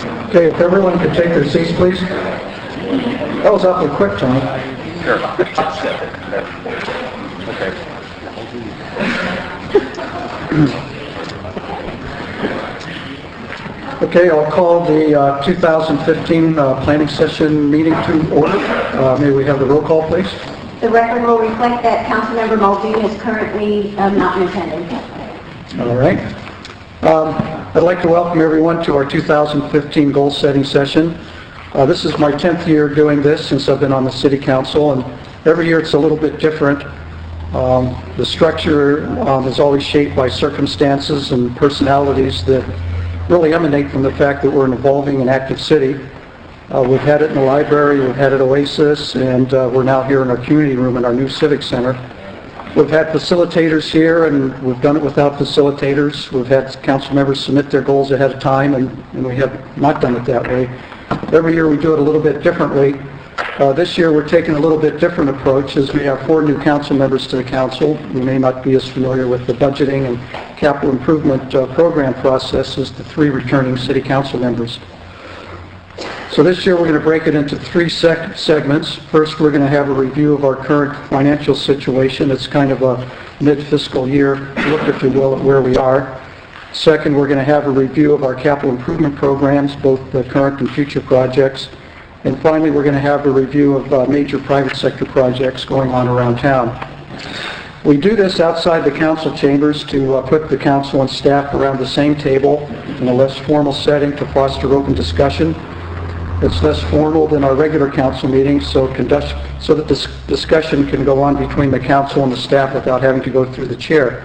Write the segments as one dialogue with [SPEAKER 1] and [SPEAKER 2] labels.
[SPEAKER 1] Okay, if everyone could take their seats, please. That was awfully quick, Tony.
[SPEAKER 2] Sure.
[SPEAKER 1] Okay, I'll call the 2015 planning session meeting to order. May we have the roll call, please?
[SPEAKER 3] The record will reflect that Councilmember Muldoon is currently not in attendance.
[SPEAKER 1] All right. I'd like to welcome everyone to our 2015 goal-setting session. This is my 10th year doing this since I've been on the City Council, and every year it's a little bit different. The structure is always shaped by circumstances and personalities that really emanate from the fact that we're an evolving and active city. We've had it in the library, we've had it at Oasis, and we're now here in our community room in our new Civic Center. We've had facilitators here, and we've done it without facilitators. We've had council members submit their goals ahead of time, and we have not done it that way. Every year we do it a little bit differently. This year we're taking a little bit different approach as we have 4 new council members to the council. You may not be as familiar with the budgeting and capital improvement program process as the 3 returning city council members. So this year we're going to break it into 3 segments. First, we're going to have a review of our current financial situation. It's kind of a mid-fiscal year look, if you will, at where we are. Second, we're going to have a review of our capital improvement programs, both the current and future projects. And finally, we're going to have a review of major private sector projects going on around town. We do this outside the council chambers to put the council and staff around the same table in a less formal setting to foster open discussion. It's less formal than our regular council meetings, so that this discussion can go on between the council and the staff without having to go through the chair.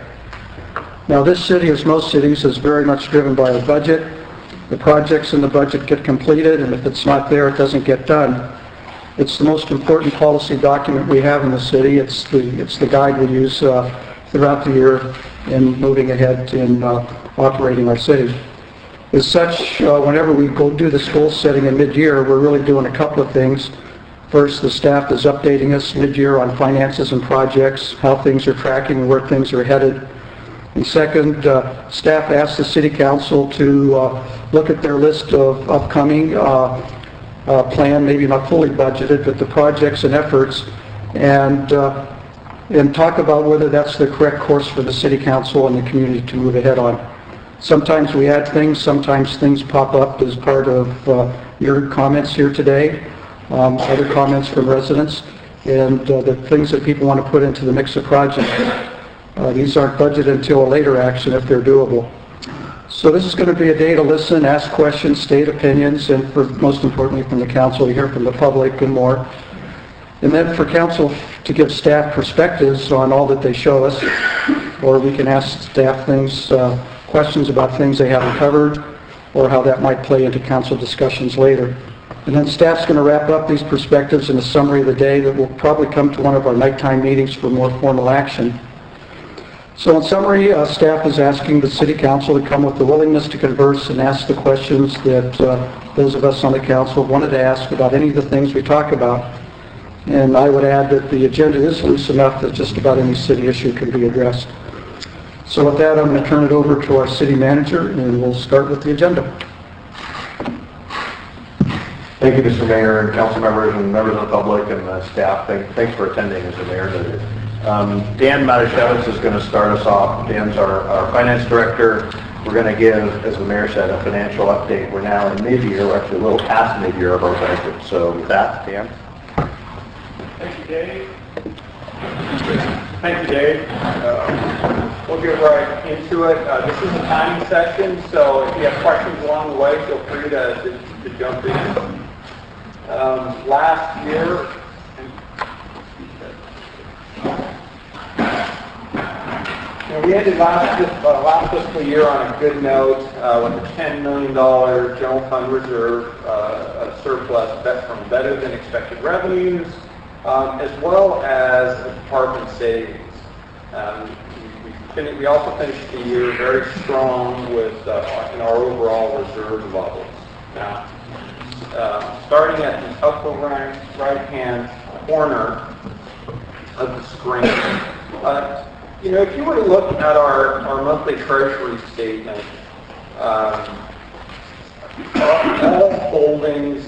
[SPEAKER 1] Now, this city, as most cities, is very much driven by a budget. The projects in the budget get completed, and if it's not there, it doesn't get done. It's the most important policy document we have in the city. It's the guide we use throughout the year in moving ahead in operating our city. As such, whenever we go do this goal setting in mid-year, we're really doing a couple of things. First, the staff is updating us mid-year on finances and projects, how things are tracking and where things are headed. And second, staff asks the City Council to look at their list of upcoming plan, maybe not fully budgeted, but the projects and efforts, and talk about whether that's the correct course for the City Council and the community to move ahead on. Sometimes we add things, sometimes things pop up as part of your comments here today, other comments from residents, and the things that people want to put into the mix of projects. These aren't budgeted until a later action if they're doable. So this is going to be a day to listen, ask questions, state opinions, and most importantly from the council, to hear from the public and more. And then for council to give staff perspectives on all that they show us, or we can ask staff questions about things they haven't covered, or how that might play into council discussions later. And then staff's going to wrap up these perspectives in a summary of the day that will probably come to one of our nighttime meetings for more formal action. So in summary, staff is asking the City Council to come with the willingness to converse and ask the questions that those of us on the council wanted to ask about any of the things we talk about. And I would add that the agenda is loose enough that just about any city issue can be addressed. So with that, I'm going to turn it over to our city manager, and we'll start with the agenda.
[SPEAKER 2] Thank you, Mr. Mayor, and council members and members of the public and staff. Thanks for attending, Mr. Mayor. Dan Matashevitz is going to start us off. Dan's our finance director. We're going to give, as the mayor said, a financial update. We're now in mid-year. We're actually a little past mid-year of our budget. So with that, Dan.
[SPEAKER 4] Thank you, Dave. Thank you, Dave. We'll get right into it. This is a timing session, so if you have questions along the way, feel free to jump in. Last year, we ended last fiscal year on a good note with a $10 million general fund reserve, a surplus from better than expected revenues, as well as a department savings. We also finished the year very strong with in our overall reserve levels. Now, starting at the upper right-hand corner of the screen, if you were to look at our monthly treasury statement, holdings,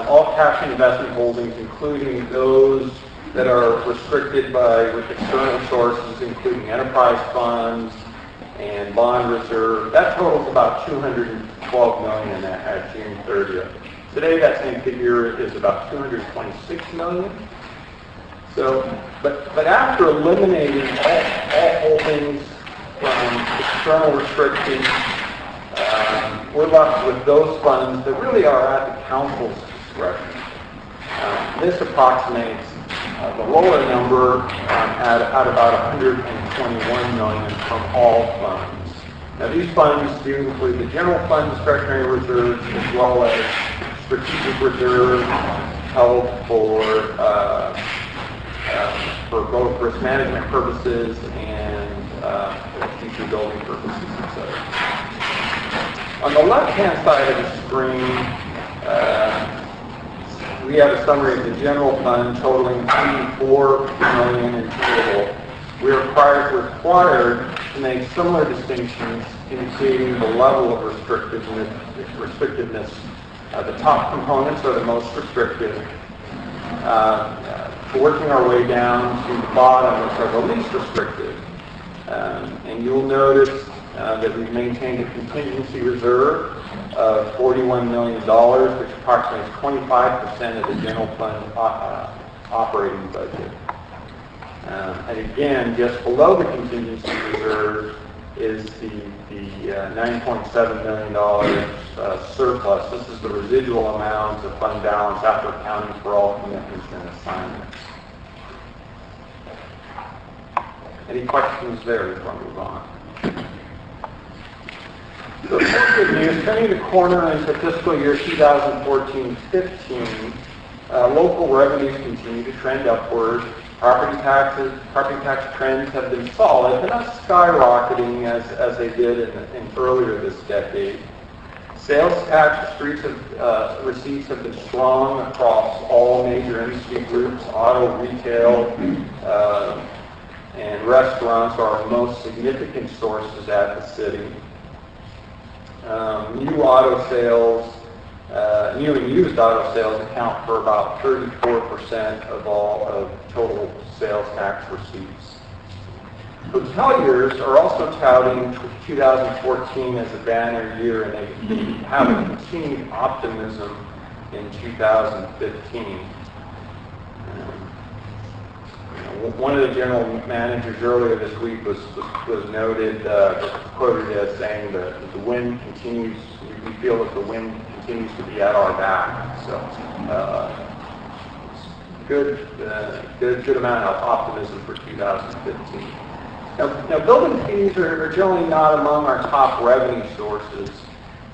[SPEAKER 4] all cash and investment holdings, including those that are restricted by external sources, including enterprise funds and bond reserve, that totals about $212 million at June 30th. Today, that same figure is about $226 million. So, but after eliminating all holdings from external restrictions, we're left with those funds that really are at the council's discretion. This approximates the lower number at about $121 million from all funds. Now, these funds do include the general fund discretionary reserves as well as strategic reserves held for both risk management purposes and future building purposes, etc. On the left-hand side of the screen, we have a summary of the general fund totaling $84 million in total. We are required to make similar distinctions indicating the level of restrictiveness. The top components are the most restrictive. Working our way down to the bottom, which are the least restrictive. And you'll notice that we've maintained a contingency reserve of $41 million, which approximates 25% of the general fund operating budget. And again, just below the contingency reserve is the $9.7 million surplus. This is the residual amount of fund balance after accounting for all commitments and assignments. Any questions there before I move on? So more good news, turning the corner into fiscal year 2014-15, local revenues continue to trend upward. Property tax trends have been solid, but not skyrocketing as they did in earlier this decade. Sales tax receipts have been strong across all major industry groups. Auto, retail, and restaurants are our most significant sources at the city. New and used auto sales account for about 34% of all of total sales tax receipts. Hoteliers are also touting 2014 as a banner year, and they have a continued optimism in 2015. One of the general managers earlier this week was quoted as saying that the wind continues. We feel that the wind continues to be at our back. So, good amount of optimism for 2015. Now building fees are generally not among our top revenue sources,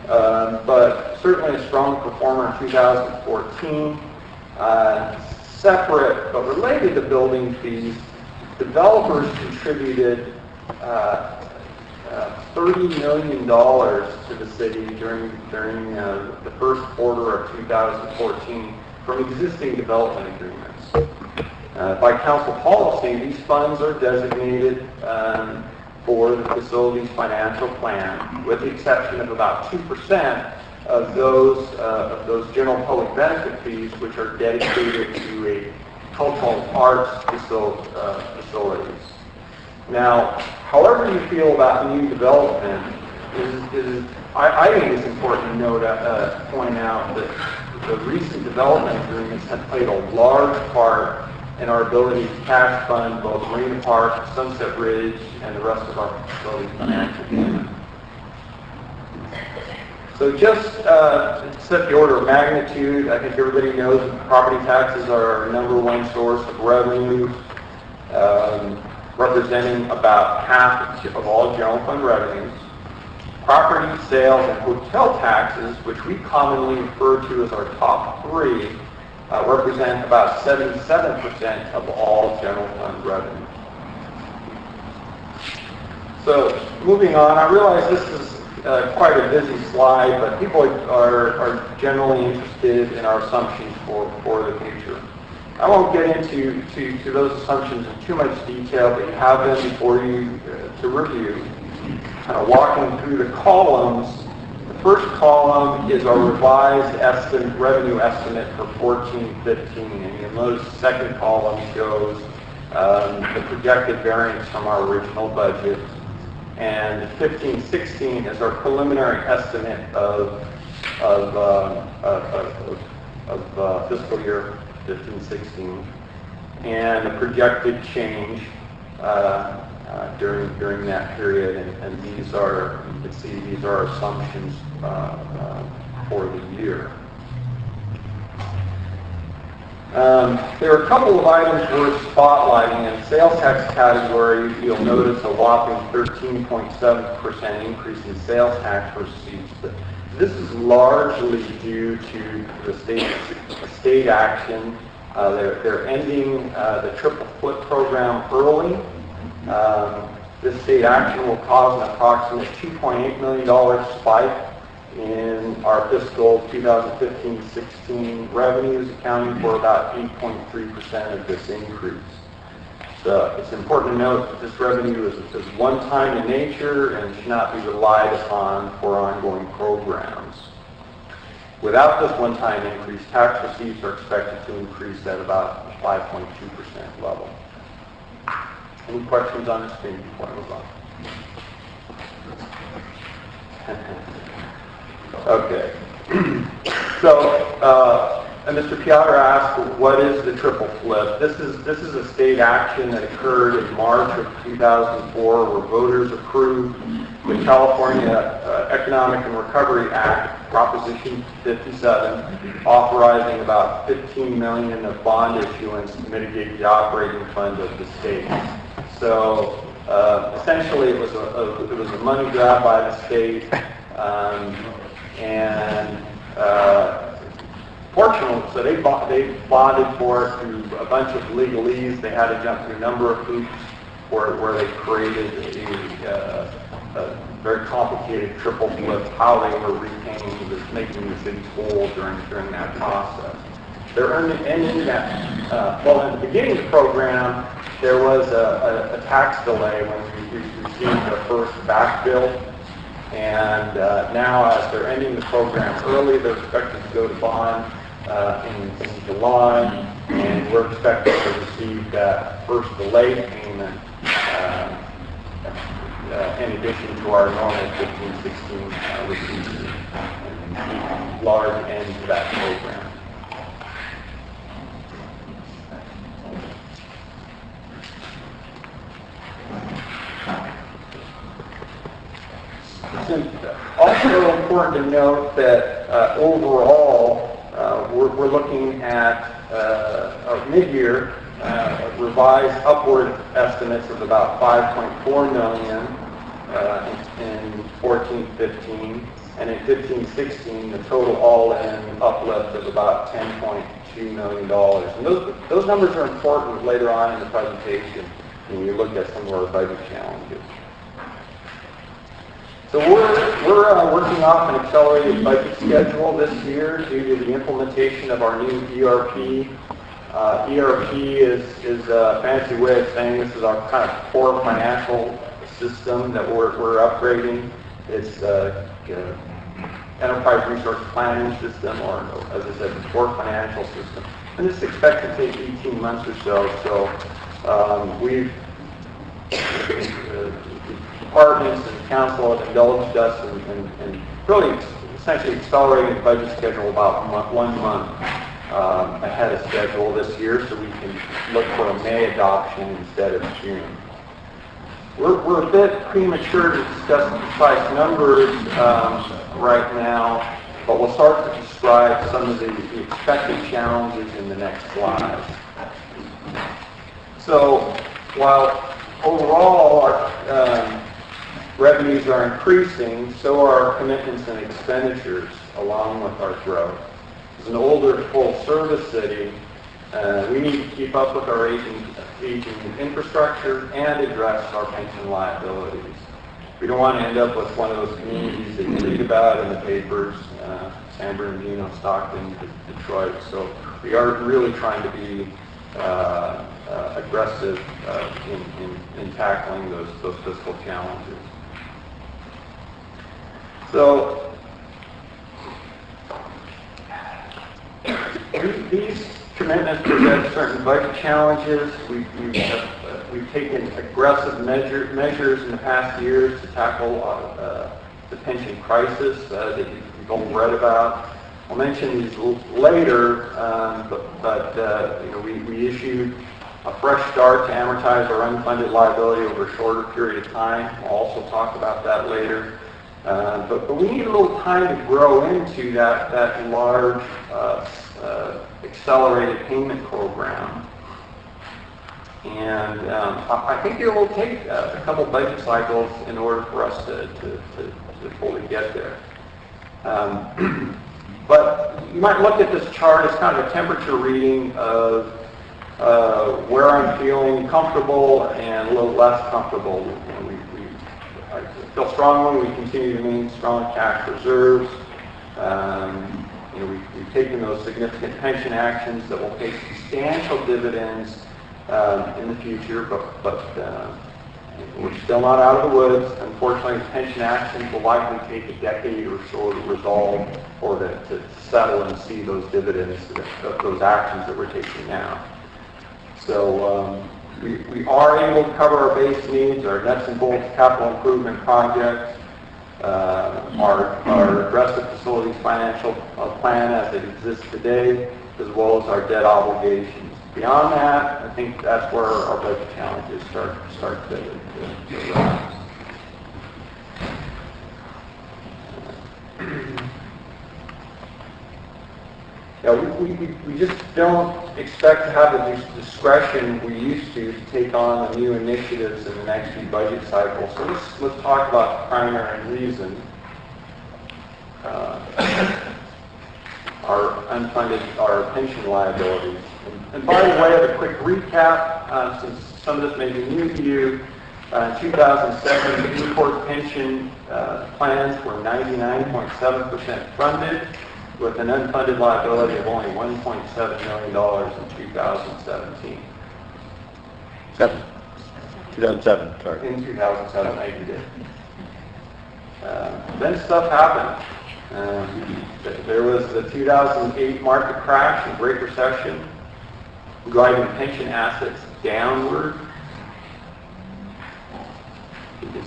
[SPEAKER 4] but certainly a strong performer in 2014. Separate but related to building fees, developers contributed $30 million to the city during the first quarter of 2014 from existing development agreements. By council policy, these funds are designated for the facility's financial plan, with the exception of about 2% of those general public benefit fees, which are dedicated to a cultural arts facilities. Now, however you feel about new development, I think it's important to point out that the recent development agreements have played a large part in our ability to cash fund both Marina Park, Sunset Ridge, and the rest of our facilities financial plan. So just to set the order of magnitude, I think everybody knows that property taxes are our number one source of revenue, representing about half of all general fund revenues. Property sales and hotel taxes, which we commonly refer to as our top three, represent about 77% of all general fund revenue. So moving on, I realize this is quite a busy slide, but people are generally interested in our assumptions for the future. I won't get into those assumptions in too much detail, but you have them before you to review. Walking through the columns, the first column is our revised revenue estimate for 14-15, and you'll notice the second column shows the projected variance from our original budget, and 15-16 is our preliminary estimate of fiscal year 15-16, and the projected change during that period, and these are, you can see, these are assumptions for the year. There are a couple of items worth spotlighting. In the sales tax category, you'll notice a whopping 13.7% increase in sales tax receipts. This is largely due to the state action. They're ending the triple flip program early. This state action will cause an approximate $2.8 million spike in our fiscal 2015-16 revenues, accounting for about 8.3% of this increase. So it's important to note that this revenue is one-time in nature and should not be relied upon for ongoing programs. Without this one-time increase, tax receipts are expected to increase at about 5.2% level. Any questions on this thing before I move on? Okay. So, and Mr. Piotr asked, what is the triple flip? This is a state action that occurred in March of 2004, where voters approved the California Economic and Recovery Act, Proposition 57, authorizing about $15 million of bond issuance to mitigate the operating fund of the state. So essentially, it was a money grab by the state, and fortunately, so they bonded for it through a bunch of legalese. They had to jump through a number of hoops where they created a very complicated triple flip, how they were repaying, making the cities whole during that process. They're ending that. Well, in the beginning of the program, there was a tax delay when we received the first back bill, and now as they're ending the program early, they're expected to go to bond in July, and we're expected to receive that first delayed payment in addition to our normal 15-16 receipts, and large end to that program. It's also important to note that overall, we're looking at mid-year revised upward estimates of about $5.4 million in 14-15, and in 15-16, the total all-in uplift of about $10.2 million. And those numbers are important later on in the presentation when you look at some of our budget challenges. So we're working off an accelerated budget schedule this year due to the implementation of our new ERP. ERP is a fancy way of saying this is our kind of core financial system that we're upgrading. It's enterprise resource planning system, or as I said, the core financial system. And this is expected to take 18 months or so. So we've departments and council have indulged us and really essentially accelerated the budget schedule about 1 month ahead of schedule this year, so we can look for a May adoption instead of June. We're a bit premature to discuss the precise numbers right now, but we'll start to describe some of the expected challenges in the next slide. So while overall our revenues are increasing, so are our commitments and expenditures along with our growth. As an older full-service city, we need to keep up with our aging infrastructure and address our pension liabilities. We don't want to end up with one of those communities that you read about in the papers, San Bernardino, Stockton, Detroit. So we are really trying to be aggressive in tackling those fiscal challenges. So These commitments present certain budget challenges. We've taken aggressive measures in the past years to tackle the pension crisis that you've all read about. I'll mention these later, but we issued a fresh start to amortize our unfunded liability over a shorter period of time. We'll also talk about that later. But we need a little time to grow into that large accelerated payment program. And I think it will take a couple budget cycles in order for us to fully get there. But you might look at this chart as kind of a temperature reading of where I'm feeling comfortable and a little less comfortable. I feel strongly we continue to maintain strong cash reserves. We've taken those significant pension actions that will pay substantial dividends in the future, but we're still not out of the woods. Unfortunately, pension actions will likely take a decade or so to resolve or to settle and see those dividends of those actions that we're taking now. So we are able to cover our base needs, our nuts and bolts capital improvement projects, our aggressive facilities financial plan as it exists today, as well as our debt obligations. Beyond that, I think that's where our budget challenges start to rise. We just don't expect to have the discretion we used to take on the new initiatives in the next few budget cycles. So let's talk about the primary reason. Our pension liabilities. And by the way, a quick recap, since some of this may be new to you, in 2007, the Newport pension plans were 99.7% funded, with an unfunded liability of only $1.7 million in 2017.
[SPEAKER 2] 2007, sorry.
[SPEAKER 4] In 2007, I did. Then stuff happened. There was the 2008 market crash and Great Recession, driving pension assets downward. You can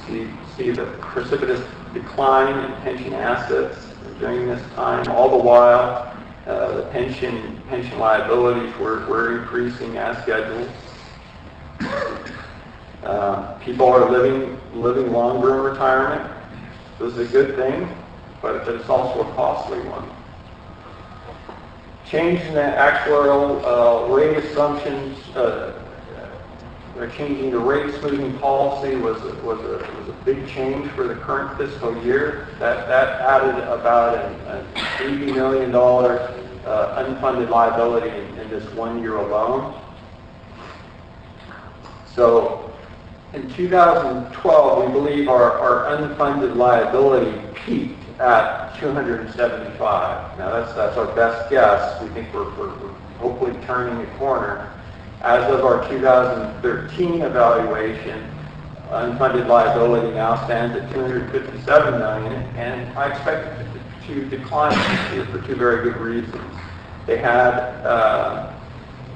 [SPEAKER 4] see the precipitous decline in pension assets during this time. All the while, the pension liabilities were increasing as scheduled. People are living longer in retirement. This is a good thing, but it's also a costly one. Change in the actuarial rate assumptions, changing the rate smoothing policy was a big change for the current fiscal year. That added about an $80 million unfunded liability in this 1 year alone. So in 2012, we believe our unfunded liability peaked at 275. Now that's our best guess. We think we're hopefully turning a corner. As of our 2013 evaluation, unfunded liability now stands at $257 million, and I expect it to decline this year for two very good reasons. They had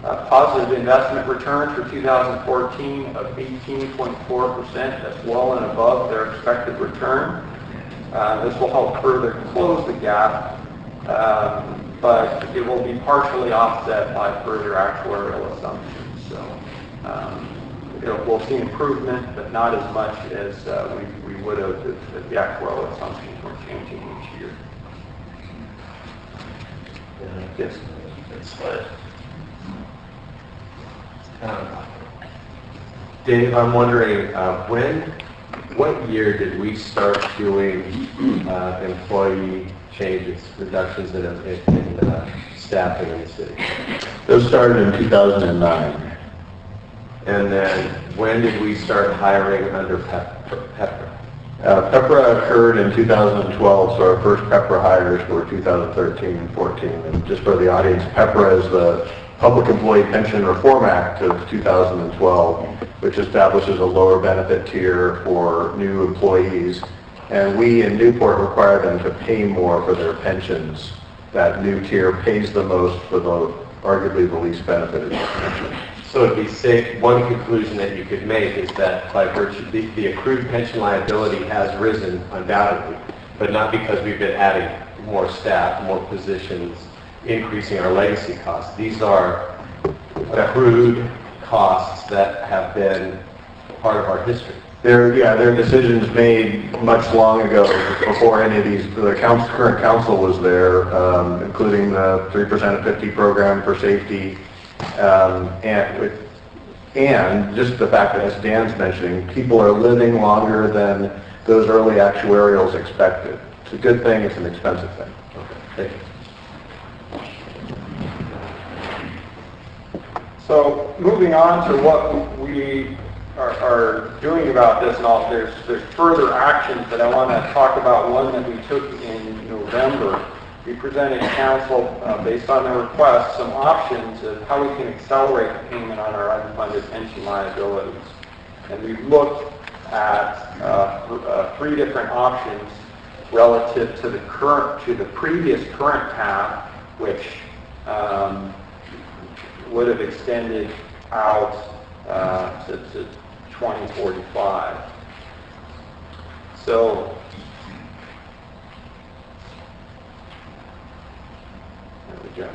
[SPEAKER 4] positive investment returns for 2014 of 18.4%. That's well and above their expected return. This will help further close the gap, but it will be partially offset by further actuarial assumptions. So we'll see improvement, but not as much as we would have if the actuarial assumptions were changing each year. Yes.
[SPEAKER 5] Dave, I'm wondering, what year did we start doing employee changes, reductions in staffing in the city?
[SPEAKER 2] Those started in 2009.
[SPEAKER 5] And then when did we start hiring under PEPRA?
[SPEAKER 2] PEPRA occurred in 2012, so our first PEPRA hires were 2013 and 14. And just for the audience, PEPRA is the Public Employee Pension Reform Act of 2012, which establishes a lower benefit tier for new employees. And we in Newport require them to pay more for their pensions that new tier pays the most for the arguably the least benefited pension.
[SPEAKER 5] So it'd be safe, one conclusion that you could make is that by virtue, the accrued pension liability has risen undoubtedly, but not because we've been adding more staff, more positions, increasing our legacy costs. These are accrued costs that have been part of our history.
[SPEAKER 2] They're decisions made much long ago before any of these, the current council was there, including the 3% at 50 program for safety, and just the fact that, as Dan's mentioning, people are living longer than those early actuarials expected. It's a good thing, it's an expensive thing.
[SPEAKER 5] Okay, thank you.
[SPEAKER 4] So moving on to what we are doing about this, and all, there's further actions that I want to talk about. One that we took in November. We presented council, based on their request, some options of how we can accelerate the payment on our unfunded pension liabilities. And we've looked at 3 different options relative to the previous current path, which would have extended out to 2045. So there we go.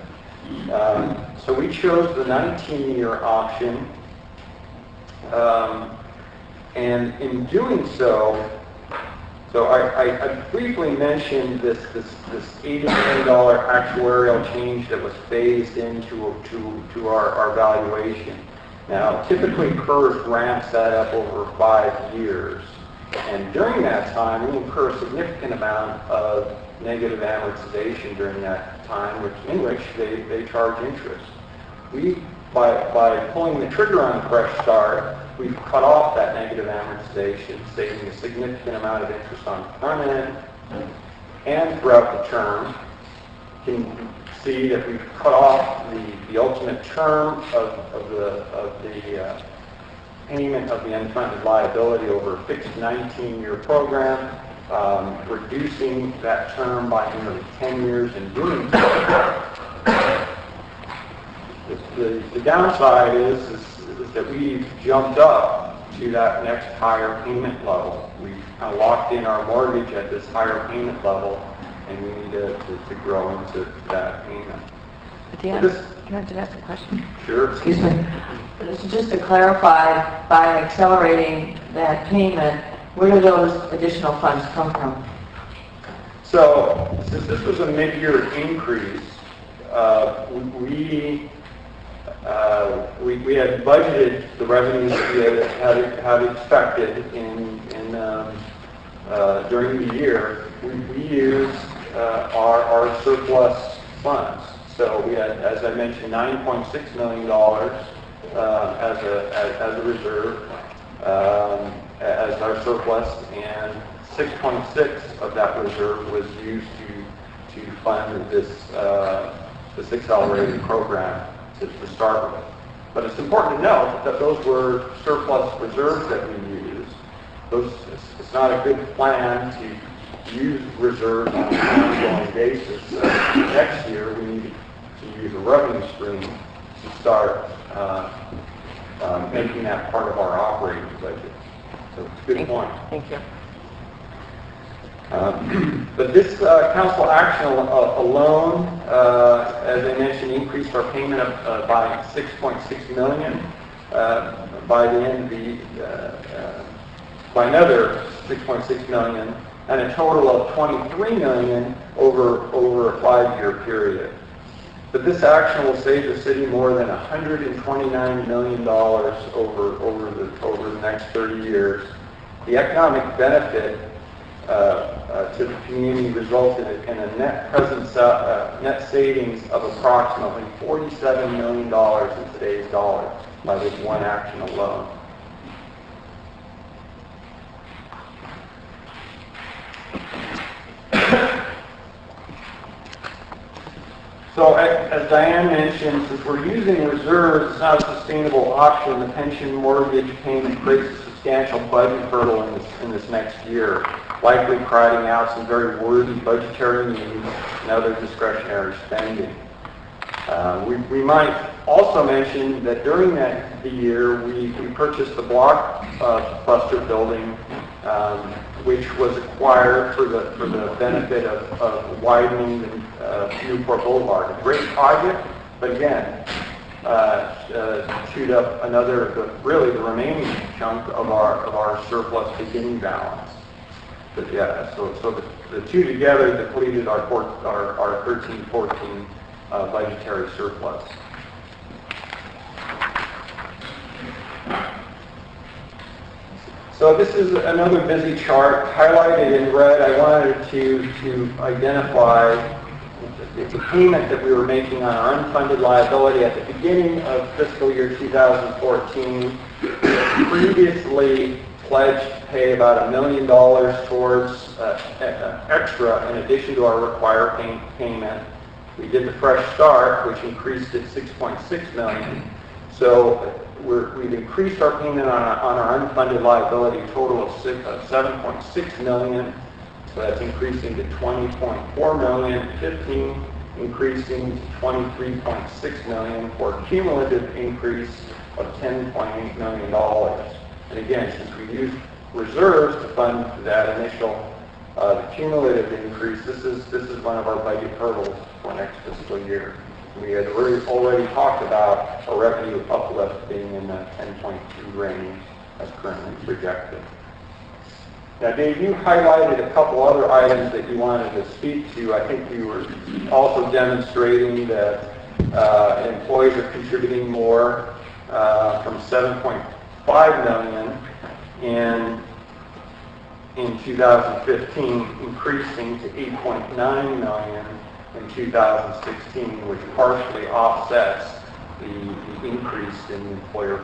[SPEAKER 4] So we chose the 19-year option, and in doing so, I briefly mentioned this $80 million actuarial change that was phased into our valuation. Now, typically PERS ramps that up over 5 years, and during that time, we incur a significant amount of negative amortization during that time, in which they charge interest. By pulling the trigger on Fresh Start, we've cut off that negative amortization, saving a significant amount of interest on the front end and throughout the term. You can see that we've cut off the ultimate term of the payment of the unfunded liability over a fixed 19-year program, reducing that term by nearly 10 years in doing so. The downside is that we've jumped up to that next higher payment level. We've kind of locked in our mortgage at this higher payment level, and we need to grow into that payment.
[SPEAKER 6] Dan, can I just ask a question?
[SPEAKER 4] Sure.
[SPEAKER 6] Excuse me. So just to clarify, by accelerating that payment, where do those additional funds come from?
[SPEAKER 4] So, since this was a mid-year increase, we had budgeted the revenues that we had expected during the year. We used our surplus funds. So we had, as I mentioned, $9.6 million as a reserve, as our surplus, and 6.6 of that reserve was used to fund this accelerated program to start with. But it's important to note that those were surplus reserves that we used. It's not a good plan to use reserves on an ongoing basis. Next year we need to use a revenue stream to start making that part of our operating budget. So it's a good point.
[SPEAKER 6] Thank you.
[SPEAKER 4] But this council action alone, as I mentioned, increased our payment by $6.6 million by the end of by another $6.6 million, and a total of $23 million over a 5-year period. But this action will save the city more than $129 million over the next 30 years. The economic benefit to the community resulted in a net savings of approximately $47 million in today's dollars by this one action alone. So as Diane mentioned, since we're using reserves, it's not a sustainable option. The pension mortgage payment creates a substantial budget hurdle in this next year, likely crowding out some very worthy budgetary needs and other discretionary spending. We might also mention that during the year, we purchased the Blockbuster building, which was acquired for the benefit of widening Newport Boulevard. A great project, but again, chewed up really the remaining chunk of our surplus beginning balance. But yeah, so the two together depleted our 13-14 budgetary surplus. So this is another busy chart highlighted in red. I wanted to identify the payment that we were making on our unfunded liability at the beginning of fiscal year 2014. Previously pledged to pay about $1 million towards extra in addition to our required payment. We did the fresh start, which increased it $6.6 million. So we've increased our payment on our unfunded liability total of $7.6 million. So that's increasing to $20.4 million, 15 increasing to $23.6 million for a cumulative increase of $10.8 million. And again, since we used reserves to fund that initial cumulative increase, this is one of our budget hurdles for next fiscal year. We had already talked about a revenue uplift being in the 10.2 range as currently projected. Now, Dave, you highlighted a couple other items that you wanted to speak to. I think you were also demonstrating that employees are contributing more from $7.5 million in 2015, increasing to $8.9 million in 2016, which partially offsets the increase in employer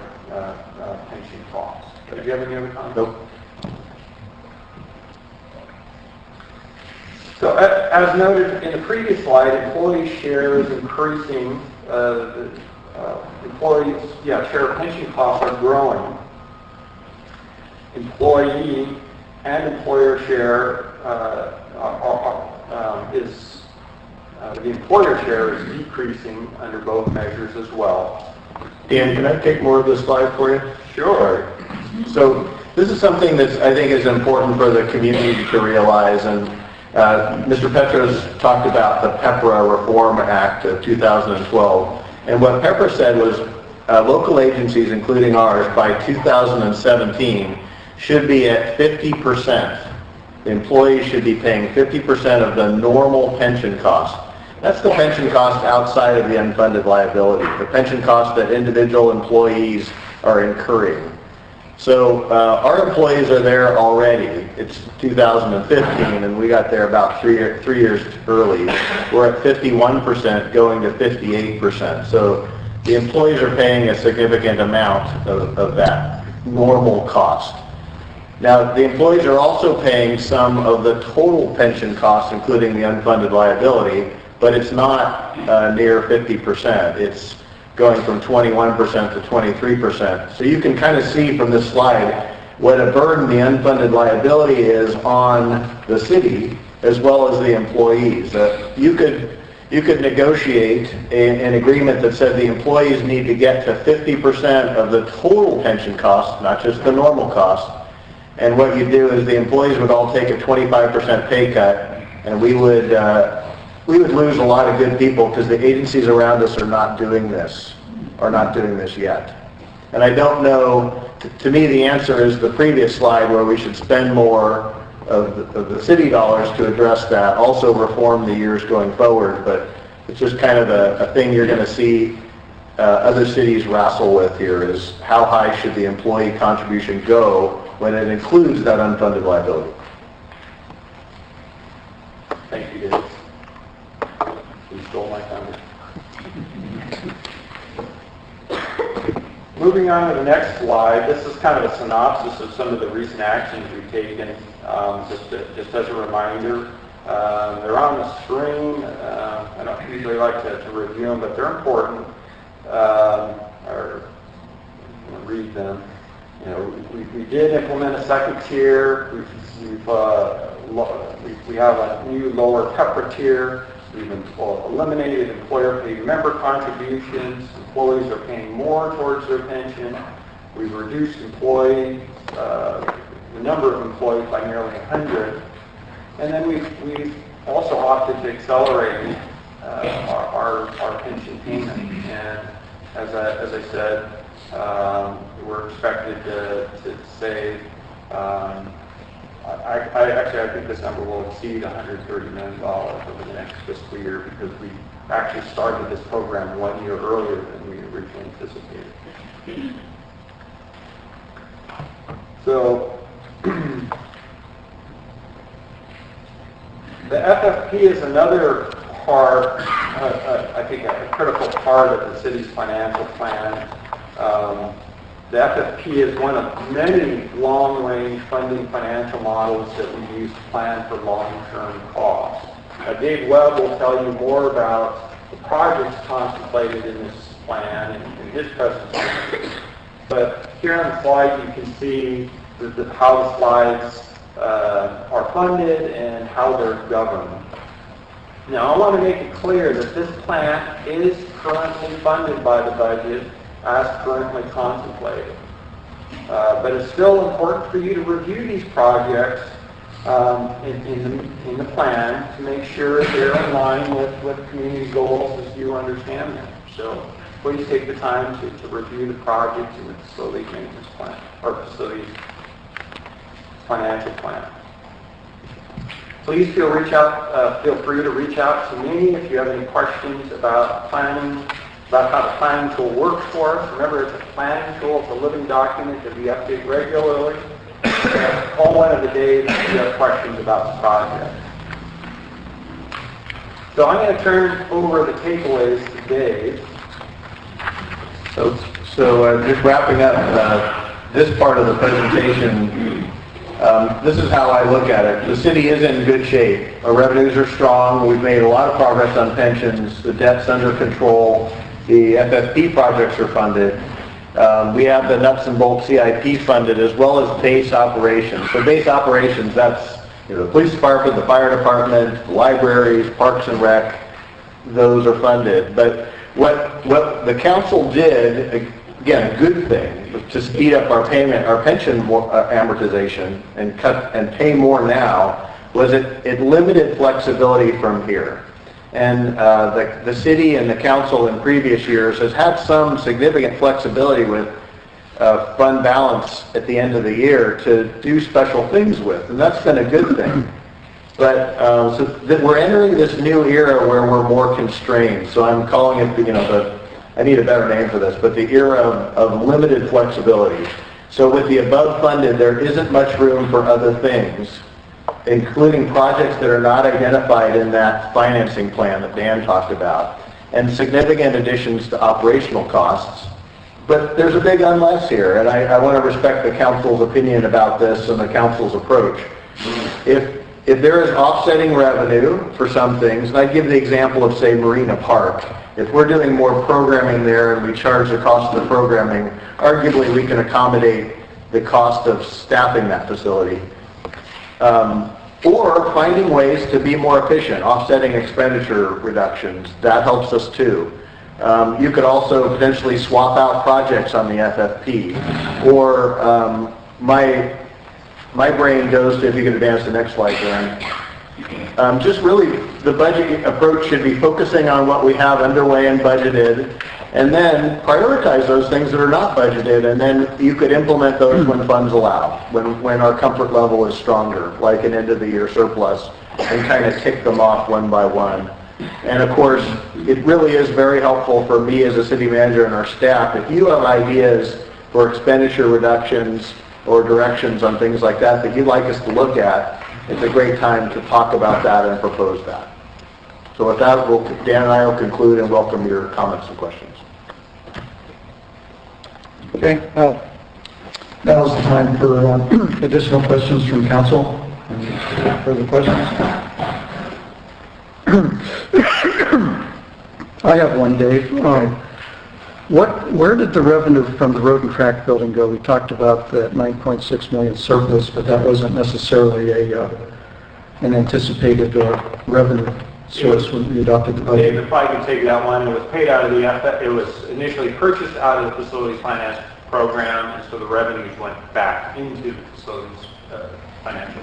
[SPEAKER 4] pension costs. Do you have any other comments?
[SPEAKER 2] Nope.
[SPEAKER 4] So as noted in the previous slide, employee share is increasing. Share of pension costs are growing. Employee and employer share the employer share is decreasing under both measures as well.
[SPEAKER 2] Dan, can I take more of this slide for you?
[SPEAKER 4] Sure.
[SPEAKER 2] So this is something that I think is important for the community to realize, and Mr. Petros talked about the PEPRA Reform Act of 2012, and what PEPRA said was local agencies, including ours, by 2017 should be at 50%. The employees should be paying 50% of the normal pension cost. That's the pension cost outside of the unfunded liability, the pension cost that individual employees are incurring. So our employees are there already. It's 2015, and we got there about three years early. We're at 51% going to 58%. So the employees are paying a significant amount of that normal cost. Now, the employees are also paying some of the total pension costs, including the unfunded liability, but it's not near 50%. It's going from 21% to 23%. So you can kind of see from this slide what a burden the unfunded liability is on the city as well as the employees. You could negotiate an agreement that said the employees need to get to 50% of the total pension cost, not just the normal cost. And what you do is the employees would all take a 25% pay cut, and we would lose a lot of good people because the agencies around us are not doing this yet. And I don't know, to me the answer is the previous slide where we should spend more of the city dollars to address that, also reform the years going forward, but it's just kind of a thing you're going to see other cities wrestle with here, is how high should the employee contribution go when it includes that unfunded liability.
[SPEAKER 4] Thank you, Dave. You stole my thunder. Moving on to the next slide, this is kind of a synopsis of some of the recent actions we've taken, just as a reminder. They're on the screen. I don't usually like to review them, but they're important. Or read them. We did implement a second tier. We have a new lower PEPRA tier. We've eliminated employer-paid member contributions. Employees are paying more towards their pension. We've reduced the number of employees by nearly 100. And then we've also opted to accelerate our pension payment. And as I said, we're expected to save. I think this number will exceed $130 million over the next fiscal year because we actually started this program 1 year earlier than we originally anticipated. So the FFP is another part, I think a critical part of the city's financial plan. The FFP is one of many long-range funding financial models that we use to plan for long-term costs. Dave Webb will tell you more about the projects contemplated in this plan in his presentation. But here on the slide you can see how the slides are funded and how they're governed. Now I want to make it clear that this plan is currently funded by the budget as currently contemplated. But it's still important for you to review these projects in the plan to make sure they're in line with community goals as you understand them. So please take the time to review the projects in the facility maintenance plan or facility financial plan. Please feel free to reach out to me if you have any questions about planning, about how the planning tool works for us. Remember, it's a planning tool. It's a living document that we update regularly. Call one of the days if you have questions about the project. So I'm going to turn over the takeaways to Dave.
[SPEAKER 2] So just wrapping up this part of the presentation, this is how I look at it. The city is in good shape. Our revenues are strong. We've made a lot of progress on pensions. The debt's under control. The FFP projects are funded. We have the nuts and bolts CIP funded as well as base operations. So base operations, that's the police department, the fire department, the libraries, parks and rec, those are funded. But what the council did, again, a good thing, to speed up our pension amortization and pay more now, was it limited flexibility from here. And the city and the council in previous years has had some significant flexibility with fund balance at the end of the year to do special things with, and that's been a good thing. But we're entering this new era where we're more constrained. So I'm calling it, I need a better name for this, but the era of limited flexibility. So with the above funded, there isn't much room for other things, including projects that are not identified in that financing plan that Dan talked about, and significant additions to operational costs. But there's a big unless here, and I want to respect the council's opinion about this and the council's approach. If there is offsetting revenue for some things, and I give the example of, say, Marina Park, if we're doing more programming there and we charge the cost of the programming, arguably we can accommodate the cost of staffing that facility. Or finding ways to be more efficient, offsetting expenditure reductions, that helps us too. You could also potentially swap out projects on the FFP. Or my brain goes to, if you can advance the next slide, Dan. Just really, the budget approach should be focusing on what we have underway and budgeted, and then prioritize those things that are not budgeted, and then you could implement those when funds allow, when our comfort level is stronger, like an end of the year surplus, and kind of tick them off one by one. And of course, it really is very helpful for me as a city manager and our staff. If you have ideas for expenditure reductions or directions on things like that you'd like us to look at, it's a great time to talk about that and propose that. So with that, Dan and I will conclude and welcome your comments and questions.
[SPEAKER 1] Okay, now's the time for additional questions from council. Any further questions? I have one, Dave. Where did the revenue from the road and track building go? We talked about that 9.6 million surplus, but that wasn't necessarily an anticipated revenue source when we adopted the budget.
[SPEAKER 4] If I can take that one, it was paid out of it was initially purchased out of the facilities finance program, and so the revenues went back into the facilities financial.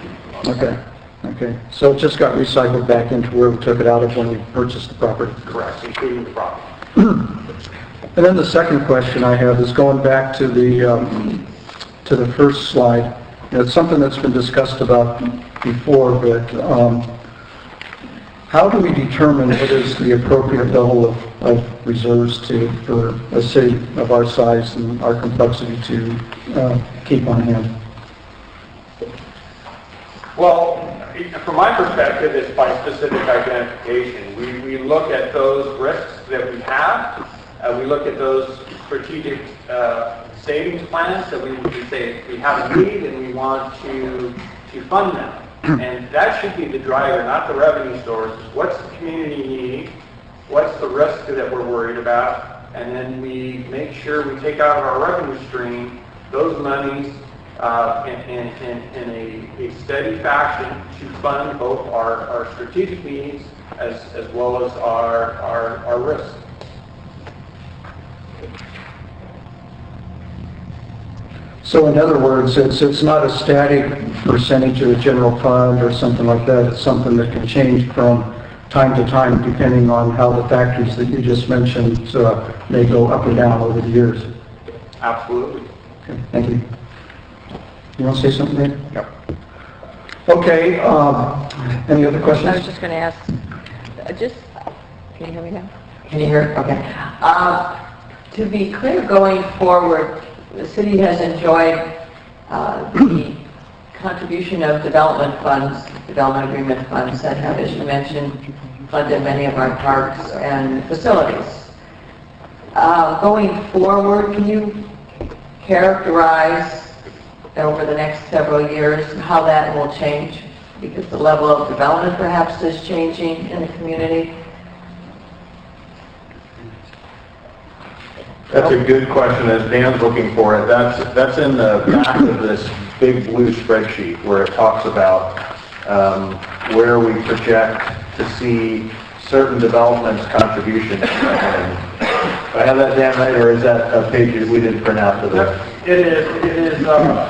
[SPEAKER 1] Okay. So it just got recycled back into where we took it out of when we purchased the property.
[SPEAKER 4] Correct, including the property.
[SPEAKER 1] And then the second question I have is going back to the first slide. It's something that's been discussed about before, but how do we determine what is the appropriate level of reserves for a city of our size and our complexity to keep on hand?
[SPEAKER 4] Well, from my perspective, it's by specific identification. We look at those risks that we have. We look at those strategic savings plans that we say we have a need and we want to fund them. And that should be the driver, not the revenue source. What's the community need? What's the risk that we're worried about? And then we make sure we take out of our revenue stream those monies in a steady fashion to fund both our strategic needs as well as our risks.
[SPEAKER 1] So in other words, it's not a static percentage of the general fund or something like that. It's something that can change from time to time depending on how the factors that you just mentioned may go up or down over the years.
[SPEAKER 4] Absolutely.
[SPEAKER 1] Okay, thank you. You want to say something, Dave?
[SPEAKER 4] Yep.
[SPEAKER 1] Okay, any other questions?
[SPEAKER 6] I was just going to ask, can you hear me now? Can you hear? Okay. To be clear, going forward, the city has enjoyed the contribution of development funds, development agreement funds that have, as you mentioned, funded many of our parks and facilities. Going forward, can you characterize over the next several years how that will change? Because the level of development perhaps is changing in the community.
[SPEAKER 2] That's a good question, as Dan's looking for it. That's in the back of this big blue spreadsheet where it talks about where we project to see certain developments' contributions. Do I have that, Dan, right, or is that a page we didn't print out for the...
[SPEAKER 4] It is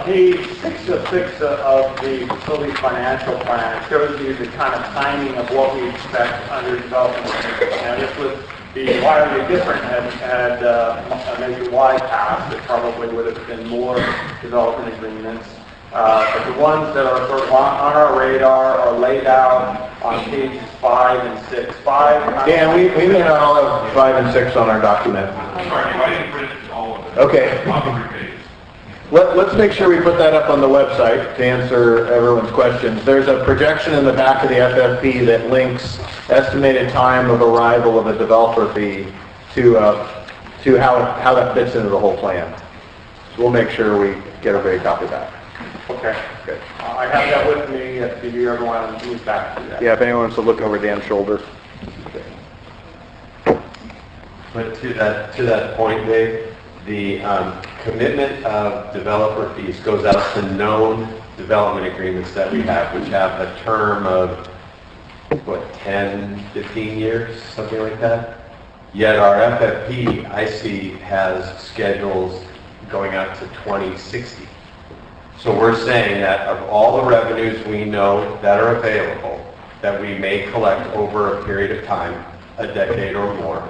[SPEAKER 4] page 6 of the facilities financial plan. It shows you the kind of timing of what we expect under development. Now, this would be wildly different had maybe Y passed. It probably would have been more development agreements. But the ones that are sort of on our radar are laid out on pages 5 and 6.
[SPEAKER 2] Dan, we may not all have 5 and 6 on our document.
[SPEAKER 7] Sorry, I didn't print all of it.
[SPEAKER 2] Okay.
[SPEAKER 7] I'll be repeating.
[SPEAKER 2] Let's make sure we put that up on the website to answer everyone's questions. There's a projection in the back of the FFP that links estimated time of arrival of a developer fee to how that fits into the whole plan. So we'll make sure we get everybody a copy of that.
[SPEAKER 4] Okay. Good. I have that with me if you ever want to move back to that.
[SPEAKER 2] Yeah, if anyone wants to look over Dan's shoulder.
[SPEAKER 5] But to that point, Dave, the commitment of developer fees goes out to known development agreements that we have, which have a term of, 10, 15 years, something like that. Yet our FFP, I see, has schedules going out to 2060. So we're saying that of all the revenues we know that are available, that we may collect over a period of time, a decade or more,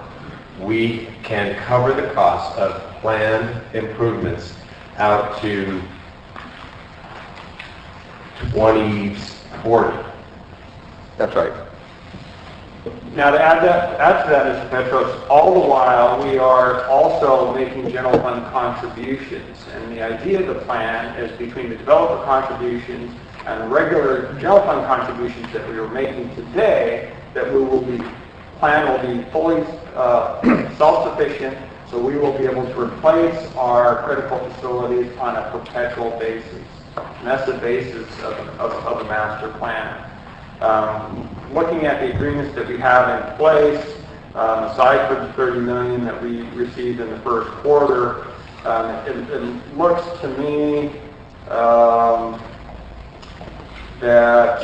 [SPEAKER 5] we can cover the cost of planned improvements out to 2040.
[SPEAKER 2] That's right.
[SPEAKER 4] Now, to add to that, Mr. Petros, all the while we are also making general fund contributions. And the idea of the plan is between the developer contributions and the regular general fund contributions that we are making today, that plan will be fully self-sufficient, so we will be able to replace our critical facilities on a perpetual basis. And that's the basis of the master plan. Looking at the agreements that we have in place, Aside from the 30 million that we received in the first quarter, it looks to me that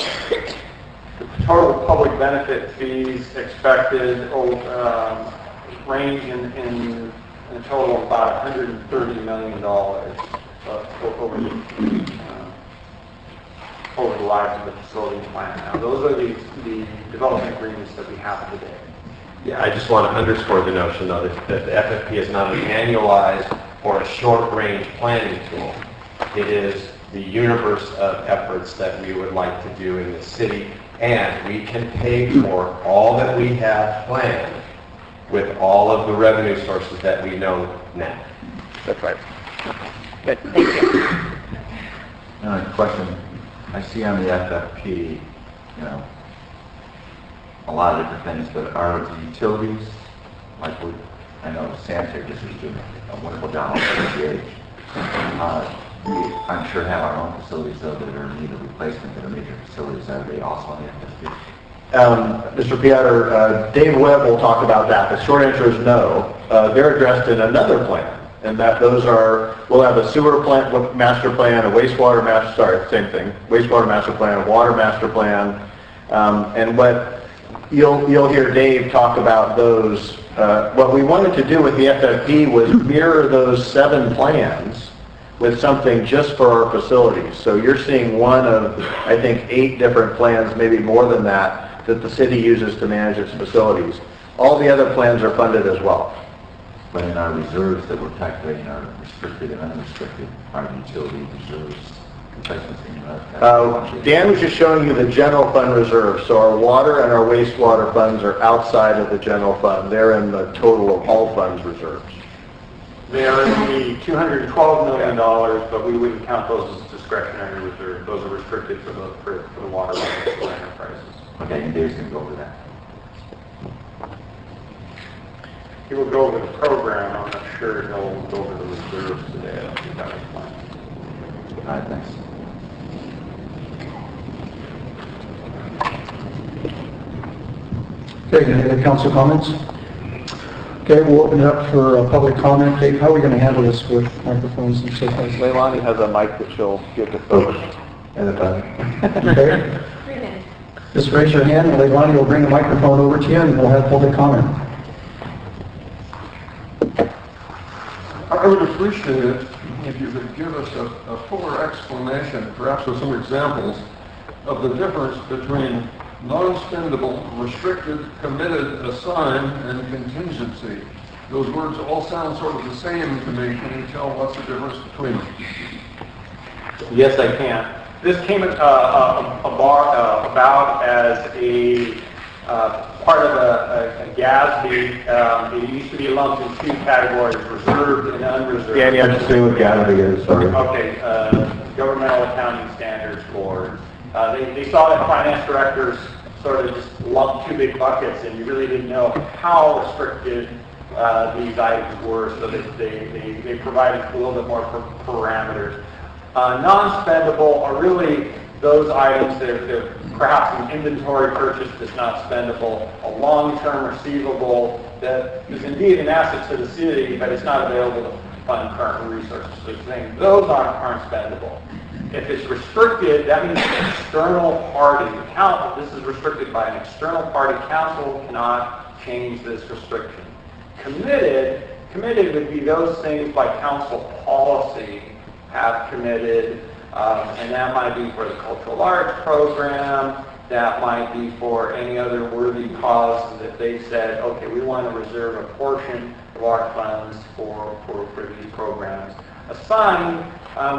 [SPEAKER 4] the total public benefit fees expected range in a total of about $130 million over the life of the facility plan. Now, those are the development agreements that we have today.
[SPEAKER 5] Yeah, I just want to underscore the notion, though, that the FFP is not an annualized or a short-range planning tool. It is the universe of efforts that we would like to do in the city, and we can pay for all that we have planned with all of the revenue sources that we know now.
[SPEAKER 6] That's right. Good, thank you.
[SPEAKER 8] Question. I see on the FFP, a lot of different things, but are the utilities, like I know sanitary districts do a wonderful job on PGH. We, I'm sure, have our own facilities, though, that are in need of replacement, that are major facilities. Are they also on the FFP?
[SPEAKER 2] Mr. Pieter, Dave Webb will talk about that. The short answer is no. They're addressed in another plan, and that those are, we'll have a sewer plant master plan, a wastewater master, same thing, wastewater master plan, a water master plan, and what you'll hear Dave talk about those. What we wanted to do with the FFP was mirror those 7 plans with something just for our facilities. So you're seeing one of, I think, 8 different plans, maybe more than that, that the city uses to manage its facilities. All the other plans are funded as well.
[SPEAKER 8] But in our reserves that we're calculating, our restricted and unrestricted, our utility reserves, replacements,
[SPEAKER 2] Dan was just showing you the general fund reserve. So our water and our wastewater funds are outside of the general fund. They're in the total of all funds reserves.
[SPEAKER 4] They're in the $212 million, but we wouldn't count those as discretionary reserves. Those are restricted for the water enterprises.
[SPEAKER 8] Okay, and Dave's going to go over that.
[SPEAKER 4] He will go over the program. I'm not sure he'll go over the reserves today. I don't think that was planned.
[SPEAKER 8] All right, thanks.
[SPEAKER 1] Okay, any other council comments? Okay, we'll open it up for public comment. Dave, how are we going to handle this with microphones and so forth?
[SPEAKER 2] Leilani has a mic that she'll give to folks.
[SPEAKER 1] Okay. Just raise your hand and Leilani will bring the microphone over to you and we'll have public comment.
[SPEAKER 9] I would appreciate it if you could give us a fuller explanation, perhaps with some examples, of the difference between non-spendable, restricted, committed, assigned, and contingency. Those words all sound sort of the same to me. Can you tell what's the difference between them?
[SPEAKER 4] Yes, I can. This came about as a part of a GASB. It used to be lumped in 2 categories, reserved and unreserved.
[SPEAKER 2] Dan, you have to say what GASB is, sorry.
[SPEAKER 4] Okay, Governmental Accounting Standards Board. They saw that finance directors sort of just lumped 2 big buckets, and you really didn't know how restricted these items were, so that they provided a little bit more parameters. Non-spendable are really those items that are perhaps an inventory purchase that's not spendable, a long-term receivable that is indeed an asset to the city, but it's not available to fund current resources. So those aren't spendable. If it's restricted, that means an external party. This is restricted by an external party. Council cannot change this restriction. Committed would be those things by council policy have committed, and that might be for the cultural arts program, that might be for any other worthy cause that they said, okay, we want to reserve a portion of our funds for these programs. Assigned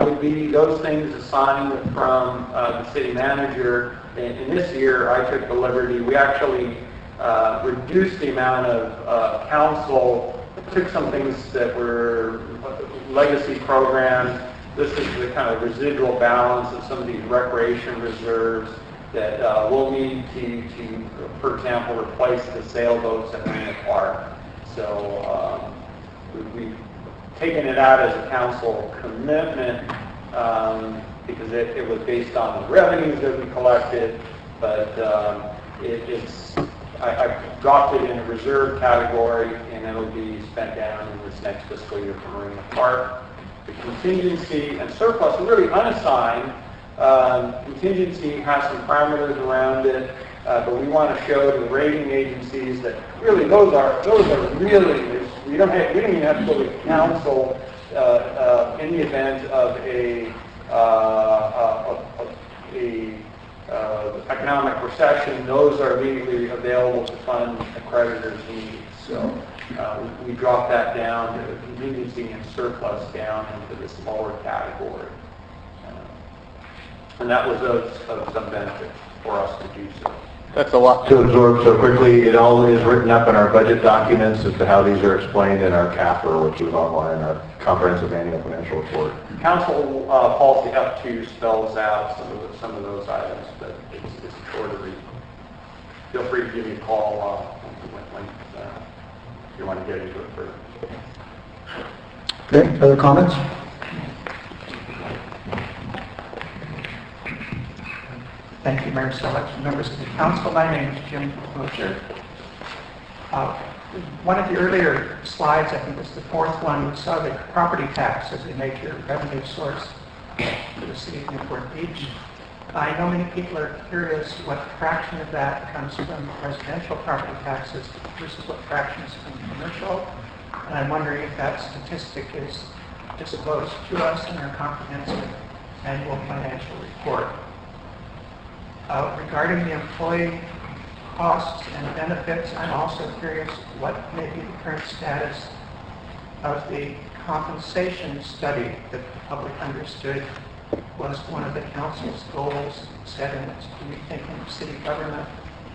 [SPEAKER 4] would be those things assigned from the city manager. And this year, I took the liberty, we actually reduced the amount of council, took some things that were legacy programs. This is the kind of residual balance of some of these recreation reserves that we'll need to, for example, replace the sailboats at Marina Park. So we've taken it out as a council commitment because it was based on the revenues that we collected, but it's I dropped it in a reserve category, and it'll be spent down in this next fiscal year for Marina Park. The contingency and surplus, really unassigned, contingency has some parameters around it, but we want to show to the rating agencies that really those are really, we don't even have to go to council in the event of a economic recession. Those are legally available to fund a creditor's needs. So we dropped that down, the contingency and surplus down into this lower category. And that was of some benefit for us to do so.
[SPEAKER 2] That's a lot to absorb so quickly. It all is written up in our budget documents as to how these are explained in our CAFR, which is online, our Comprehensive Annual Financial Report.
[SPEAKER 4] Council policy F2 spells out some of those items, but it's short to read. Feel free to give me a call when you want to get into it further.
[SPEAKER 1] Okay, other comments?
[SPEAKER 10] Thank you, Mayor Selleck, members of the council. My name is Jim Butcher. One of the earlier slides, I think it was the fourth one, we saw the property tax as a major revenue source for the city of Newport Beach. I know many people are curious what fraction of that comes from residential property taxes versus what fraction is from commercial. And I'm wondering if that statistic is disclosed to us in our comprehensive annual financial report. Regarding the employee costs and benefits, I'm also curious what may be the current status of the compensation study that the public understood was one of the council's goals set in its rethinking of city government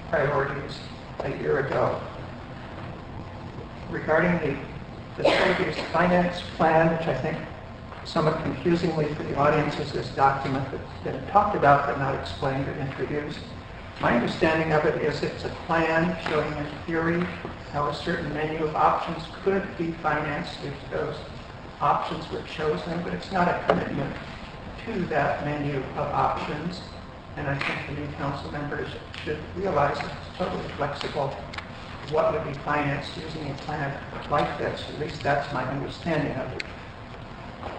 [SPEAKER 10] priorities a year ago. Regarding the facilities finance plan, which I think somewhat confusingly for the audience is this document that's been talked about but not explained or introduced. My understanding of it is it's a plan showing in theory how a certain menu of options could be financed if those options were chosen, but it's not a commitment to that menu of options. And I think the new council members should realize it's totally flexible what would be financed using a plan like this. At least that's my understanding of it.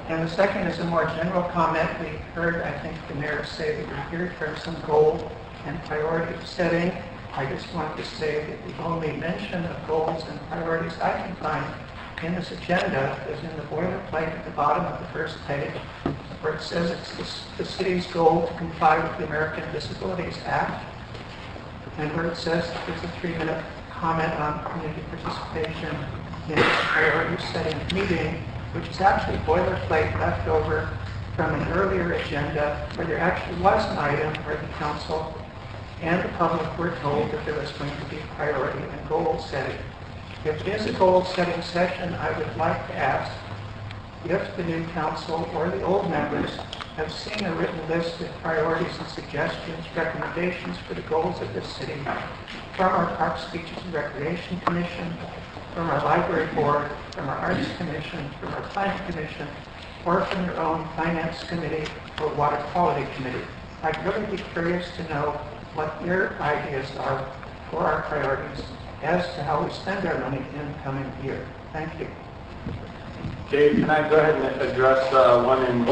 [SPEAKER 10] And the second is a more general comment. We heard, I think, the mayor say that we're here for some goal and priority setting. I just wanted to say that the only mention of goals and priorities I can find in this agenda is in the boilerplate at the bottom of the first page, where it says it's the city's goal to comply with the American Disabilities Act, and where it says there's a 3-minute comment on community participation in this priority setting meeting, which is actually boilerplate left over from an earlier agenda where there actually was an item where the council and the public were told that there was going to be priority and goal setting. If it is a goal setting session, I would like to ask if the new council or the old members have seen a written list of priorities and suggestions, recommendations for the goals of this city from our Parks, Beaches, and Recreation Commission, from our Library Board, from our Arts Commission, from our Planning Commission, or from your own Finance Committee or Water Quality Committee. I'd really be curious to know what your ideas are for our priorities as to how we spend our money in the coming year. Thank you.
[SPEAKER 4] Dave, can I go ahead and address 1 and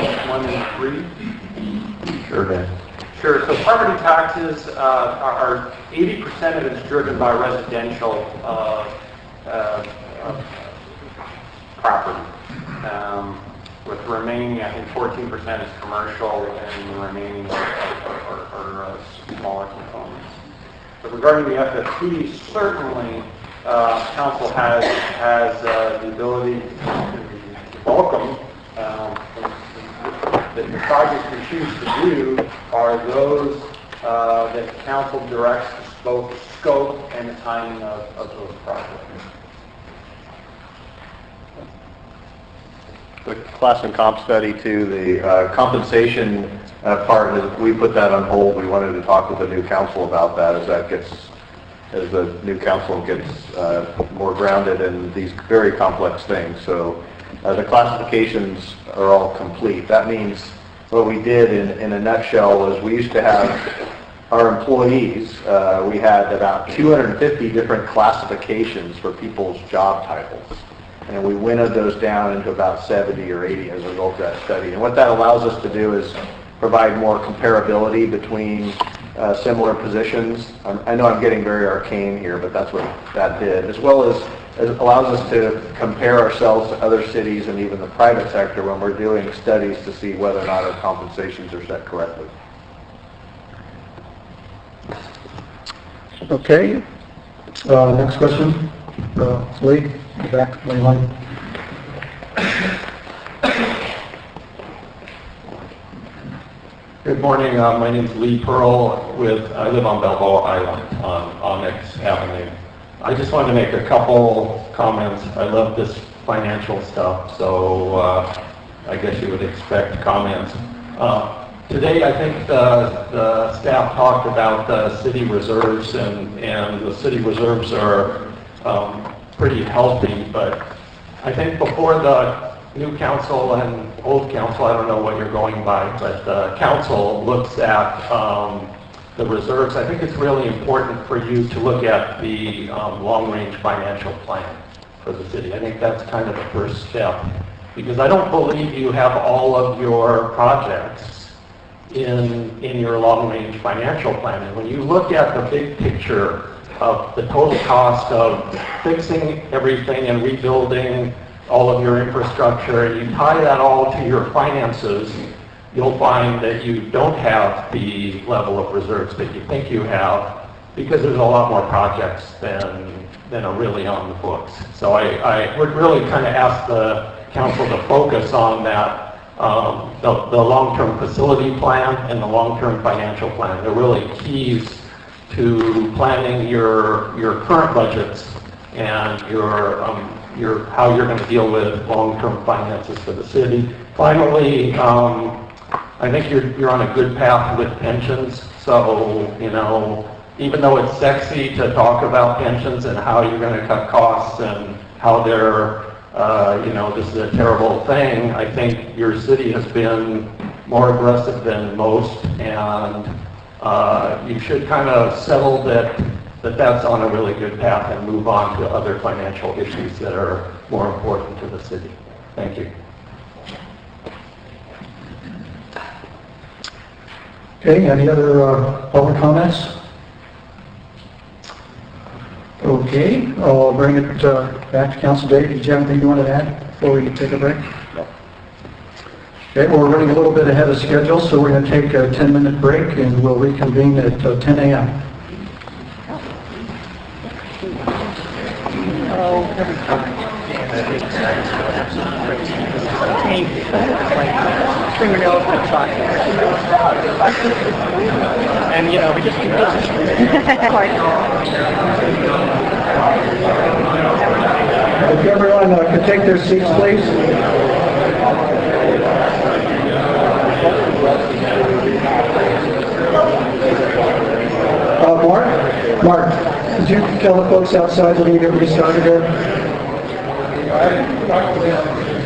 [SPEAKER 4] 3?
[SPEAKER 2] Sure, Dan.
[SPEAKER 4] Sure. So property taxes are 80% of it is driven by residential property. With the remaining, I think 14% is commercial, and the remaining are smaller components. But regarding the FFP, certainly council has the ability to welcome the projects we choose to do are those that council directs both the scope and the timing of those projects.
[SPEAKER 2] The class and comp study too, the compensation part, we put that on hold. We wanted to talk with the new council about that as the new council gets more grounded in these very complex things. So the classifications are all complete. That means what we did in a nutshell was we used to have our employees, we had about 250 different classifications for people's job titles. And we winnowed those down into about 70 or 80 as a result of that study. And what that allows us to do is provide more comparability between similar positions. I know I'm getting very arcane here, but that's what that did. As well as it allows us to compare ourselves to other cities and even the private sector when we're doing studies to see whether or not our compensations are set correctly.
[SPEAKER 1] Okay. Next question. Lee, back, lane line.
[SPEAKER 11] Good morning. My name is Lee Pearl. I live on Balboa Island on Onyx Avenue. I just wanted to make a couple comments. I love this financial stuff, so I guess you would expect comments. Today, I think the staff talked about the city reserves, and the city reserves are pretty healthy, but I think before the new council and old council, I don't know what you're going by, but the council looks at the reserves. I think it's really important for you to look at the long-range financial plan for the city. I think that's kind of the first step, because I don't believe you have all of your projects in your long-range financial plan. And when you look at the big picture of the total cost of fixing everything and rebuilding all of your infrastructure, and you tie that all to your finances, you'll find that you don't have the level of reserves that you think you have, because there's a lot more projects than are really on the books. So I would really kind of ask the council to focus on that, the long-term facility plan and the long-term financial plan. They're really keys to planning your current budgets and how you're going to deal with long-term finances for the city. Finally, I think you're on a good path with pensions. So, you know, even though it's sexy to talk about pensions and how you're going to cut costs and how they're, this is a terrible thing, I think your city has been more aggressive than most, and you should kind of settle that's on a really good path and move on to other financial issues that are more important to the city. Thank you.
[SPEAKER 1] Okay, any other public comments? Okay, I'll bring it back to Council. Dave, did you have anything you wanted to add before we take a break? No. Okay, well, we're running a little bit ahead of schedule, so we're going to take a 10-minute break and we'll reconvene at 10 a.m.
[SPEAKER 10] And, we just keep
[SPEAKER 1] If everyone could take their seats, please. Mark, could you tell the folks outside that we get restarted here?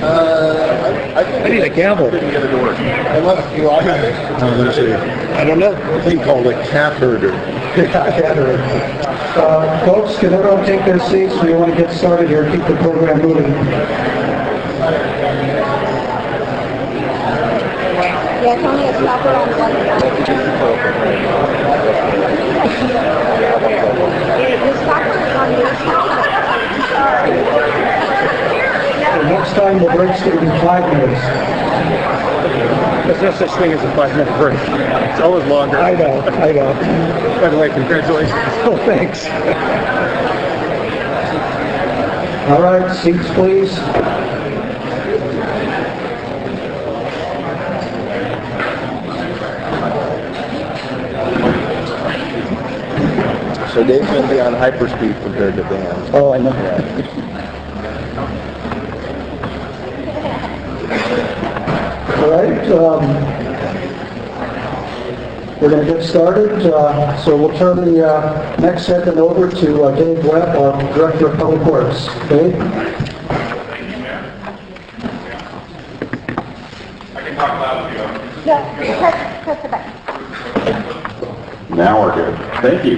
[SPEAKER 12] I need a gavel. Unless you like it. I don't know. A thing called a cat herder.
[SPEAKER 1] Folks, can everyone take their seats? We want to get started here. Keep the program moving.
[SPEAKER 3] Yeah, it's only a stopper on one side. The stopper is on your side.
[SPEAKER 1] Next time the break's going to be 5 minutes.
[SPEAKER 12] There's no such thing as a 5-minute break. It's always longer.
[SPEAKER 1] I know.
[SPEAKER 12] By the way, congratulations.
[SPEAKER 1] Oh, thanks. All right, seats please.
[SPEAKER 12] So Dave's going to be on hyperspeed compared to Dan.
[SPEAKER 1] Oh, I know. All right, we're going to get started. So we'll turn the next segment over to Dave Webb, our Director of Public Works. Dave?
[SPEAKER 7] I can talk loud if you want.
[SPEAKER 3] No, press the button.
[SPEAKER 13] Now we're good. Thank you.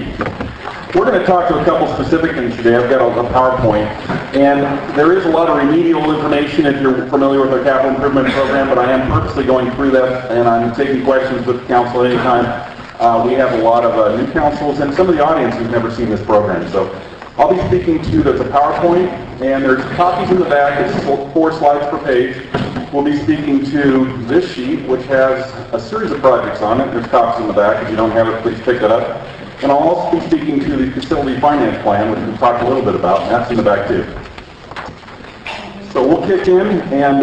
[SPEAKER 13] We're going to talk to a couple specific things today. I've got a PowerPoint, and there is a lot of remedial information if you're familiar with our capital improvement program, but I am purposely going through that, and I'm taking questions with the council at any time. We have a lot of new councils and some of the audience who've never seen this program. So I'll be speaking to, there's a PowerPoint, and there's copies in the back. It's 4 slides per page. We'll be speaking to this sheet, which has a series of projects on it. There's copies in the back. If you don't have it, please pick it up. And I'll also be speaking to the facility finance plan, which we've talked a little bit about, and that's in the back too. So we'll kick in, and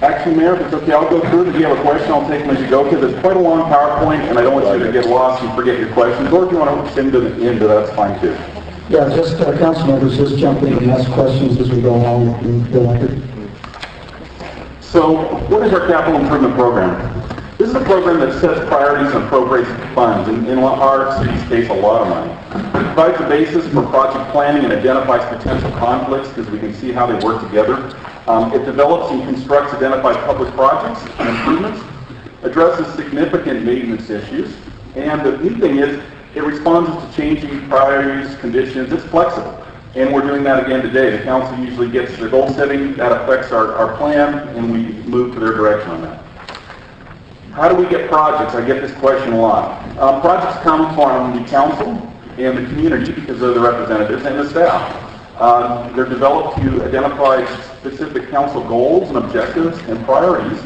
[SPEAKER 13] actually, Mayor, if it's okay, I'll go through it. If you have a question, I'll take them as you go, because it's quite a long PowerPoint, and I don't want you to get lost and forget your questions. Or if you want to send to the end, that's fine too.
[SPEAKER 1] Yeah, just council members, just jump in and ask questions as we go along and feel like it.
[SPEAKER 13] So what is our capital improvement program? This is a program that sets priorities and appropriates funds. In our city's case, a lot of money. It provides a basis for project planning and identifies potential conflicts because we can see how they work together. It develops and constructs identified public projects and improvements, addresses significant maintenance issues, and the neat thing is it responds to changing priorities, conditions. It's flexible. And we're doing that again today. The council usually gets their goal setting, that affects our plan, and we move to their direction on that. How do we get projects? I get this question a lot. Projects come from the council and the community because they're the representatives and the staff. They're developed to identify specific council goals and objectives and priorities.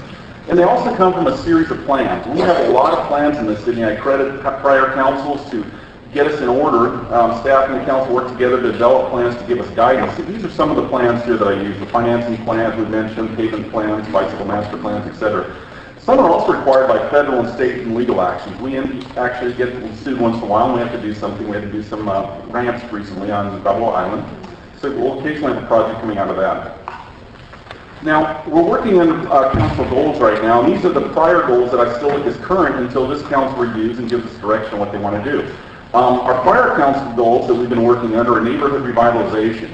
[SPEAKER 13] And they also come from a series of plans. We have a lot of plans in the city. I credit prior councils to get us in order. Staff and the council work together to develop plans to give us guidance. So these are some of the plans here that I use. The financing plans we mentioned, pavement plans, bicycle master plans, etc. Some are also required by federal and state and legal actions. We actually get sued once in a while and we have to do something. We had to do some ramps recently on Balboa Island. So we'll occasionally have a project coming out of that. Now, we're working on council goals right now, and these are the prior goals that I still think is current until this council reviews and gives us direction on what they want to do. Our prior council goals that we've been working under are neighborhood revitalization.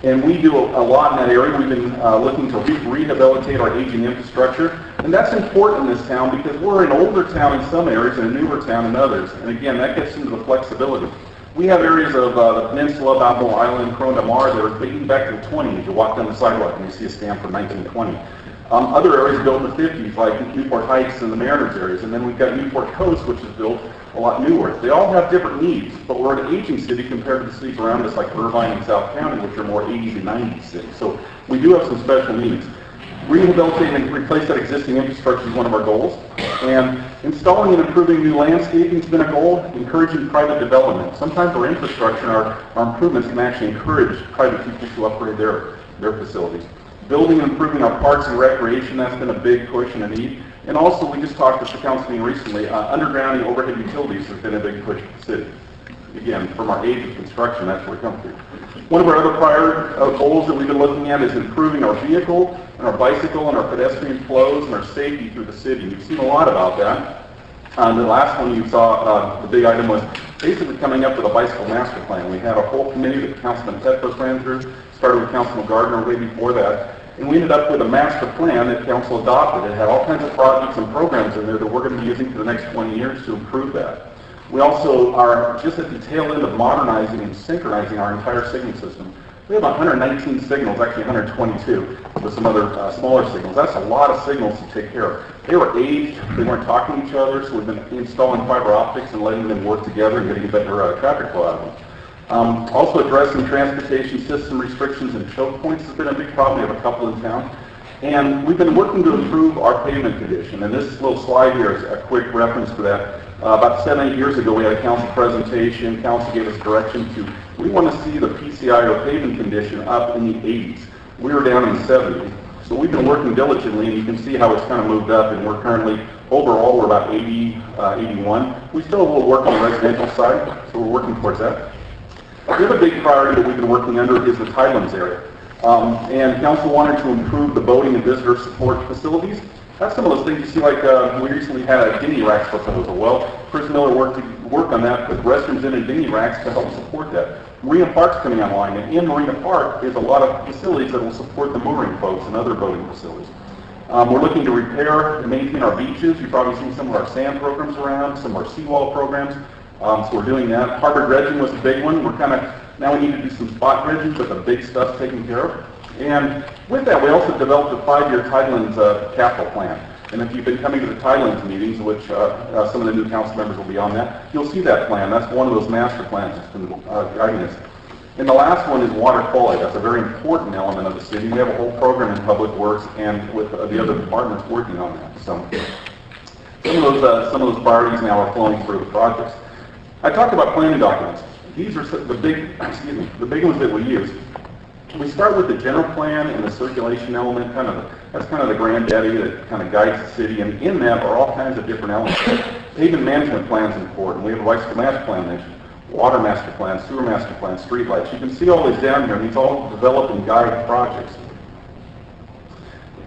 [SPEAKER 13] And we do a lot in that area. We've been looking to rehabilitate our aging infrastructure. And that's important in this town because we're an older town in some areas and a newer town in others. And again, that gets into the flexibility. We have areas of the peninsula, Balboa Island, Corona Del Mar that are dating back to the 20s. You walk down the sidewalk and you see a stamp from 1920. Other areas built in the 50s, like Newport Heights and the Mariners areas. And then we've got Newport Coast, which is built a lot newer. They all have different needs, but we're an aging city compared to the cities around us like Irvine and South County, which are more 80s and 90s cities. So we do have some special needs. Rehabilitating and replace that existing infrastructure is one of our goals. And installing and improving new landscaping has been a goal, encouraging private development. Sometimes our infrastructure and our improvements can actually encourage private people to upgrade their facilities. Building and improving our parks and recreation, that's been a big push and a need. And also, we just talked with the council meeting recently, undergrounding overhead utilities has been a big push for the city. Again, from our age of construction, that's where it comes to. One of our other prior goals that we've been looking at is improving our vehicle and our bicycle and our pedestrian flows and our safety through the city. You've seen a lot about that. The last one you saw, the big item was basically coming up with a bicycle master plan. We had a whole committee that Councilman Petros ran through, started with Councilman Gardner way before that. And we ended up with a master plan that council adopted. It had all kinds of projects and programs in there that we're going to be using for the next 20 years to improve that. We also are just at the tail end of modernizing and synchronizing our entire signal system. We have 119 signals, actually 122, with some other smaller signals. That's a lot of signals to take care of. They were aged, they weren't talking to each other, so we've been installing fiber optics and letting them work together and getting a better traffic flow out of them. Also addressing transportation system restrictions and choke points has been a big problem. We have a couple in town. And we've been working to improve our pavement condition. And this little slide here is a quick reference to that. About 7-8 years ago, we had a council presentation. Council gave us direction to, we want to see the PCI or pavement condition up in the 80s. We were down in the 70s. So we've been working diligently, and you can see how it's kind of moved up, and we're currently, overall, we're about 80, 81. We still have a little work on the residential side, so we're working towards that. The other big priority that we've been working under is the Tidelands area. And council wanted to improve the boating and visitor support facilities. That's some of those things you see, like we recently had a dinghy racks proposal. Well, Chris Miller worked on that, put restrooms in and dinghy racks to help support that. Marina Park's coming online, and in Marina Park is a lot of facilities that will support the mooring boats and other boating facilities. We're looking to repair and maintain our beaches. You've probably seen some of our sand programs around, some of our seawall programs. So we're doing that. Harbor dredging was a big one. Now we need to do some spot dredging, but the big stuff's taken care of. And with that, we also developed a 5-year Tidelands capital plan. And if you've been coming to the Tidelands meetings, which some of the new council members will be on that, you'll see that plan. That's one of those master plans that's been guiding us. And the last one is water quality. That's a very important element of the city. We have a whole program in Public Works and with the other departments working on that. So some of those priorities now are flowing through the projects. I talked about planning documents. These are the big ones that we use. We start with the general plan and the circulation element, that's kind of the granddaddy that kind of guides the city, and in that are all kinds of different elements. Pavement management plan is important. We have a master plan mentioned, water master plan, sewer master plan, street lights. You can see all these down here, and these all develop and guide projects.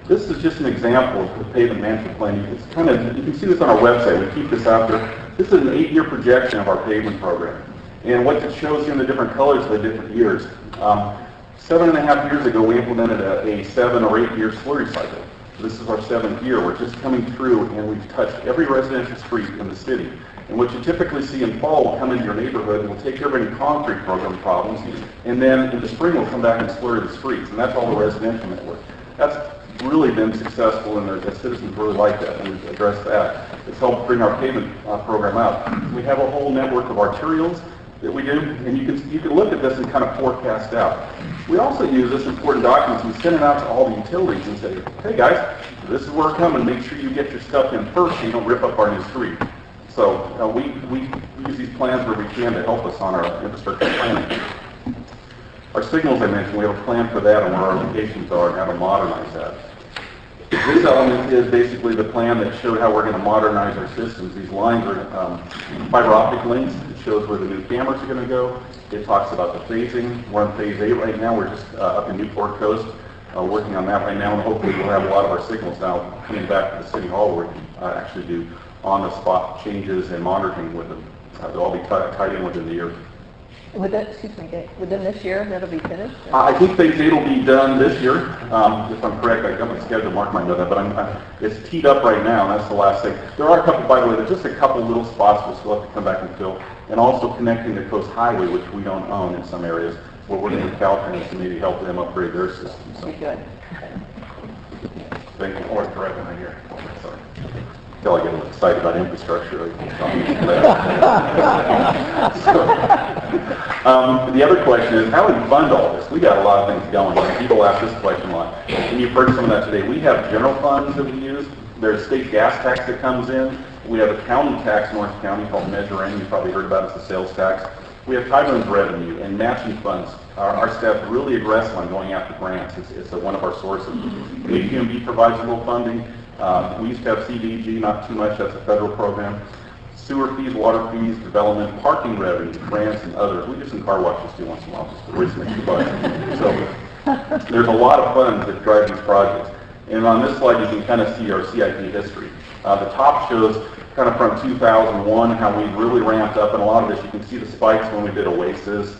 [SPEAKER 13] This is just an example of the pavement management plan. You can see this on our website. We keep this out there. This is an 8-year projection of our pavement program. And what it shows you in the different colors of the different years. 7.5 years ago, we implemented a 7 or 8 year slurry cycle. So this is our 7th year. We're just coming through, and we've touched every residential street in the city. And what you typically see in fall, we'll come into your neighborhood, and we'll take care of any concrete program problems, and then in the spring, we'll come back and slurry the streets, and that's all the residential network. That's really been successful, and the citizens really like that, and we've addressed that. It's helped bring our pavement program up. We have a whole network of arterials that we do, and you can look at this and kind of forecast out. We also use this important document, and we send it out to all the utilities and say, hey guys, this is where we're coming, make sure you get your stuff in first so you don't rip up our new street. So we use these plans where we can to help us on our infrastructure planning. Our signals I mentioned, we have a plan for that and where our locations are and how to modernize that. This element is basically the plan that showed how we're going to modernize our systems. These lines are fiber optic links. It shows where the new cameras are going to go. It talks about the phasing. We're on phase 8 right now. We're just up in Newport Coast working on that right now, and hopefully we'll have a lot of our signals now coming back to the City Hall where we can actually do on-the-spot changes and monitoring with them. They'll all be tied in within the year.
[SPEAKER 6] Within this year, that'll be finished?
[SPEAKER 13] I think phase 8 will be done this year. If I'm correct, I got my schedule, Mark might know that, but it's teed up right now, and that's the last thing. There are a couple, by the way, there's just a couple little spots we'll still have to come back and fill, and also connecting the Coast Highway, which we don't own in some areas. We're working with Caltrans to maybe help them upgrade their system. So.
[SPEAKER 6] Good.
[SPEAKER 13] Thank you. Or correct right here. Sorry. Until I get a little excited about infrastructure. The other question is, how do we fund all this? We got a lot of things going. People ask this question a lot. And you've heard some of that today. We have general funds that we use. There's state gas tax that comes in. We have a county tax in Orange County called Measure N. You probably heard about it. It's the sales tax. We have Tidelands revenue and matching funds. Our staff really aggressive on going after grants. It's one of our sources. AQMB provides a little funding. We used to have CDG, not too much. That's a federal program. Sewer fees, water fees, development, parking revenue, grants, and others. We do some car washes too once in a while, just to raise some extra bucks. So there's a lot of funds that drive these projects. And on this slide, you can kind of see our CIP history. The top shows kind of from 2001 how we really ramped up, and a lot of this, you can see the spikes when we did Oasis.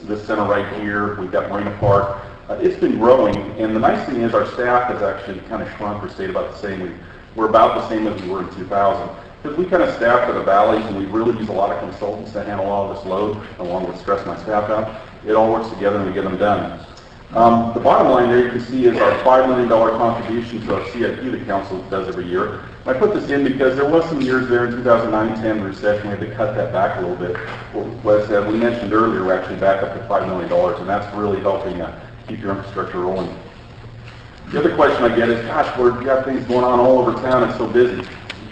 [SPEAKER 13] This center right here, we've got Marina Park. It's been growing, and the nice thing is our staff has actually kind of shrunk or stayed about the same. We're about the same as we were in 2000. Because we kind of staff for the valleys, and we really use a lot of consultants to handle all of this load, along with stressing my staff out. It all works together and we get them done. The bottom line there you can see is our $5 million contribution to our CIP the council does every year. And I put this in because there was some years there in 2009-10 recession, we had to cut that back a little bit. As we mentioned earlier, we're actually back up to $5 million, and that's really helping keep your infrastructure rolling. The other question I get is, gosh, we've got things going on all over town, it's so busy.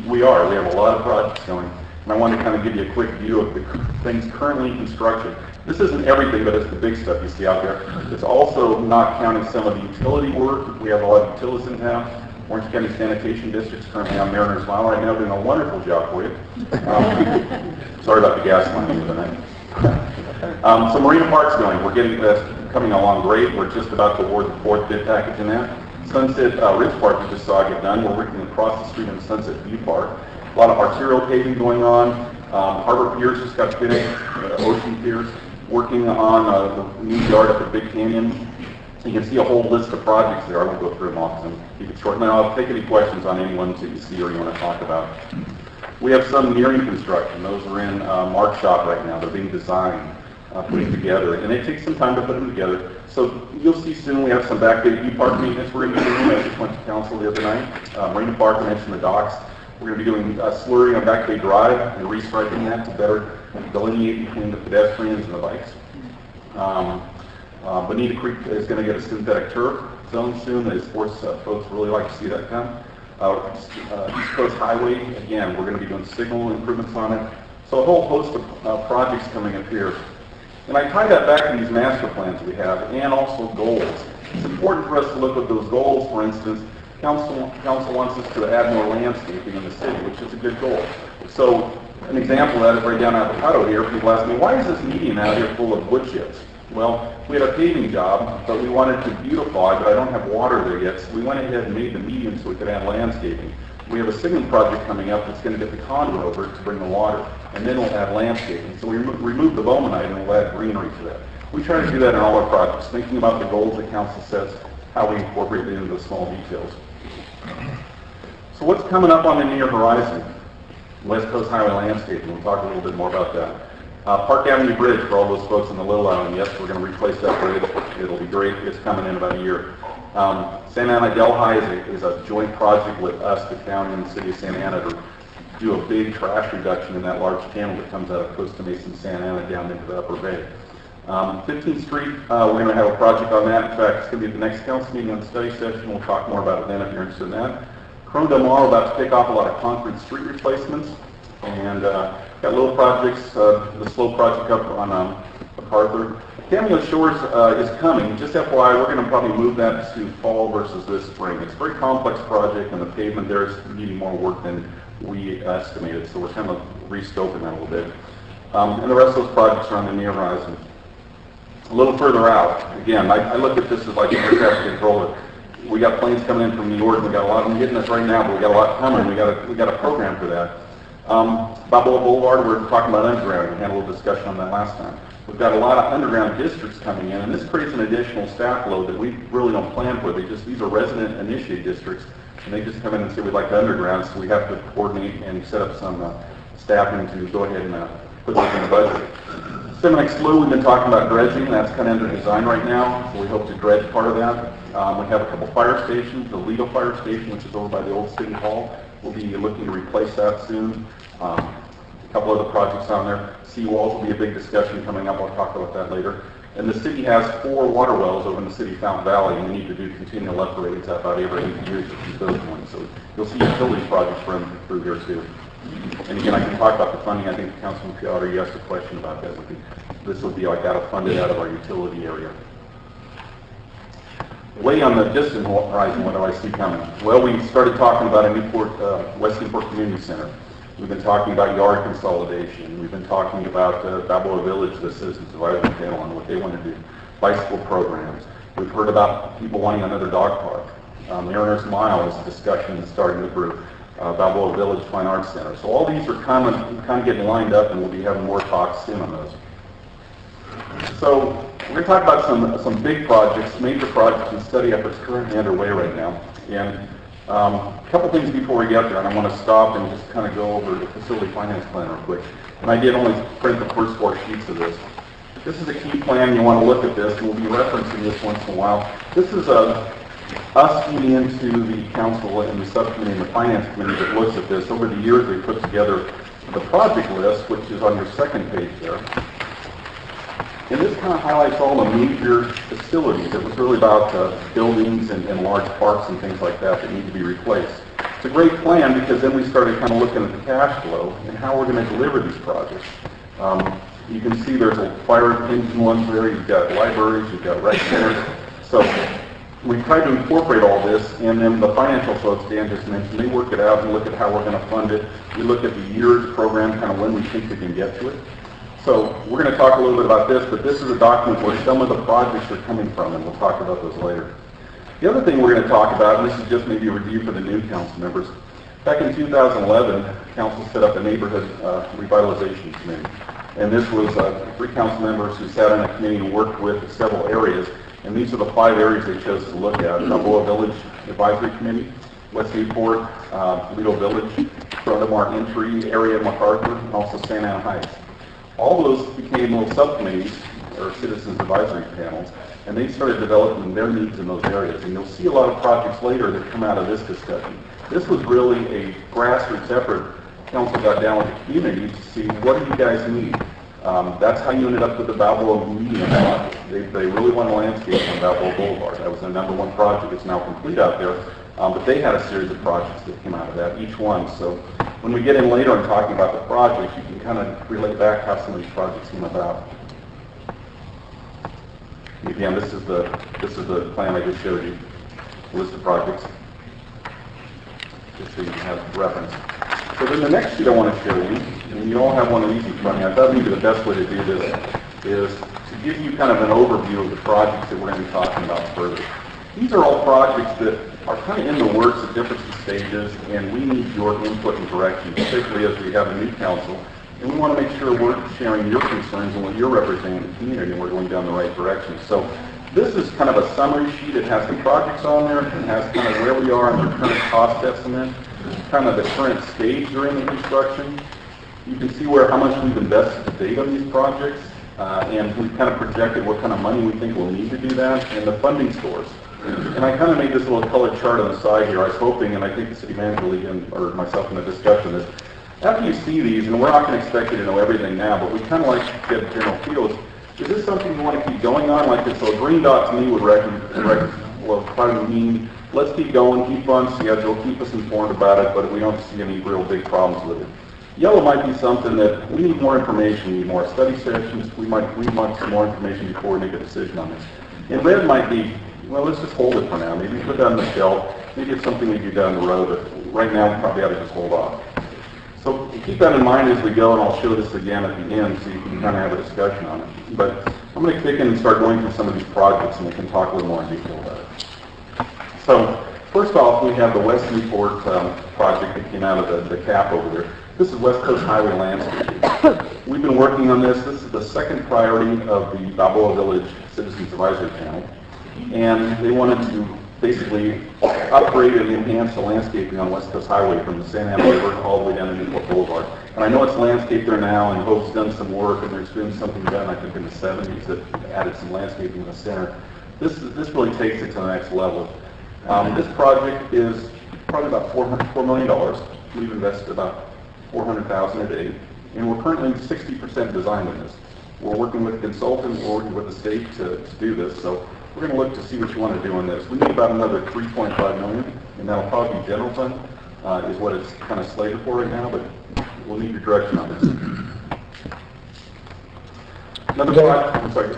[SPEAKER 13] We are. We have a lot of projects going. And I wanted to kind of give you a quick view of the things currently in construction. This isn't everything, but it's the big stuff you see out there. It's also not counting some of the utility work. We have a lot of utilities in town. Orange County Sanitation District's currently on Mariners Mile right now doing a wonderful job for you. Sorry about the gas line the night. So Marina Park's going. We're getting this coming along great. We're just about to award the 4th bid package in that. Sunset Ridge Park we just saw get done. We're working across the street in Sunset View Park. A lot of arterial paving going on. Harbor Piers just got finished. Ocean Piers. Working on the new yard at the Big Canyon. You can see a whole list of projects there. I won't go through them all because I'm keep it short. Now I'll take any questions on any ones that you see or you want to talk about. We have some nearing construction. Those are in Mark's shop right now. They're being designed, putting together, and it takes some time to put them together. So you'll see soon we have some Back Bay View Park maintenance we're going to be doing. I just went to council the other night. Marina Park, I mentioned the docks. We're going to be doing slurry on Back Bay Drive and restriping that to better delineate between the pedestrians and the bikes. Bonita Creek is going to get a synthetic turf zone soon. The sports folks really like to see that come. East Coast Highway, again, we're going to be doing signal improvements on it. So a whole host of projects coming up here. And I tie that back to these master plans we have and also goals. It's important for us to look at those goals. For instance, council wants us to add more landscaping in the city, which is a good goal. So an example of that is right down Avocado here. People ask me, why is this median out here full of wood chips? Well, we had a paving job, but we wanted to beautify, but I don't have water there yet, so we went ahead and made the median so we could add landscaping. We have a signal project coming up that's going to get the conduit over to bring the water, and then we'll add landscaping. So we remove the Bowmanite and we'll add greenery to that. We try to do that in all our projects, thinking about the goals the council sets, how we incorporate it into the small details. So what's coming up on the near horizon? West Coast Highway landscaping. We'll talk a little bit more about that. Park Avenue Bridge, for all those folks in the Little Island, yes, we're going to replace that bridge. It'll be great. It's coming in about a year. Santa Ana Delhi is a joint project with us, the county, and the city of Santa Ana to do a big trash reduction in that large channel that comes out of Costa Mesa, Santa Ana, down into the Upper Bay. 15th Street, we're going to have a project on that. In fact, it's going to be at the next council meeting on the study session. We'll talk more about it then if you're interested in that. Corona Del Mar, about to kick off a lot of concrete street replacements. And got little projects, the slow project up on MacArthur. Cameo Shores is coming. Just FYI, we're going to probably move that to fall versus this spring. It's a very complex project, and the pavement there is needing more work than we estimated, so we're kind of rescoping that a little bit. And the rest of those projects are on the near horizon. A little further out, again, I look at this as like an air traffic controller. We got planes coming in from New York, and we got a lot of them hitting us right now, but we got a lot coming. We got a program for that. Balboa Boulevard, we're talking about underground. We had a little discussion on that last time. We've got a lot of underground districts coming in, and this creates an additional staff load that we really don't plan for. These are resident-initiated districts, and they just come in and say, we'd like to underground, so we have to coordinate and set up some staffing to go ahead and put those in the budget. Seminole Slough, we've been talking about dredging. That's kind of under design right now, so we hope to dredge part of that. We have a couple fire stations. The Lido Fire Station, which is over by the old City Hall, we'll be looking to replace that soon. A couple other projects on there. Seawalls will be a big discussion coming up. I'll talk about that later. And the city has 4 water wells over in the city of Fountain Valley, and we need to do continual upgrades about every 8 years to keep those going. So you'll see utilities projects run through here too. And again, I can talk about the funding. I think Councilman Piotr, you asked a question about that. This would be like funded out of our utility area. Way on the distant horizon, what do I see coming? Well, we started talking about a Newport, West Newport Community Center. We've been talking about yard consolidation. We've been talking about Balboa Village, the Citizens Advisory Panel, and what they want to do. Bicycle programs. We've heard about people wanting another dog park. Mariner's Mile is a discussion that's starting to brew. Balboa Village Fine Arts Center. So all these are kind of getting lined up, and we'll be having more talks soon on those. So we're going to talk about some big projects, major projects and study efforts currently underway right now. And a couple things before we get there, and I want to stop and just kind of go over the facility finance plan real quick. And I did only print the first 4 sheets of this. This is a key plan. You want to look at this, and we'll be referencing this once in a while. This is us feeding into the council and the subcommittee and the finance committee that looks at this. Over the years, they put together the project list, which is on your second page there. And this kind of highlights all the major facilities. It was really about buildings and large parks and things like that need to be replaced. It's a great plan because then we started kind of looking at the cash flow and how we're going to deliver these projects. You can see there's a fire engine ones there. You've got libraries, you've got rec centers. So we tried to incorporate all this, and then the financial folks Dan just mentioned, they work it out and look at how we're going to fund it. We look at the year's program, kind of when we think we can get to it. So we're going to talk a little bit about this, but this is a document where some of the projects are coming from, and we'll talk about those later. The other thing we're going to talk about, and this is just maybe a review for the new council members, back in 2011, council set up a neighborhood revitalization committee. And this was 3 council members who sat on a committee and worked with several areas. And these are the 5 areas they chose to look at: Balboa Village Advisory Committee, West Newport, Lido Village, Front Entry area, MacArthur, and also Santa Ana Heights. All those became little subcommittees or citizens advisory panels, and they started developing their needs in those areas. And you'll see a lot of projects later that come out of this discussion. This was really a grassroots effort. Council got down with the community to see, what do you guys need? That's how you ended up with the Balboa Median project. They really want a landscape on Balboa Boulevard. That was their #1 project. It's now complete out there. But they had a series of projects that came out of that, each one. So when we get in later and talking about the projects, you can kind of relate back how some of these projects came about. Again, this is the plan I just showed you, list of projects, just so you can have reference. So then the next sheet I want to show you, and you all have one of these in front of you. I thought maybe the best way to do this is to give you kind of an overview of the projects that we're going to be talking about further. These are all projects that are kind of in the works at different stages, and we need your input and direction, particularly as we have a new council. And we want to make sure we're sharing your concerns and what you're representing in the community, and we're going down the right direction. So this is kind of a summary sheet. It has the projects on there. It has kind of where we are in the current cost estimate, kind of the current stage during the construction. You can see how much we've invested to date on these projects, and we've kind of projected what kind of money we think we'll need to do that, and the funding source. And I kind of made this little colored chart on the side here. I was hoping, and I think the city manager or myself in the discussion, is after you see these, and we're not going to expect you to know everything now, but we kind of like to get a general feel. Is this something you want to keep going on? Like this, so a green dot to me would probably mean let's keep going, keep on schedule, keep us informed about it, but we don't see any real big problems with it. Yellow might be something that we need more information, we need more study sessions, we want some more information before we make a decision on this. And red might be, well, let's just hold it for now. Maybe put that on the shelf. Maybe it's something we do down the road, but right now we probably ought to just hold off. So keep that in mind as we go, and I'll show this again at the end so you can kind of have a discussion on it. But I'm going to kick in and start going through some of these projects, and we can talk a little more in detail about it. So first off, we have the West Newport project that came out of the cap over there. This is West Coast Highway Landscape. We've been working on this. This is the second priority of the Balboa Village Citizens Advisory Panel. And they wanted to basically upgrade and enhance the landscaping on West Coast Highway from the Santa Ana River all the way down to Newport Boulevard. And I know it's landscaped there now, and Hope's done some work, and there's been something done, I think, in the 70s that added some landscaping in the center. This really takes it to the next level. This project is probably about $4 million. We've invested about $400,000 a day, and we're currently 60% designed in this. We're working with a consultant, we're working with the state to do this, so we're going to look to see what you want to do on this. We need about another $3.5 million, and that'll probably be general fund, is what it's kind of slated for right now, but we'll need your direction on this. Another project, I'm sorry.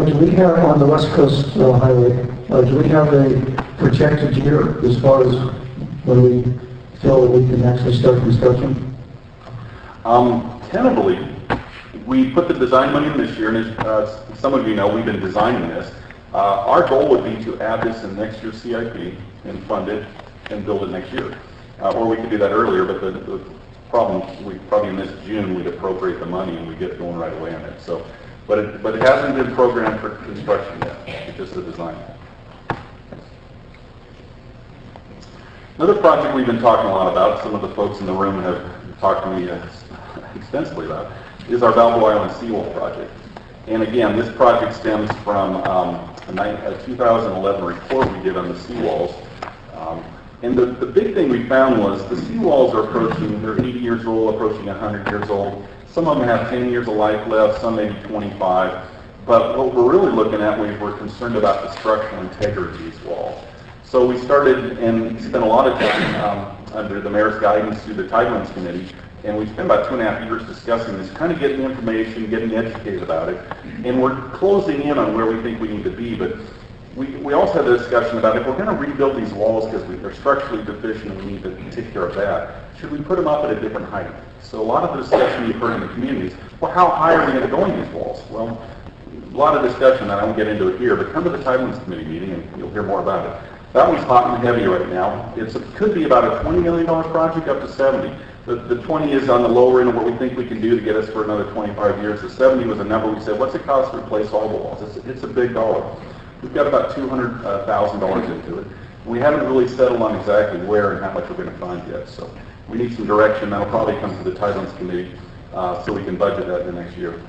[SPEAKER 1] Do we have on the West Coast Highway, do we have a projected year as far as when we feel that we can actually start construction?
[SPEAKER 13] Tentatively, we put the design money in this year, and as some of you know, we've been designing this. Our goal would be to add this in next year's CIP and fund it and build it next year. Or we could do that earlier, but the problem, we probably in this June, we'd appropriate the money and we get going right away on it. So, but it hasn't been programmed for construction yet. It's just the design. Another project we've been talking a lot about, some of the folks in the room have talked to me extensively about, is our Balboa Island Seawall project. And again, this project stems from a 2011 report we did on the seawalls. And the big thing we found was the seawalls are approaching, they're 80 years old, approaching 100 years old. Some of them have 10 years of life left, some maybe 25. But what we're really looking at, we're concerned about the structural integrity of these walls. So we started and spent a lot of time under the mayor's guidance through the Tidelands Committee, and we spent about 2.5 years discussing this, kind of getting information, getting educated about it, and we're closing in on where we think we need to be. But we also had a discussion about if we're going to rebuild these walls because they're structurally deficient and we need to take care of that, should we put them up at a different height? So a lot of the discussion you've heard in the communities, well, how high are we going to go in these walls? Well, a lot of discussion, and I won't get into it here, but come to the Tidelands Committee meeting and you'll hear more about it. That one's hot and heavy right now. It could be about a $20 million project up to 70. The 20 is on the lower end of what we think we can do to get us for another 25 years. The 70 was a number we said, what's it cost to replace all the walls? It's a big dollar. We've got about $200,000 into it. We haven't really settled on exactly where and how much we're going to fund yet, so we need some direction. That'll probably come to the Tidelands Committee so we can budget that in the next year.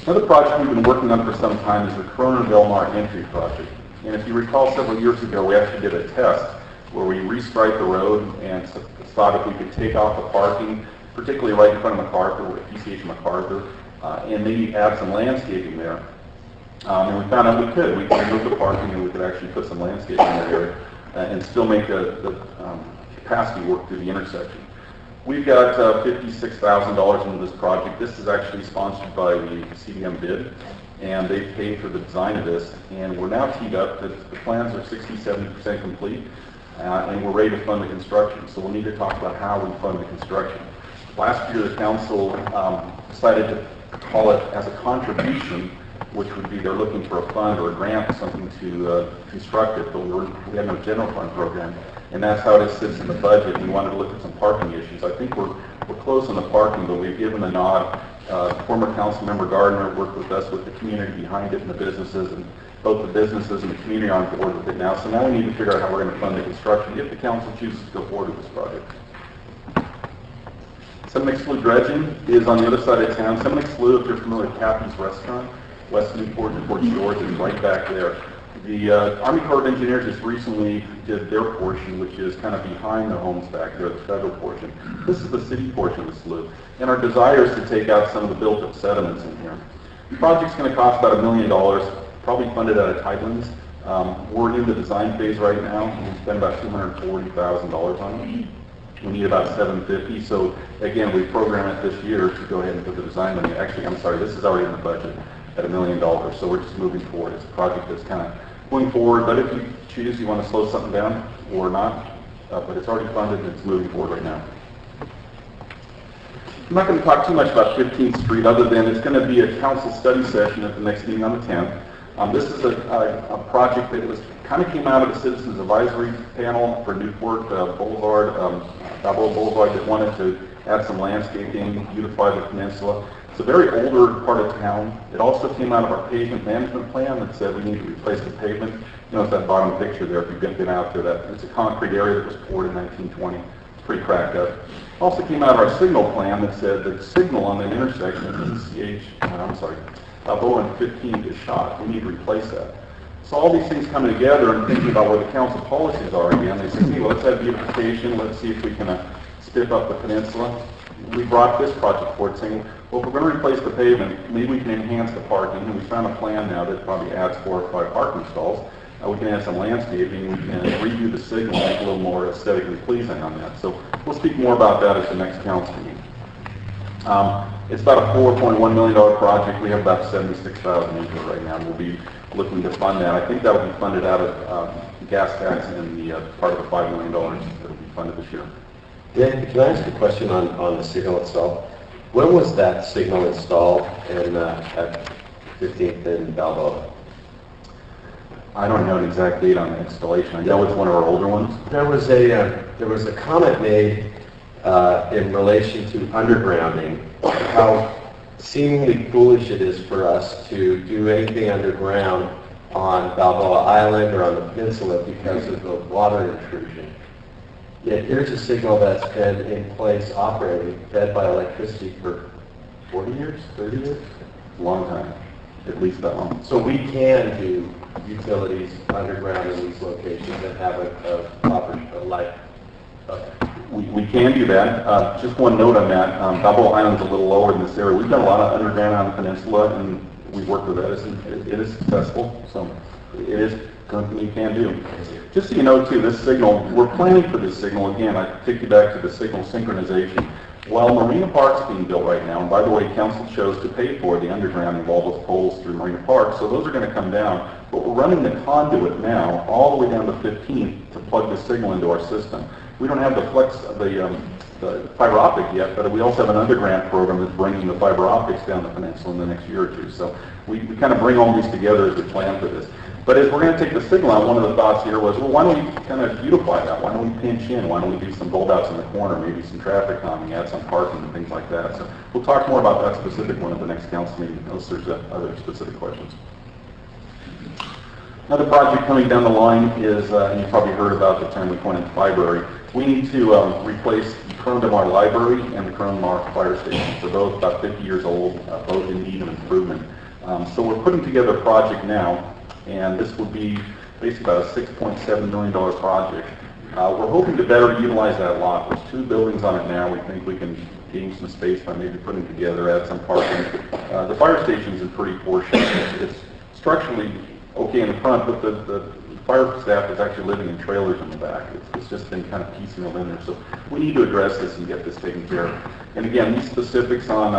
[SPEAKER 13] Another project we've been working on for some time is the Corona-Del-Mar entry project. And if you recall, several years ago, we actually did a test where we restriped the road and thought if we could take off the parking, particularly right in front of MacArthur, PCH MacArthur, and maybe add some landscaping there. And we found out we could. We could remove the parking and we could actually put some landscaping in that area and still make the capacity work through the intersection. We've got $56,000 into this project. This is actually sponsored by the CDM bid, and they've paid for the design of this. And we're now teed up that the plans are 60-70% complete, and we're ready to fund the construction. So we'll need to talk about how we fund the construction. Last year, the council decided to call it as a contribution, which would be they're looking for a fund or a grant or something to construct it, but we have no general fund program. And that's how it sits in the budget. We wanted to look at some parking issues. I think we're close on the parking, but we've given a nod. Former council member Gardner worked with us with the community behind it and the businesses, and both the businesses and the community are on board with it now. So now we need to figure out how we're going to fund the construction if the council chooses to go forward with this project. Seminole Slough dredging is on the other side of town. Seminole Slough, if you're familiar with Captain's Restaurant, West Newport and Port Shores, is right back there. The Army Corps of Engineers just recently did their portion, which is kind of behind the homes back there, the federal portion. This is the city portion of the slough. And our desire is to take out some of the built-up sediments in here. The project's going to cost about $1 million, probably funded out of Tidelands. We're in the design phase right now. We spent about $240,000 on it. We need about $750,000. So again, we program it this year to go ahead and put the design money. Actually, I'm sorry, this is already in the budget at $1 million. So we're just moving forward. It's a project that's kind of going forward, but if you choose, you want to slow something down or not, but it's already funded and it's moving forward right now. I'm not going to talk too much about 15th Street other than it's going to be a council study session at the next meeting on the 10th. This is a project that kind of came out of the Citizens Advisory Panel for Newport Boulevard, Balboa Boulevard, that wanted to add some landscaping, beautify the peninsula. It's a very older part of town. It also came out of our pavement management plan that said we need to replace the pavement. You know, it's that bottom picture there, if you've been out there, it's a concrete area that was poured in 1920. It's pretty cracked up. Also came out of our signal plan that said the signal on the intersection of Balboa and 15th is shot. We need to replace that. So all these things coming together and thinking about where the council policies are again, they said, hey, well, let's have beautification. Let's see if we can stiff up the peninsula. We brought this project forward saying, well, if we're going to replace the pavement, maybe we can enhance the parking. And we found a plan now that probably adds 4 or 5 parking stalls. We can add some landscaping. We can redo the signal, make it a little more aesthetically pleasing on that. So we'll speak more about that at the next council meeting. It's about a $4.1 million project. We have about $76,000 into it right now. We'll be looking to fund that. I think that will be funded out of gas tax and the part of the $5 million that will be funded this year.
[SPEAKER 5] Dan, can I ask a question on the signal itself? When was that signal installed at 15th and Balboa?
[SPEAKER 13] I don't have an exact date on the installation. I know it's one of our older ones.
[SPEAKER 5] There was a comment made in relation to undergrounding, how seemingly foolish it is for us to do anything underground on Balboa Island or on the peninsula because of the water intrusion. Yet here's a signal that's been in place operating, fed by electricity for 40 years, 30 years?
[SPEAKER 13] Long time, at least that long.
[SPEAKER 5] So we can do utilities underground in these locations and have a proper life. Okay.
[SPEAKER 13] We can do that. Just one note on that. Balboa Island's a little lower in this area. We've done a lot of underground on the peninsula, and we've worked with Edison. It is successful, so it is something you can do. Just so you know, too, this signal, we're planning for this signal. Again, I take you back to the signal synchronization. While Marina Park's being built right now, and by the way, council chose to pay for the undergrounding of all those poles through Marina Park, so those are going to come down. But we're running the conduit now all the way down to 15th to plug the signal into our system. We don't have the fiber optic yet, but we also have an underground program that's bringing the fiber optics down the peninsula in the next year or two. So we kind of bring all these together as we plan for this. But as we're going to take the signal out, one of the thoughts here was, well, why don't we kind of beautify that? Why don't we pinch in? Why don't we do some bulb outs in the corner, maybe some traffic calming, add some parking and things like that. So we'll talk more about that specific one at the next council meeting, unless there's other specific questions. Another project coming down the line is, and you've probably heard about the term we coined library. We need to replace the Corona Library and the Corona Fire Station. They're both about 50 years old, both in need of improvement. So we're putting together a project now, and this will be basically about a $6.7 million project. We're hoping to better utilize that lot. There's 2 buildings on it now. We think we can gain some space by maybe putting together, add some parking. The fire station's in pretty poor shape. It's structurally okay in the front, but the fire staff is actually living in trailers in the back. It's just been kind of piecemeal in there. So we need to address this and get this taken care of. And again, these specifics on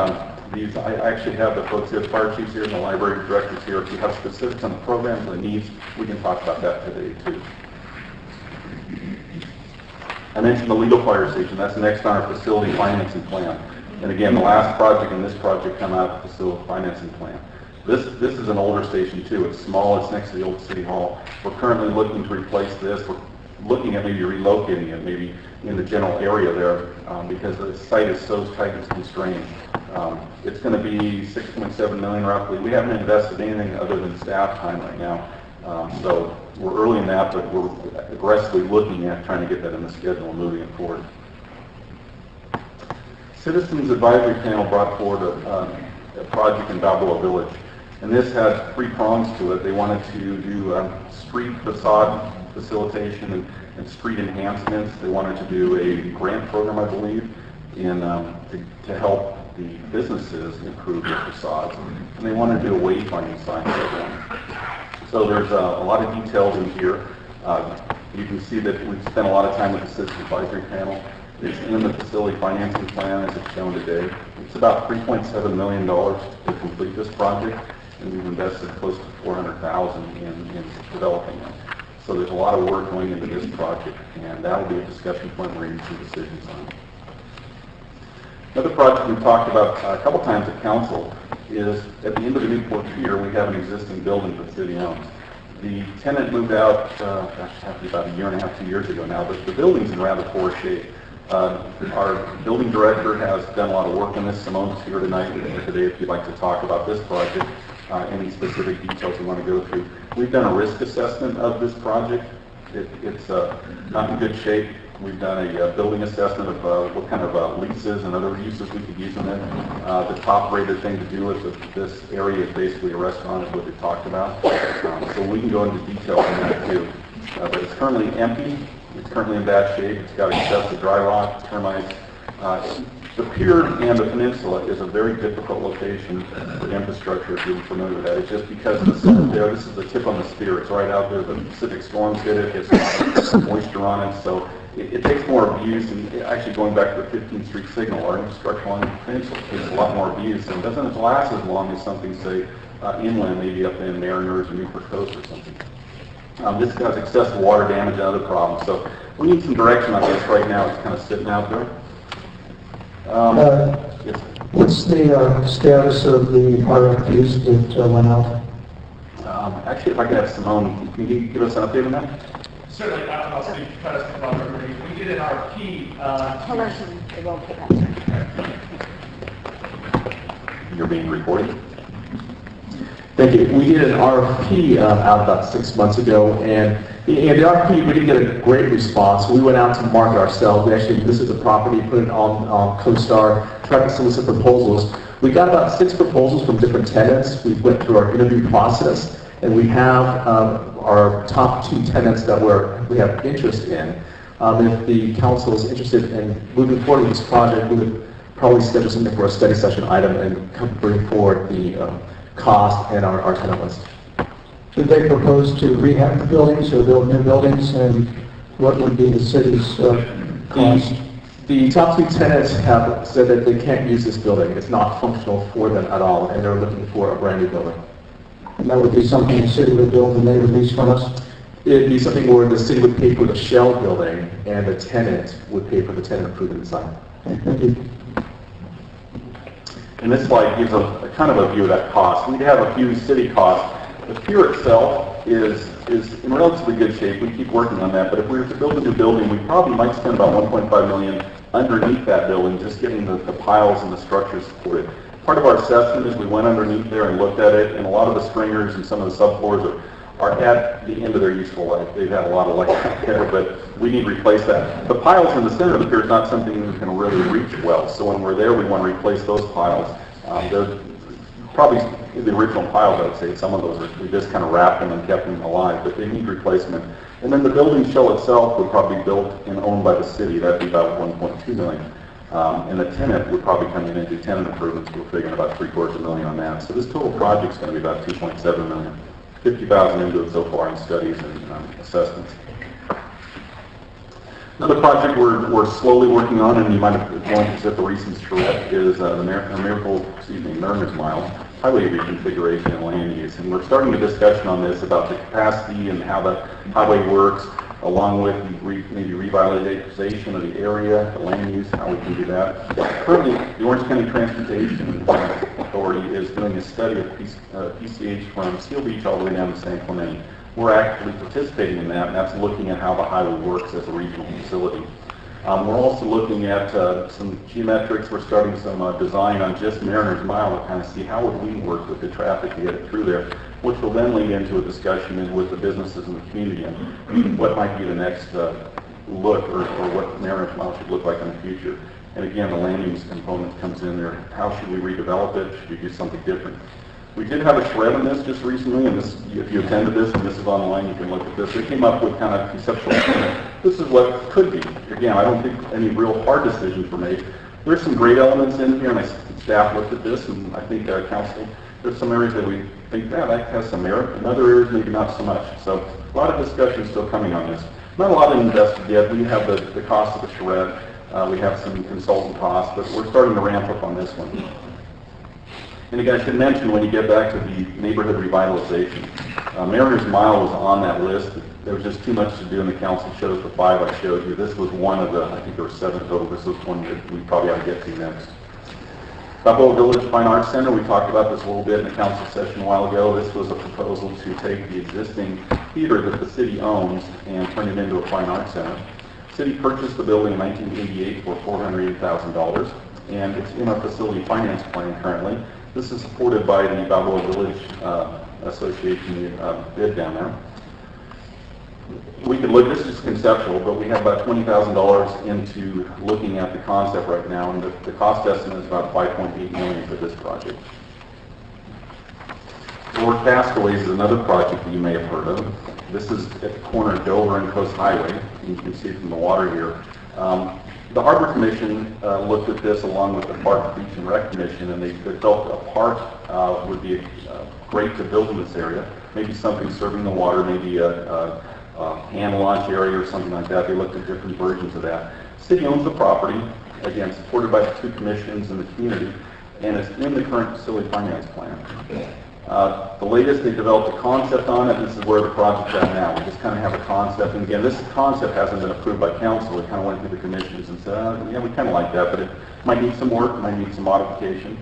[SPEAKER 13] these, I actually have the folks here, the fire chiefs here and the library directors here. If you have specifics on the programs and the needs, we can talk about that today too. I mentioned the legal fire station. That's next on our facility financing plan. And again, the last project and this project come out of the facility financing plan. This is an older station too. It's small. It's next to the old city hall. We're currently looking to replace this. We're looking at maybe relocating it, maybe in the general area there, because the site is so tight and constrained. It's going to be $6.7 million roughly. We haven't invested anything other than staff time right now. So we're early in that, but we're aggressively looking at trying to get that in the schedule and moving it forward. Citizens Advisory Panel brought forward a project in Balboa Village, and this had 3 prongs to it. They wanted to do street facade facilitation and street enhancements. They wanted to do a grant program, I believe, to help the businesses improve their facades, and they wanted to do a wayfinding sign program. So there's a lot of details in here. You can see that we've spent a lot of time with the Citizens Advisory Panel. It's in the facility financing plan as it's shown today. It's about $3.7 million to complete this project, and we've invested close to $400,000 in developing it. So there's a lot of work going into this project, and that will be a discussion point we're making some decisions on. Another project we've talked about a couple times at council is at the end of the Newport Pier, we have an existing building that the city owns. The tenant moved out, about a year and a half, 2 years ago now, but the building's in rather poor shape. Our building director has done a lot of work on this. Simone's here tonight today if you'd like to talk about this project, any specific details you want to go through. We've done a risk assessment of this project. It's not in good shape. We've done a building assessment of what kind of leases and other uses we could use in it. The top rated thing to do with this area is basically a restaurant is what they talked about. So we can go into detail on that too. But it's currently empty. It's currently in bad shape. It's got excessive dry rot, termites. The pier and the peninsula is a very difficult location for infrastructure if you're familiar with that. It's just because the sun there, this is the tip on the spear. It's right out there. The Pacific storms hit it. It's a lot of moisture on it. So it takes more abuse. And actually going back to the 15th Street signal, our infrastructure along the peninsula takes a lot more abuse and doesn't last as long as something, say, inland, maybe up in Mariners or Newport Coast or something. This has excessive water damage and other problems. So we need some direction on this right now. It's kind of sitting out there. Yes.
[SPEAKER 1] What's the status of the RFPs that went out?
[SPEAKER 13] Actually, if I could have Simone, can you give us an update on that?
[SPEAKER 7] Certainly, I'll speak first about everybody. We did an RFP.
[SPEAKER 3] Hold on, it won't pick up.
[SPEAKER 13] You're being recorded.
[SPEAKER 14] Thank you. We did an RFP out about 6 months ago, and in the RFP, we didn't get a great response. We went out to market ourselves. We actually listed the property, put it on CoStar, tried to solicit proposals. We got about 6 proposals from different tenants. We went through our interview process, and we have our top 2 tenants that we have interest in. If the council is interested in moving forward with this project, we would probably schedule something for a study session item and bring forward the cost and our tenant list.
[SPEAKER 1] Did they propose to rehab the buildings or build new buildings, and what would be the city's cost?
[SPEAKER 14] The top 2 tenants have said that they can't use this building. It's not functional for them at all, and they're looking for a brand new building.
[SPEAKER 1] And that would be something the city would build and they would lease from us?
[SPEAKER 14] It'd be something where the city would pay for the shell building, and the tenant would pay for the tenant improvement inside.
[SPEAKER 1] Okay, thank you.
[SPEAKER 13] And this slide gives a kind of a view of that cost. We have a few city costs. The pier itself is in relatively good shape. We keep working on that, but if we were to build a new building, we probably might spend about $1.5 million underneath that building, just getting the piles and the structures supported. Part of our assessment is we went underneath there and looked at it, and a lot of the stringers and some of the subfloors are at the end of their useful life. They've had a lot of life out there, but we need to replace that. The piles in the center of the pier is not something we can really reach well, so when we're there, we want to replace those piles. They're probably the original piles, I would say. Some of those, we just kind of wrapped them and kept them alive, but they need replacement. And then the building shell itself would probably be built and owned by the city. That'd be about $1.2 million. And the tenant would probably come in and do tenant improvements. We're figuring about $750,000 on that. So this total project's going to be about $2.7 million. $50,000 into it so far in studies and assessments. Another project we're slowly working on, and you might have joined us at the recent charrette, is the Mariners Mile highway reconfiguration and land use. And we're starting a discussion on this about the capacity and how the highway works, along with maybe revitalization of the area, the land use, how we can do that. Currently, the Orange County Transportation Authority is doing a study of PCH from Seal Beach all the way down to San Clemente. We're actively participating in that, and that's looking at how the highway works as a regional facility. We're also looking at some geometrics. We're starting some design on just Mariners Mile to kind of see how would we work with the traffic to get it through there, which will then lead into a discussion with the businesses in the community and what might be the next look or what Mariners Mile should look like in the future. And again, the land use component comes in there. How should we redevelop it? Should we do something different? We did have a shred on this just recently, and this, if you attended this, and this is online, you can look at this. We came up with kind of conceptual. This is what could be. Again, I don't think any real hard decisions were made. There's some great elements in here, and staff looked at this, and I think council, there's some areas that we think, yeah, that has some merit. In other areas, maybe not so much. So a lot of discussion still coming on this. Not a lot invested yet. We have the cost of the charrette. We have some consultant costs, but we're starting to ramp up on this one. And again, I should mention when you get back to the neighborhood revitalization, Mariners Mile was on that list. There was just too much to do, and the council chose the 5 I showed you. This was one of the, I think there were 7 total. This was one that we probably ought to get to next. Balboa Village Fine Arts Center, we talked about this a little bit in the council session a while ago. This was a proposal to take the existing theater that the city owns and turn it into a fine arts center. The city purchased the building in 1988 for $480,000, and it's in our facility finance plan currently. This is supported by the Balboa Village Association bid down there. We could look, this is conceptual, but we have about $20,000 into looking at the concept right now, and the cost estimate is about $5.8 million for this project. Lord Castaways is another project that you may have heard of. This is at the corner of Dover and Coast Highway. You can see from the water here. The Harbor Commission looked at this along with the Park, Beach and Rec Commission, and they felt a park would be great to build in this area. Maybe something serving the water, maybe a hand launch area or something like that. They looked at different versions of that. The city owns the property, again, supported by the 2 commissions and the community, and it's in the current facility finance plan. The latest, they developed a concept on it. This is where the project's at now. We just kind of have a concept. And again, this concept hasn't been approved by council. It kind of went through the commissions and said, yeah, we kind of like that, but it might need some work, might need some modification.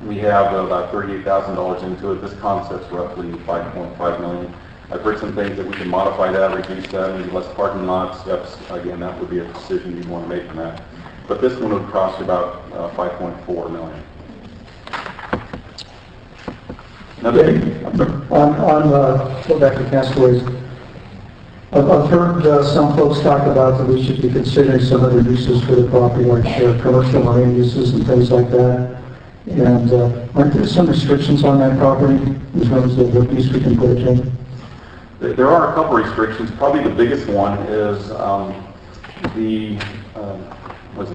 [SPEAKER 13] We have about $38,000 into it. This concept's roughly $5.5 million. I've heard some things that we can modify that, reduce that, maybe less parking lot steps. Again, that would be a decision you'd want to make from that. But this one would cost about $5.4 million.
[SPEAKER 1] Go back to Castaways. I've heard some folks talk about that we should be considering some other uses for the property, like commercial marine uses and things like that. And aren't there some restrictions on that property in terms of what use we can put it in?
[SPEAKER 13] There are a couple restrictions. Probably the biggest one is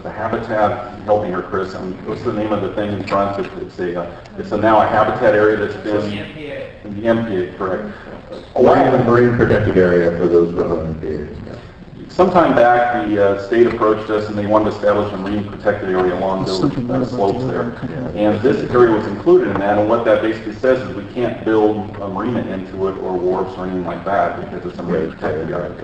[SPEAKER 13] the habitat, help me here, Chris, what's the name of the thing in front? It's now a habitat area that's been... In the MPA, correct.
[SPEAKER 12] Marine protected area for those MPAs.
[SPEAKER 13] Sometime back, the state approached us and they wanted to establish a marine protected area along those slopes there. And this area was included in that, and what that basically says is we can't build a marina into it or wharves or anything like that because it's a marine protected area.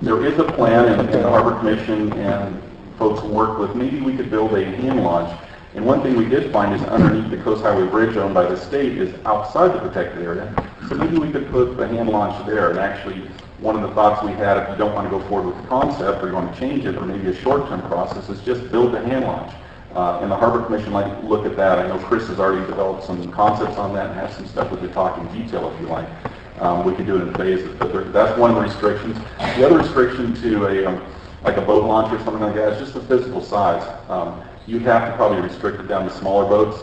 [SPEAKER 13] There is a plan, and the Harbor Commission and folks work with, maybe we could build a hand launch. And one thing we did find is underneath the Coast Highway Bridge owned by the state is outside the protected area. So maybe we could put a hand launch there. And actually, one of the thoughts we had, if you don't want to go forward with the concept or you want to change it, or maybe a short-term process, is just build a hand launch. And the Harbor Commission might look at that. I know Chris has already developed some concepts on that and has some stuff we could talk in detail if you like. We could do it in phases, but that's one of the restrictions. The other restriction to like a boat launch or something like that is just the physical size. You'd have to probably restrict it down to smaller boats.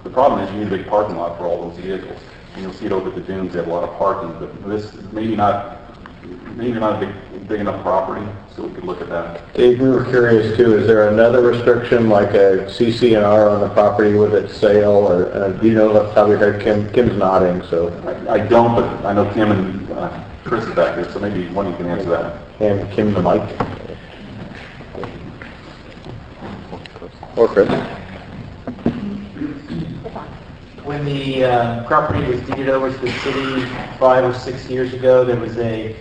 [SPEAKER 13] The problem is you need a big parking lot for all those vehicles. And you'll see it over at the dunes, they have a lot of parking, but this maybe not a big enough property, so we could look at that.
[SPEAKER 2] Dave, we were curious too, is there another restriction like a CC&R on the property with its sale, or do you know off the top of your head? Kim's nodding, so.
[SPEAKER 13] I don't, but I know Kim and Chris is back here, so maybe one of you can answer that.
[SPEAKER 2] And Kim the mic. Or Chris.
[SPEAKER 15] When the property was deeded over to the city 5 or 6 years ago, there was a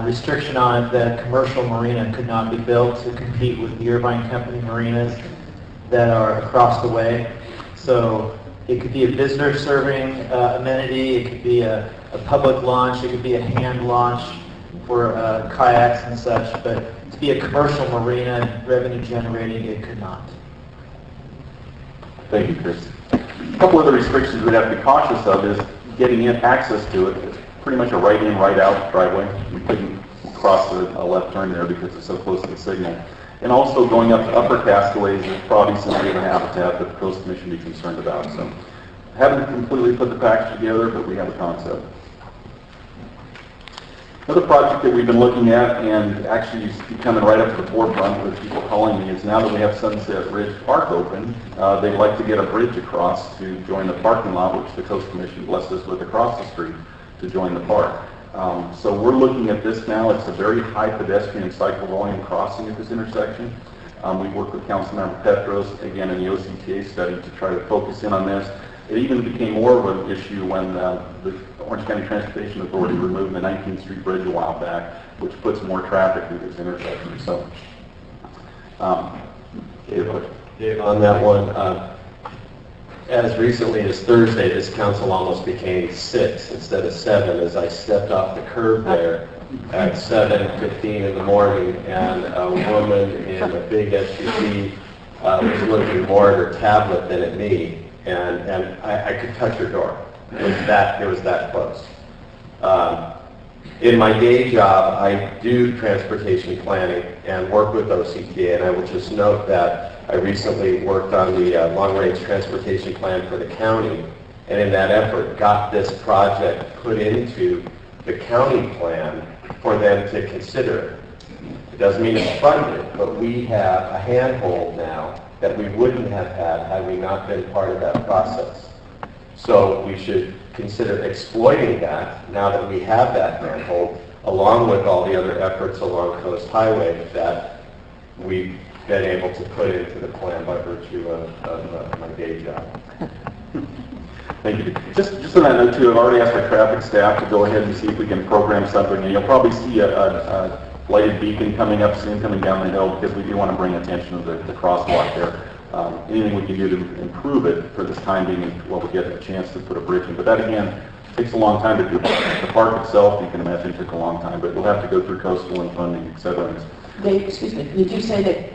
[SPEAKER 15] restriction on it that a commercial marina could not be built to compete with the Irvine Company marinas that are across the way. So it could be a visitor serving amenity, it could be a public launch, it could be a hand launch for kayaks and such, but to be a commercial marina, revenue generating, it could not.
[SPEAKER 13] Thank you, Chris. A couple other restrictions we'd have to be cautious of is getting in access to it. It's pretty much a right in, right out driveway. We couldn't cross a left turn there because it's so close to the signal. And also going up to upper Castaways is probably some of the habitat that the Coast Commission would be concerned about. So haven't completely put the package together, but we have a concept. Another project that we've been looking at, and actually is coming right up to the forefront with people calling me, is now that we have Sunset Ridge Park open, they'd like to get a bridge across to join the parking lot, which the Coast Commission blessed us with across the street to join the park. So we're looking at this now. It's a very high pedestrian and cycle volume crossing at this intersection. We worked with Councilmember Petros, again in the OCTA study, to try to focus in on this. It even became more of an issue when the Orange County Transportation Authority removed the 19th Street Bridge a while back, which puts more traffic through this intersection. So,
[SPEAKER 5] Dave, on that one, as recently as Thursday, this council almost became 6 instead of 7 as I stepped off the curb there at 7:15 in the morning, and a woman in a big SUV was looking more at her tablet than at me, and I could touch her door. It was that close. In my day job, I do transportation planning and work with OCTA, and I will just note that I recently worked on the long-range transportation plan for the county, and in that effort got this project put into the county plan for them to consider. It doesn't mean it's funded, but we have a handhold now that we wouldn't have had we not been part of that process. So we should consider exploiting that now that we have that handhold, along with all the other efforts along Coast Highway that we've been able to put into the plan by virtue of my day job.
[SPEAKER 13] thank you. Just on that note too, I've already asked my traffic staff to go ahead and see if we can program something, and you'll probably see a lighted beacon coming up soon, coming down the hill, because we do want to bring attention to the crosswalk there. Anything we can do to improve it for this time being while we get a chance to put a bridge in. But that again takes a long time to do. The park itself, you can imagine, took a long time, but we'll have to go through coastal and funding, etc.
[SPEAKER 6] Dave, excuse me, did you say that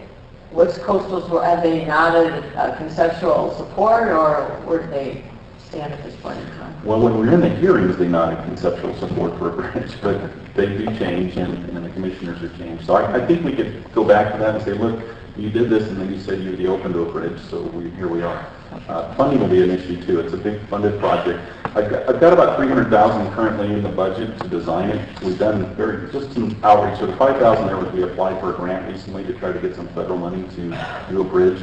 [SPEAKER 6] What's Coastals, have they nodded conceptual support, or where do they stand at this point in time?
[SPEAKER 13] Well, when we were in the hearings, they nodded conceptual support for a bridge, but they do change, and the commissioners have changed. So I think we could go back to that and say, look, you did this, and then you said you'd be open to a bridge, so here we are. Funding will be an issue too. It's a big funded project. I've got about $300,000 currently in the budget to design it. We've done just some outreach. So the $5,000 there was we applied for a grant recently to try to get some federal money to do a bridge.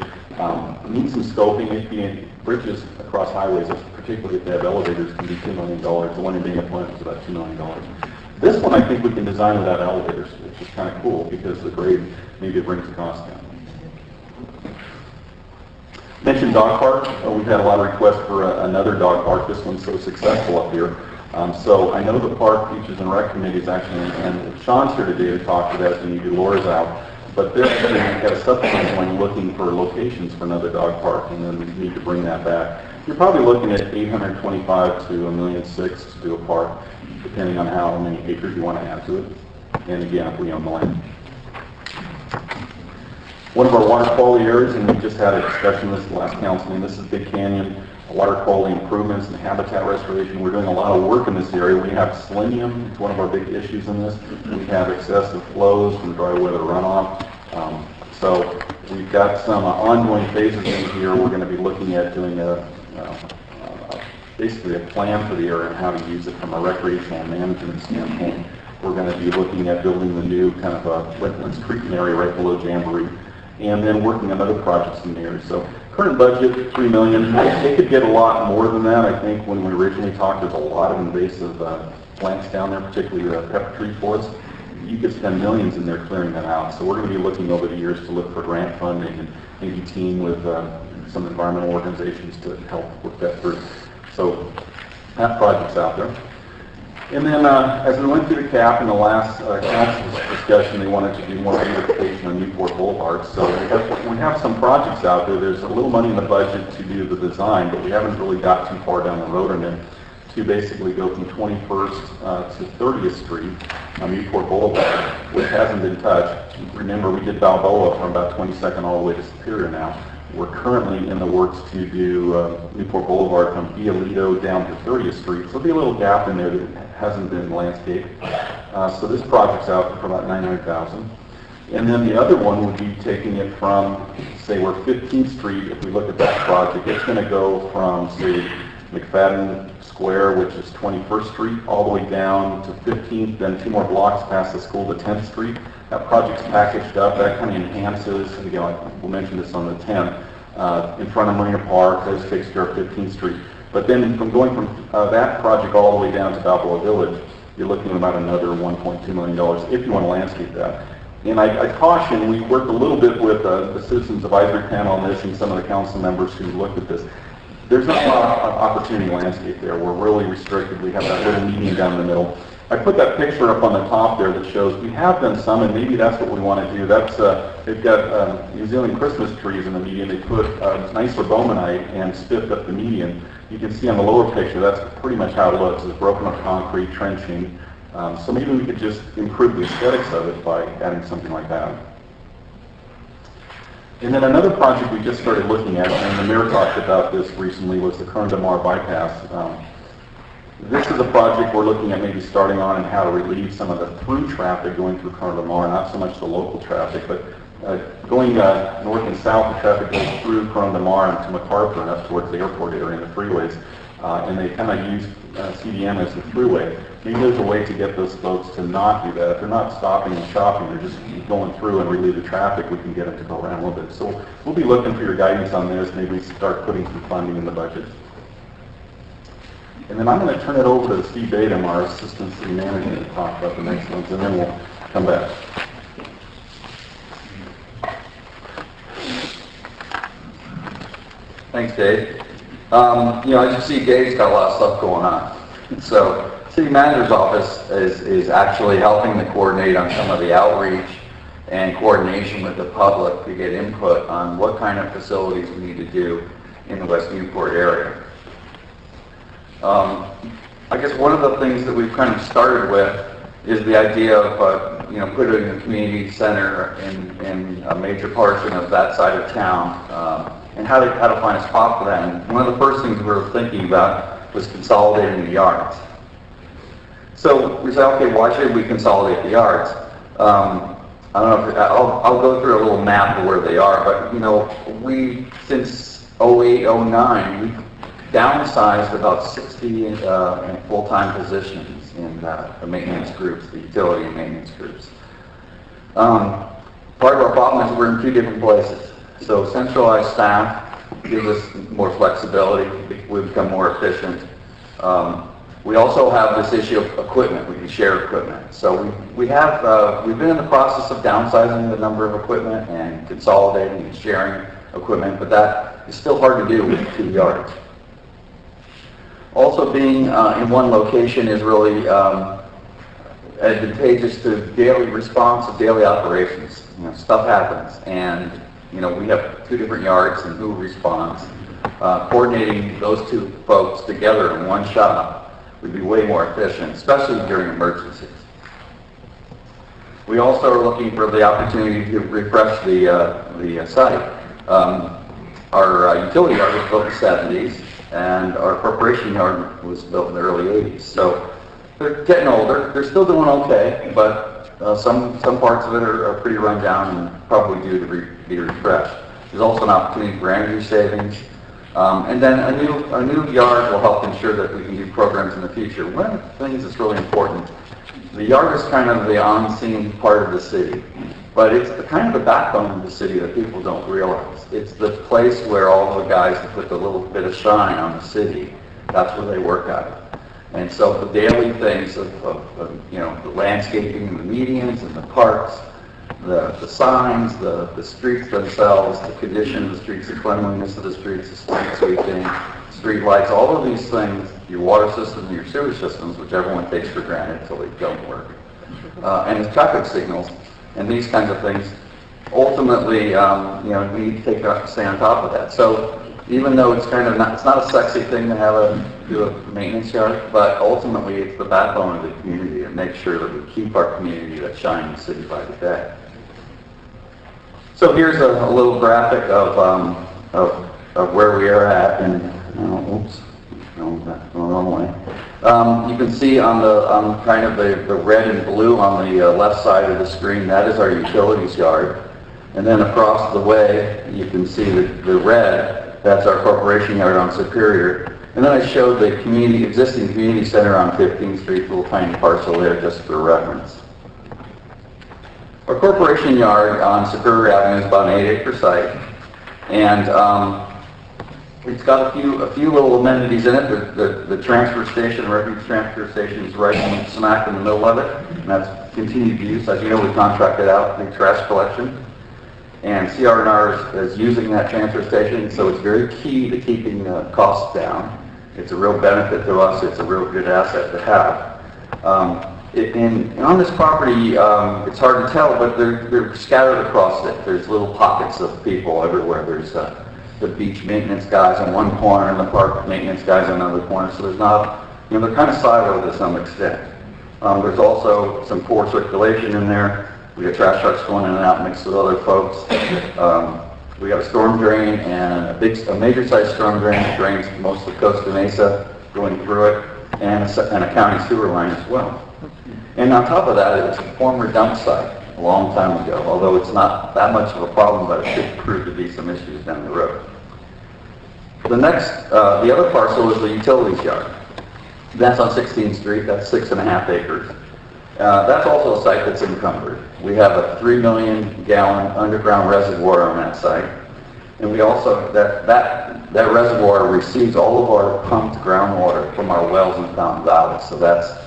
[SPEAKER 13] Need some scoping. Bridges across highways, particularly if they have elevators, can be $2 million. The one in Dana Point was about $2 million. This one I think we can design without elevators, which is kind of cool because the grade maybe brings the cost down. Mentioned dog park. We've had a lot of requests for another dog park. This one's so successful up here. So I know the Park, Beaches, and Rec Committee is actually, and Sean's here today to talk to that, and maybe Laura's out. But they're actually got a subcommittee going looking for locations for another dog park, and then we need to bring that back. You're probably looking at $825,000 to $1.6 million to do a park, depending on how many acres you want to add to it. And again, if we own the land. One of our water quality areas, and we just had a discussion this last council meeting, this is Big Canyon, water quality improvements and habitat restoration. We're doing a lot of work in this area. We have selenium, it's one of our big issues in this. We have excessive flows from dry weather runoff. So we've got some ongoing phases in here. We're going to be looking at doing basically a plan for the area and how to use it from a recreational management standpoint. We're going to be looking at building the new kind of wetlands treatment area right below Jamboree, and then working on other projects in the area. So current budget, $3 million. They could get a lot more than that. I think when we originally talked, there's a lot of invasive plants down there, particularly pepper tree forests. You could spend millions in there clearing that out. So we're going to be looking over the years to look for grant funding and maybe team with some environmental organizations to help work that through. So that project's out there. And then as we went through the CAP in the last council discussion, they wanted to do more beautification on Newport Boulevard. So we have some projects out there. There's a little money in the budget to do the design, but we haven't really got too far down the road on it to basically go from 21st to 30th Street on Newport Boulevard, which hasn't been touched. Remember, we did Balboa from about 22nd all the way to Superior now. We're currently in the works to do Newport Boulevard from Violito down to 30th Street. So there'll be a little gap in there that hasn't been landscaped. So this project's out for about $900,000. And then the other one would be taking it from, say, we're 15th Street. If we look at that project, it's going to go from, say, McFadden Square, which is 21st Street, all the way down to 15th, then 2 more blocks past the school to 10th Street. That project's packaged up. That kind of enhances, and again, we'll mention this on the 10th, in front of Marina Park. This takes care of 15th Street. But then from going from that project all the way down to Balboa Village, you're looking at about another $1.2 million if you want to landscape that. And I caution, we worked a little bit with the Citizens Advisory Panel on this and some of the council members who looked at this. There's not a lot of opportunity landscape there. We're really restricted. We have that little median down the middle. I put that picture up on the top there that shows we have done some, and maybe that's what we want to do. That's they've got New Zealand Christmas trees in the median. They put nice urbomonite and spiffed up the median. You can see on the lower picture, that's pretty much how it looks. It's broken up concrete, trenching. So maybe we could just improve the aesthetics of it by adding something like that. And then another project we just started looking at, and the mayor talked about this recently, was the Kern Damar bypass. This is a project we're looking at maybe starting on and how to relieve some of the through traffic going through Kern Damar, not so much the local traffic, but going north and south, the traffic goes through Kern Damar and to MacArthur and up towards the airport area and the freeways, and they kind of use CDM as the throughway. Maybe there's a way to get those folks to not do that. If they're not stopping and shopping, they're just going through and relieve the traffic, we can get them to go around a little bit. So we'll be looking for your guidance on this. Maybe we start putting some funding in the budget. And then I'm going to turn it over to Steve Batum, our Assistant City Manager, to talk about the next ones, and then we'll come back.
[SPEAKER 16] Thanks, Dave. As you see, Dave's got a lot of stuff going on. So, City Manager's Office is actually helping to coordinate on some of the outreach and coordination with the public to get input on what kind of facilities we need to do in the West Newport area. I guess one of the things that we've kind of started with is the idea of putting a community center in a major portion of that side of town, and how to find a spot for that. And one of the first things we were thinking about was consolidating the yards. So we said, okay, why should we consolidate the yards? I don't know if I'll go through a little map of where they are, but we since 08, 09, we downsized about 60 full-time positions in the maintenance groups, the utility and maintenance groups. Part of our problem is we're in 2 different places. So centralized staff gives us more flexibility. We become more efficient. We also have this issue of equipment. We can share equipment. So we've been in the process of downsizing the number of equipment and consolidating and sharing equipment, but that is still hard to do with 2 yards. Also, being in one location is really advantageous to daily response of daily operations. Stuff happens, and we have 2 different yards and who responds. Coordinating those 2 folks together in one shop would be way more efficient, especially during emergencies. We also are looking for the opportunity to refresh the site. Our utility yard was built in the 70s, and our corporation yard was built in the early 80s. So they're getting older. They're still doing okay, but some parts of it are pretty run down and probably due to be refreshed. There's also an opportunity for energy savings. And then a new yard will help ensure that we can do programs in the future. One of the things that's really important, the yard is kind of the unseen part of the city, but it's kind of the backbone of the city that people don't realize. It's the place where all the guys that put the little bit of shine on the city, that's where they work out of. And so the daily things of the landscaping and the medians and the parks, the signs, the streets themselves, the condition of the streets, the cleanliness of the streets, the street sweeping, street lights, all of these things, your water systems and your sewer systems, which everyone takes for granted until they don't work, and the traffic signals, and these kinds of things, ultimately, we need to stay on top of that. So even though it's kind of it's not a sexy thing to do a maintenance yard, but ultimately it's the backbone of the community and make sure that we keep our community that shines city by the day. So here's a little graphic of where we are at, and going the wrong way. You can see on kind of the red and blue on the left side of the screen, that is our utilities yard. And then across the way, you can see the red, that's our corporation yard on Superior. And then I showed the existing community center on 15th Street, little tiny parcel there just for reference. Our corporation yard on Superior Avenue is about an 8-acre site, and it's got a few little amenities in it. The transfer station, refuge transfer station, is right smack in the middle of it, and that's continued use. As you know, we contracted out the trash collection, and CR&R is using that transfer station, so it's very key to keeping costs down. It's a real benefit to us. It's a real good asset to have. On this property, it's hard to tell, but they're scattered across it. There's little pockets of people everywhere. There's the beach maintenance guys on one corner and the park maintenance guys on another corner. So there's not, they're kind of siloed to some extent. There's also some poor circulation in there. We got trash trucks going in and out mixed with other folks. We got a storm drain and a major sized storm drain that drains most of Costa Mesa going through it, and a county sewer line as well. And on top of that, it's a former dump site a long time ago, although it's not that much of a problem, but it should prove to be some issues down the road. The other parcel is the utilities yard. That's on 16th Street. That's 6.5 acres. That's also a site that's encumbered. We have a 3 million gallon underground reservoir on that site. And we also, that reservoir receives all of our pumped groundwater from our wells in Fountain Valley. So that's,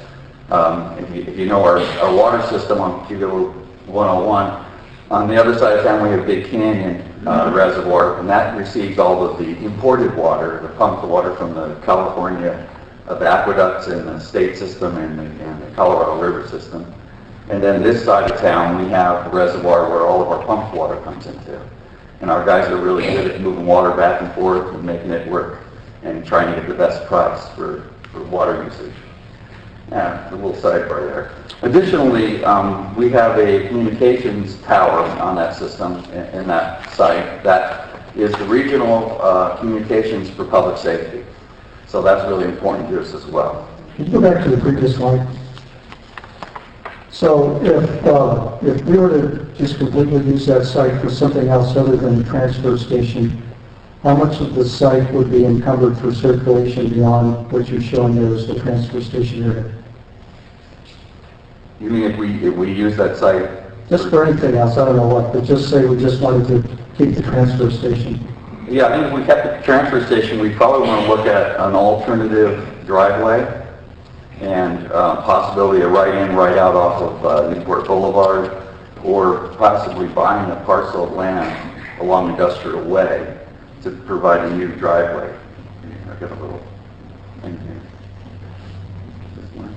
[SPEAKER 16] if you know our water system on Hugo 101, on the other side of town we have Big Canyon Reservoir, and that receives all of the imported water, the pumped water from the California, the aqueducts in the state system and the Colorado River system. And then this side of town we have the reservoir where all of our pumped water comes into. And our guys are really good at moving water back and forth and making it work and trying to get the best price for water usage. A little sidebar there. Additionally, we have a communications tower on that system in that site that is the regional communications for public safety. So that's really important to us as well.
[SPEAKER 1] Can you go back to the previous slide? So if we were to just completely use that site for something else other than the transfer station, how much of the site would be encumbered for circulation beyond what you're showing there as the transfer station area?
[SPEAKER 16] You mean if we use that site?
[SPEAKER 1] Just for anything else, I don't know what, but just say we just wanted to keep the transfer station.
[SPEAKER 16] Yeah, I think if we kept the transfer station, we probably want to look at an alternative driveway and possibility of right-in, right-out off of Newport Boulevard, or possibly buying a parcel of land along Industrial Way to provide a new driveway. I've got a little thing here. This one.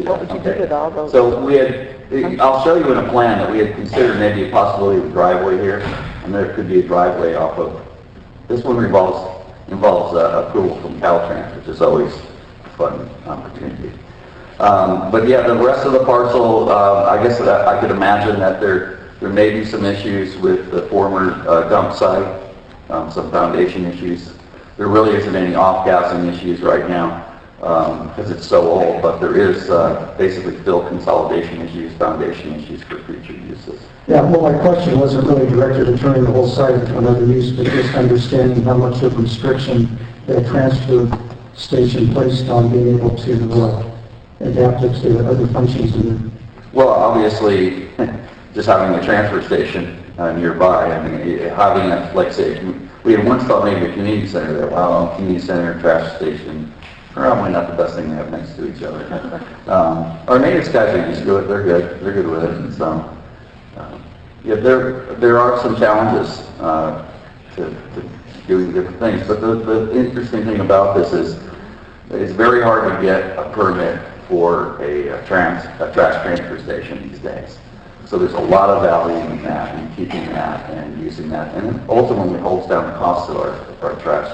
[SPEAKER 6] What would you do with all those?
[SPEAKER 16] So we had, I'll show you in a plan that we had considered maybe a possibility of a driveway here, and there could be a driveway off of, this one involves approval from Caltrans, which is always a fun opportunity. But yeah, the rest of the parcel, I guess that I could imagine that there may be some issues with the former dump site, some foundation issues. There really isn't any off-gassing issues right now because it's so old, but there is basically fill consolidation issues, foundation issues for future uses.
[SPEAKER 1] Yeah, well, my question wasn't really directed at turning the whole site into another use, but just understanding how much of restriction that transfer station placed on being able to adapt it to other functions in there.
[SPEAKER 16] Well, obviously, just having a transfer station nearby, I mean, having a, like say, we had once thought maybe a community center there. Wow, community center, trash station, probably not the best thing to have next to each other. Our maintenance guys are used to it. They're good with it. And so, yeah, there are some challenges to doing different things. But the interesting thing about this is it's very hard to get a permit for a trash transfer station these days. So there's a lot of value in that and keeping that and using that, and it ultimately holds down the cost of our trash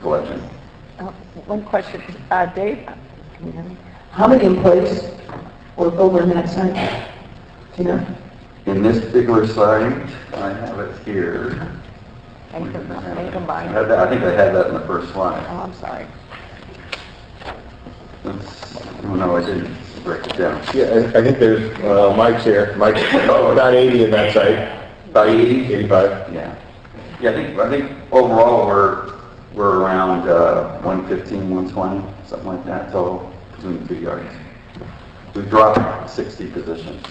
[SPEAKER 16] collection.
[SPEAKER 6] One question, Dave, can you hear me? How many employees work over in that site? Do you know?
[SPEAKER 16] In this particular site, I have it here.
[SPEAKER 6] And combined?
[SPEAKER 16] I think I had that in the first slide.
[SPEAKER 6] Oh, I'm sorry.
[SPEAKER 16] Oh no, I didn't break it down.
[SPEAKER 2] Yeah, I think there's, Mike's here. Mike's about 80 in that site.
[SPEAKER 16] About 80?
[SPEAKER 2] 85.
[SPEAKER 16] Yeah. Yeah, I think overall we're around 115, 120, something like that total between the 2 yards. We've dropped 60 positions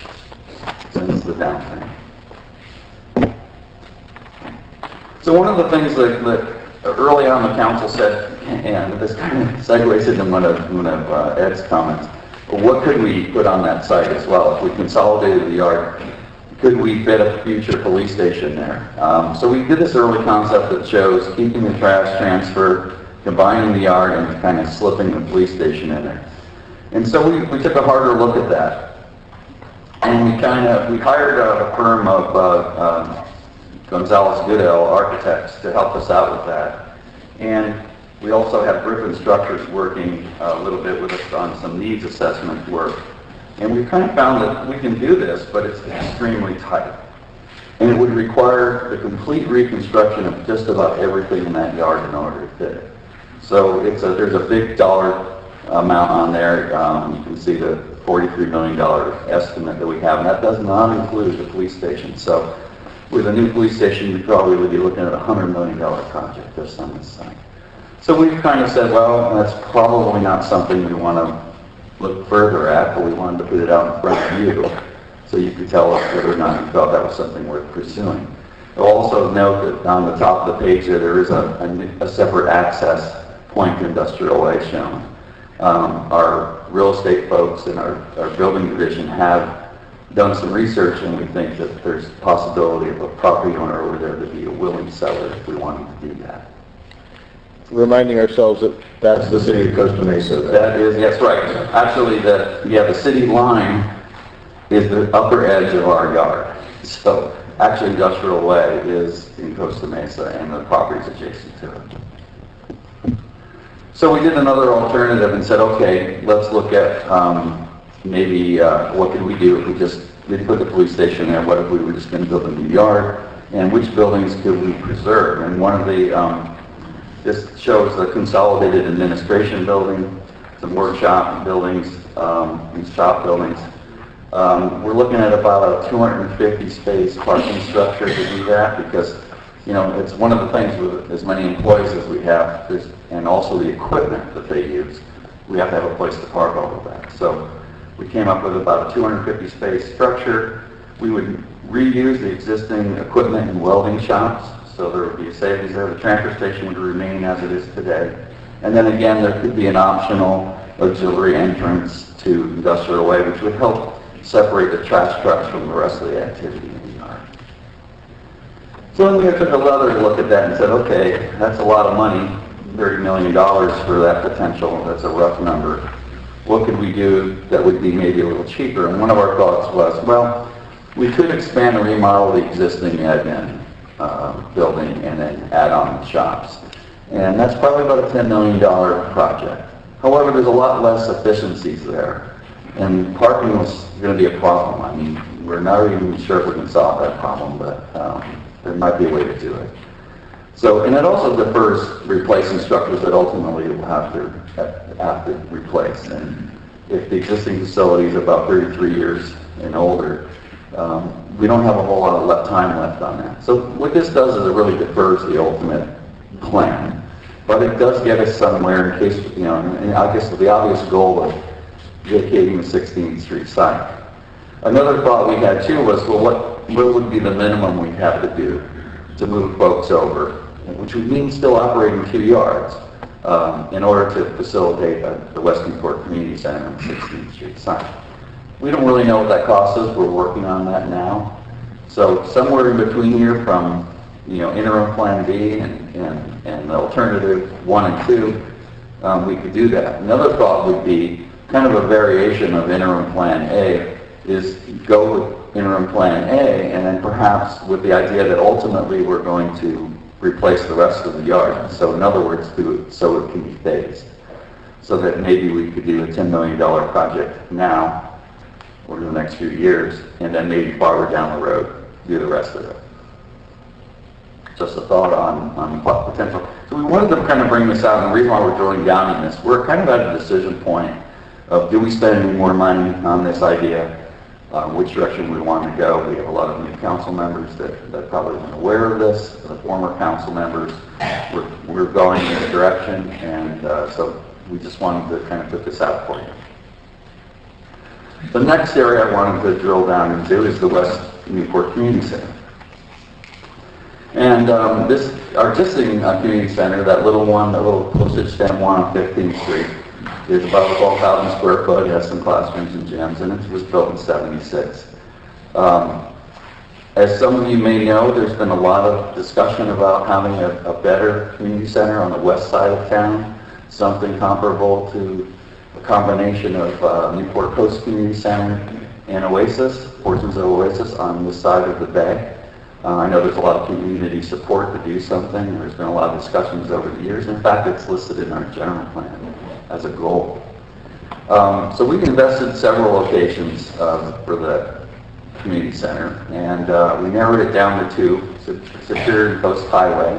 [SPEAKER 16] since the downturn. So one of the things that early on the council said, and this kind of segues into one of Ed's comments, what could we put on that site as well? If we consolidated the yard, could we fit a future police station there? So we did this early concept that shows keeping the trash transfer, combining the yard, and kind of slipping the police station in there. And so we took a harder look at that. And we hired a firm of Gonzalez Goodell architects to help us out with that. And we also have Griffin Structures working a little bit with us on some needs assessment work. And we kind of found that we can do this, but it's extremely tight. And it would require the complete reconstruction of just about everything in that yard in order to fit it. So there's a big dollar amount on there. You can see the $43 million estimate that we have, and that does not include the police station. So with a new police station, we probably would be looking at a $100 million project just on this site. So we've kind of said, well, that's probably not something we want to look further at, but we wanted to put it out in front of you so you could tell us whether or not you felt that was something worth pursuing. I'll also note that on the top of the page there is a separate access point to Industrial Way shown. Our real estate folks and our building division have done some research, and we think that there's a possibility of a property owner over there to be a willing seller if we wanted to do that.
[SPEAKER 2] Reminding ourselves that that's the city of Costa Mesa.
[SPEAKER 16] That is, yes, right. Actually, the city line is the upper edge of our yard. So actually, Industrial Way is in Costa Mesa, and the property is adjacent to it. So we did another alternative and said, okay, let's look at maybe what could we do if we just didn't put the police station there? What if we were just going to build a new yard? And which buildings could we preserve? And one of the this shows the consolidated administration building, some workshop buildings, and shop buildings. We're looking at about a 250 space parking structure to do that because, you know, it's one of the things with as many employees as we have, and also the equipment that they use, we have to have a place to park all of that. So we came up with about a 250 space structure. We would reuse the existing equipment in welding shops. So there would be savings there. The transfer station would remain as it is today. And then again, there could be an optional auxiliary entrance to Industrial Way, which would help separate the trash trucks from the rest of the activity in the yard. So then we took another look at that and said, okay, that's a lot of money, $30 million for that potential. That's a rough number. What could we do that would be maybe a little cheaper? And one of our thoughts was, well, we could expand and remodel the existing admin building and then add on the shops. And that's probably about a $10 million project. However, there's a lot less efficiencies there. And parking was going to be a problem. I mean, we're not even sure if we can solve that problem, but there might be a way to do it. So, and it also defers replacing structures that ultimately will have to replace. And if the existing facility is about 33 years and older, we don't have a whole lot of time left on that. So what this does is it really defers the ultimate plan. But it does get us somewhere in case, you know, and I guess the obvious goal of vacating the 16th Street site. Another thought we had too was, well, what would be the minimum we'd have to do to move folks over, which would mean still operating 2 yards in order to facilitate the West Newport Community Center on the 16th Street site. We don't really know what that cost is. We're working on that now. So somewhere in between here from, you know, interim plan B and alternative 1 and 2, we could do that. Another thought would be kind of a variation of interim plan A is go with interim plan A and then perhaps with the idea that ultimately we're going to replace the rest of the yard. So in other words, do it so it can be phased. So that maybe we could do a $10 million project now over the next few years and then maybe farther down the road do the rest of it. Just a thought on potential. So we wanted to kind of bring this out, and the reason why we're drilling down on this, we're kind of at a decision point of do we spend any more money on this idea, which direction we want to go. We have a lot of new council members that probably aren't aware of this, the former council members. We're going in this direction, and so we just wanted to kind of put this out for you. The next area I wanted to drill down into is the West Newport Community Center. And our existing community center, that little one, that little postage stamp one on 15th Street, is about 12,000 square foot. It has some classrooms and gyms, and it was built in '76. As some of you may know, there's been a lot of discussion about having a better community center on the west side of town, something comparable to a combination of Newport Coast Community Center and Oasis, portions of Oasis on this side of the bay. I know there's a lot of community support to do something. There's been a lot of discussions over the years. In fact, it's listed in our general plan as a goal. So we've invested several locations for the community center, and we narrowed it down to 2, Superior and Coast Highway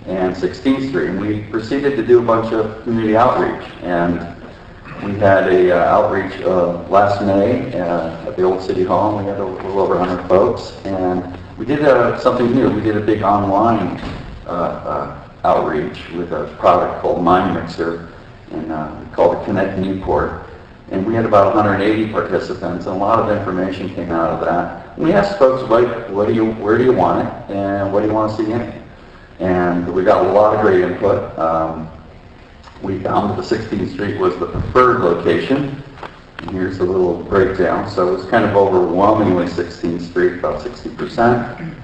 [SPEAKER 16] and 16th Street. And we proceeded to do a bunch of community outreach, and we had a outreach last May at the old City Hall. We had a little over 100 folks, and we did something new. We did a big online outreach with a product called Mind Mixer, and we called it Connect Newport. And we had about 180 participants, and a lot of information came out of that. And we asked folks, like, where do you want it, and what do you want to see in it? And we got a lot of great input. We found that the 16th Street was the preferred location. And here's a little breakdown. So it was kind of overwhelmingly 16th Street, about 60%.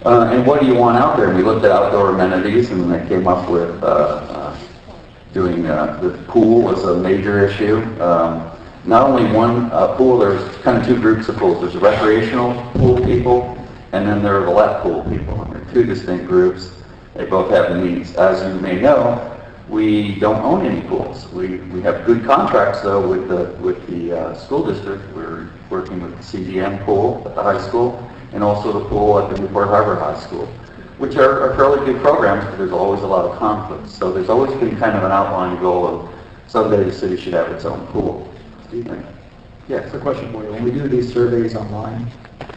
[SPEAKER 16] And what do you want out there? And we looked at outdoor amenities, and they came up with doing the pool was a major issue. Not only one pool, there's kind of 2 groups of pools. There's recreational pool people, and then there are the lap pool people. And they're 2 distinct groups. They both have needs. As you may know, we don't own any pools. We have good contracts though with the school district. We're working with the CDM pool at the high school and also the pool at the Newport Harbor High School, which are fairly good programs, but there's always a lot of conflicts. So there's always been kind of an outline goal of someday the city should have its own pool. What do you think?
[SPEAKER 17] Yeah, quick question for you. When we do these surveys online, you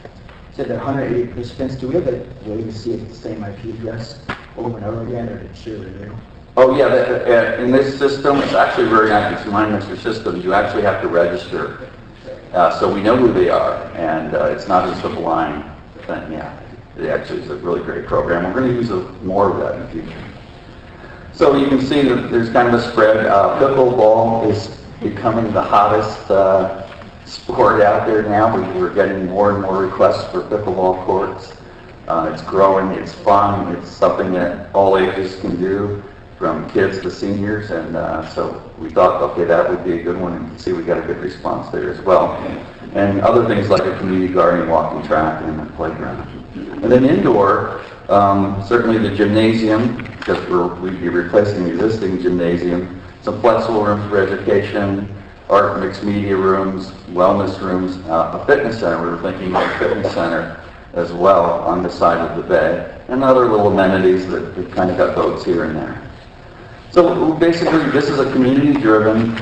[SPEAKER 17] said that 180 participants, do we have a way to see if it's the same IP address over and over again, or did it share the new?
[SPEAKER 16] Oh yeah, in this system, it's actually very nice. It's Mind Mixer systems. You actually have to register. So we know who they are, and it's not just a blind thing. Yeah, it actually is a really great program. We're going to use more of that in the future. So you can see that there's kind of a spread. Pickleball is becoming the hottest sport out there now. We're getting more and more requests for pickleball courts. It's growing, it's fun, it's something that all ages can do, from kids to seniors, and so we thought, okay, that would be a good one, and you can see we got a good response there as well. And other things like a community garden, walking track, and a playground. And then indoor, certainly the gymnasium, because we'd be replacing the existing gymnasium, some flexible rooms for education, art mixed media rooms, wellness rooms, a fitness center. We were thinking of a fitness center as well on the side of the bay, and other little amenities that we kind of got boats here and there. So basically, this is a community-driven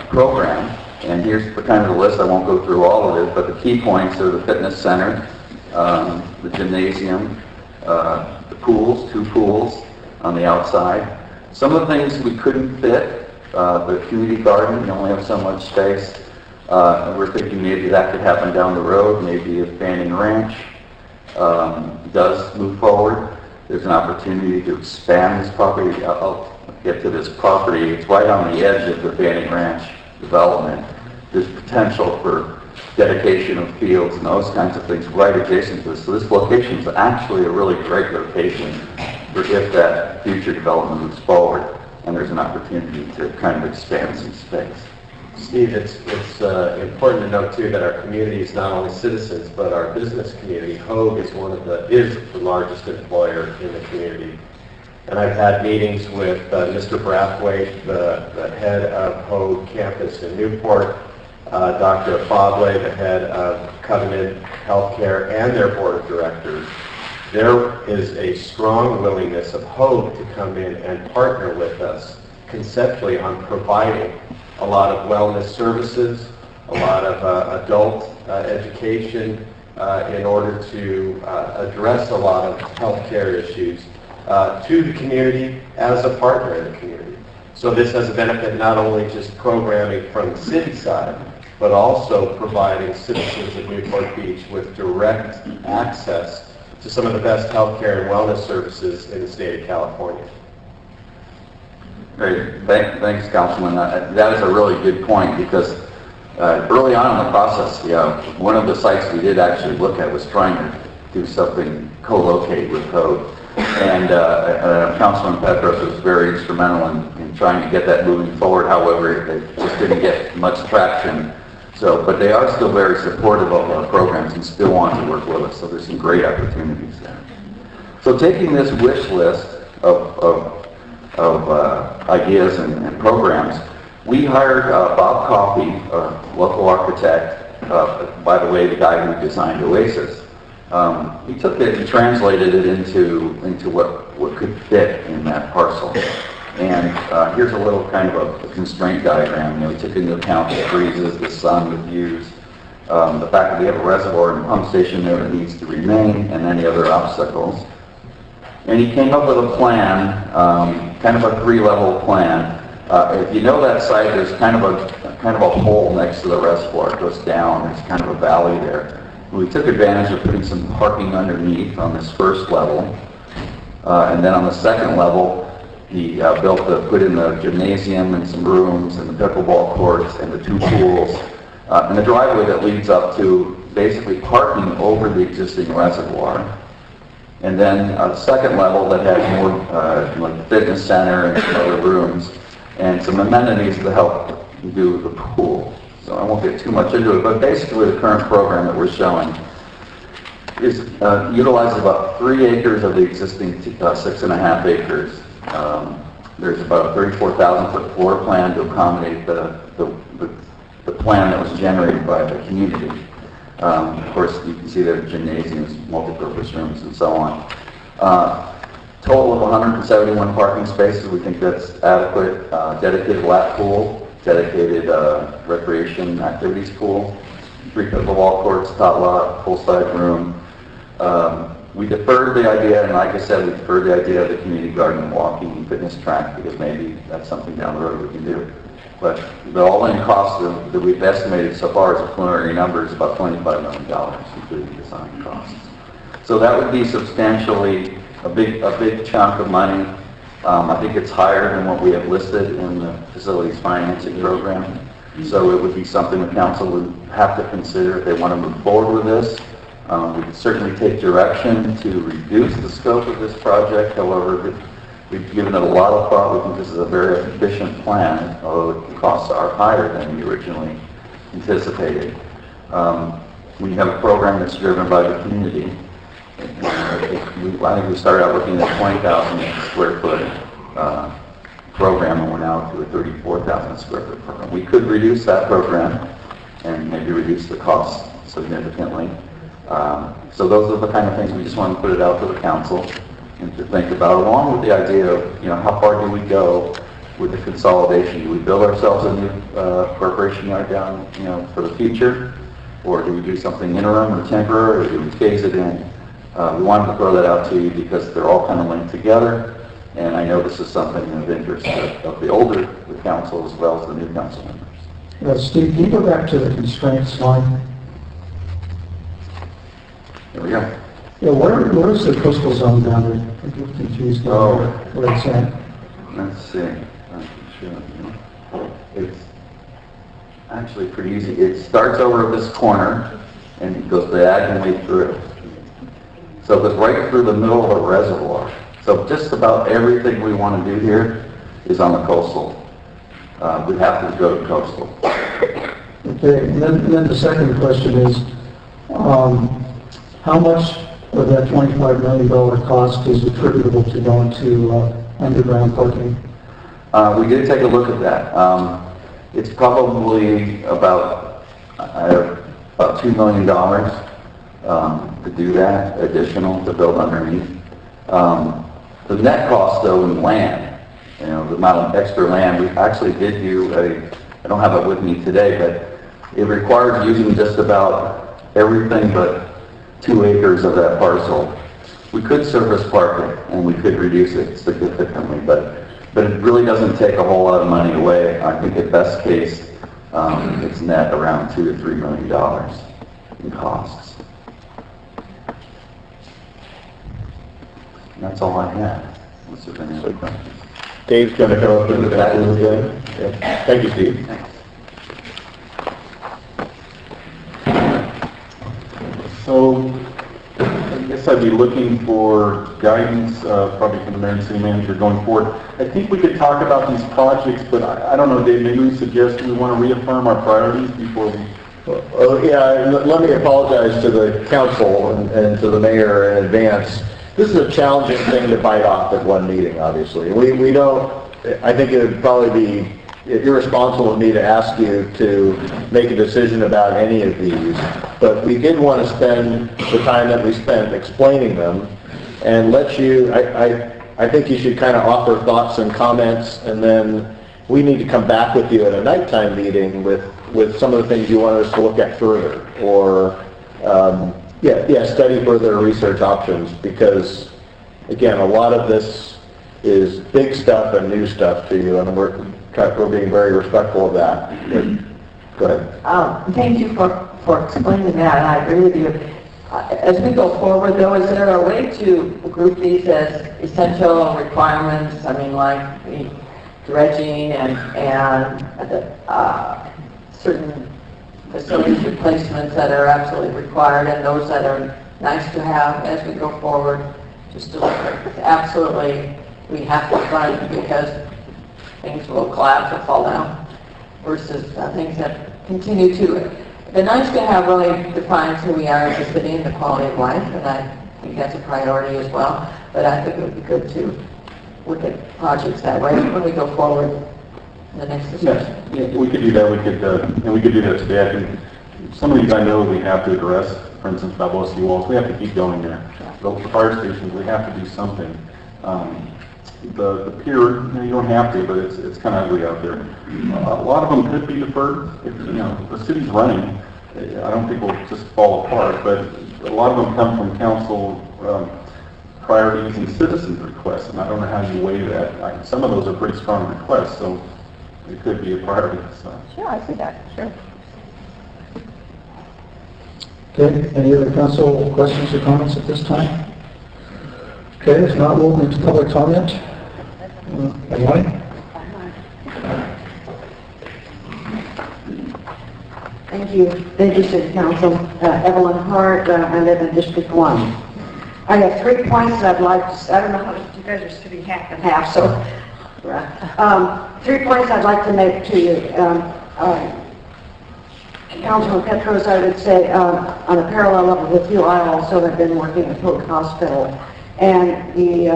[SPEAKER 16] program, and here's the kind of the list. I won't go through all of it, but the key points are the fitness center, the gymnasium, the pools, 2 pools on the outside. Some of the things we couldn't fit, the community garden, you only have so much space. And we're thinking maybe that could happen down the road, maybe if Banning Ranch does move forward. There's an opportunity to expand this property. I'll get to this property. It's right on the edge of the Banning Ranch development. There's potential for dedication of fields and those kinds of things right adjacent to this. So this location is actually a really great location for if that future development moves forward and there's an opportunity to kind of expand some space.
[SPEAKER 5] Steve, it's important to note too that our community is not only citizens, but our business community. Hogue is the largest employer in the community. And I've had meetings with Mr. Brathwaite, the head of Hogue campus in Newport, Dr. Fadley, the head of Covenant Healthcare, and their board of directors. There is a strong willingness of Hogue to come in and partner with us conceptually on providing a lot of wellness services, a lot of adult education in order to address a lot of healthcare issues to the community as a partner in the community. So this has a benefit not only just programming from the city side, but also providing citizens of Newport Beach with direct access to some of the best healthcare and wellness services in the state of California.
[SPEAKER 16] Great. Thanks, Councilman. That is a really good point because early on in the process, one of the sites we did actually look at was trying to do something co-locate with Hogue. And Councilman Petros was very instrumental in trying to get that moving forward. However, it just didn't get much traction. So, but they are still very supportive of our programs and still want to work with us. So there's some great opportunities there. So taking this wish list of ideas and programs, we hired Bob Coffey, a local architect, by the way, the guy who designed Oasis. He took it and translated it into what could fit in that parcel. And here's a little kind of a constraint diagram. We took into account the breezes, the sun, the views, the fact that we have a reservoir and pump station there that needs to remain, and any other obstacles. And he came up with a plan, kind of a 3-level plan. If you know that site, there's kind of a hole next to the reservoir. It goes down. There's kind of a valley there. We took advantage of putting some parking underneath on this first level, and then on the second level, he put in the gymnasium and some rooms and the pickleball courts and the 2 pools, and the driveway that leads up to basically parking over the existing reservoir. And then the second level that has more like the fitness center and some other rooms and some amenities to help do the pool. So I won't get too much into it, but basically the current program that we're showing is utilizes about 3 acres of the existing 6.5 acres. There's about a 34,000 foot floor plan to accommodate the plan that was generated by the community. Of course, you can see there are gymnasiums, multi-purpose rooms, and so on. Total of 171 parking spaces. We think that's adequate. Dedicated lap pool, dedicated recreation activities pool, 3 pickleball courts, top lot, full-size room. We deferred the idea, and like I said, we deferred the idea of the community garden, walking, and fitness track because maybe that's something down the road we can do. But the all-in cost that we've estimated so far as a preliminary number is about $25 million, including design costs. So that would be substantially a big chunk of money. I think it's higher than what we have listed in the facilities financing program. So it would be something the council would have to consider if they want to move forward with this. We could certainly take direction to reduce the scope of this project. However, we've given it a lot of thought. We think this is a very efficient plan, although the costs are higher than we originally anticipated. We have a program that's driven by the community. I think we started out looking at 20,000 square foot program, and we're now to a 34,000 square foot program. We could reduce that program and maybe reduce the cost significantly. So those are the kind of things we just want to put it out to the council and to think about, along with the idea of, how far do we go with the consolidation? Do we build ourselves a new corporation yard down, for the future? Or do we do something interim or temporary, or do we phase it in? We wanted to throw that out to you because they're all kind of linked together. And I know this is something of interest of the older council as well as the new council members.
[SPEAKER 1] Steve, can you go back to the constraints line?
[SPEAKER 16] There we go.
[SPEAKER 1] Yeah, where is the coastal zone boundary? I'm confused now where it's at.
[SPEAKER 16] Let's see. It's actually pretty easy. It starts over this corner and it goes diagonally through. So it goes right through the middle of a reservoir. So just about everything we want to do here is on the coastal. We have to go to coastal.
[SPEAKER 1] Okay, and then the second question is, how much of that $25 million cost is attributable to going to underground parking?
[SPEAKER 16] We did take a look at that. It's probably about $2 million to do that, additional to build underneath. The net cost, though, in land, the amount of extra land, we actually did do I don't have it with me today, but it requires using just about everything but 2 acres of that parcel. We could surface park it and we could reduce it significantly, but it really doesn't take a whole lot of money away. I think at best case, it's net around $2 to $3 million in costs. And that's all I have. Unless there's any other questions.
[SPEAKER 2] Dave's going to go up into that a little bit. Yeah. Thank you, Steve.
[SPEAKER 16] Thanks.
[SPEAKER 13] So I guess I'd be looking for guidance, probably from the mayor and city manager going forward. I think we could talk about these projects, but I don't know, Dave, maybe we suggest we want to reaffirm our priorities before we...
[SPEAKER 2] Let me apologize to the council and to the mayor in advance. This is a challenging thing to bite off at one meeting, obviously. We don't, I think it would probably be irresponsible of me to ask you to make a decision about any of these, but we did want to spend the time that we spent explaining them and let you, I think you should kind of offer thoughts and comments, and then we need to come back with you at a nighttime meeting with some of the things you want us to look at further, or study further research options, because again, a lot of this is big stuff and new stuff to you, and we're being very respectful of that. Go ahead.
[SPEAKER 6] Thank you for explaining that, and I agree with you. As we go forward, though, is there a way to group these as essential requirements? I mean, like the dredging and certain facilities replacements that are absolutely required, and those that are nice to have as we go forward, just to look at absolutely we have to fund because things will collapse or fall down, versus things that continue to. The nice to have really defines who we are as a city and the quality of life, and I think that's a priority as well. But I think it would be good to look at projects that way when we go forward in the next discussion.
[SPEAKER 13] Yeah, we could do that. We could do that today. I think some of these I know we have to address. For instance, Balboa Seawalls, we have to keep going there. The fire stations, we have to do something. The pier, you don't have to, but it's kind of ugly out there. A lot of them could be deferred. If, the city's running, I don't think we'll just fall apart, but a lot of them come from council priorities and citizens' requests, and I don't know how you weigh that. Some of those are pretty strong requests, so it could be a priority. So.
[SPEAKER 6] Sure, I see that, sure.
[SPEAKER 1] Okay, any other council questions or comments at this time? Okay, if not, we'll move to public comment. Anyone?
[SPEAKER 18] Thank you, City Council. Evelyn Hart, I live in District 1. I have 3 points I'd like to, I don't know how you guys are sitting half and half, so 3 points I'd like to make to you. Councilman Petros, I would say, on a parallel level with you, I also have been working at Hope Hospital. And the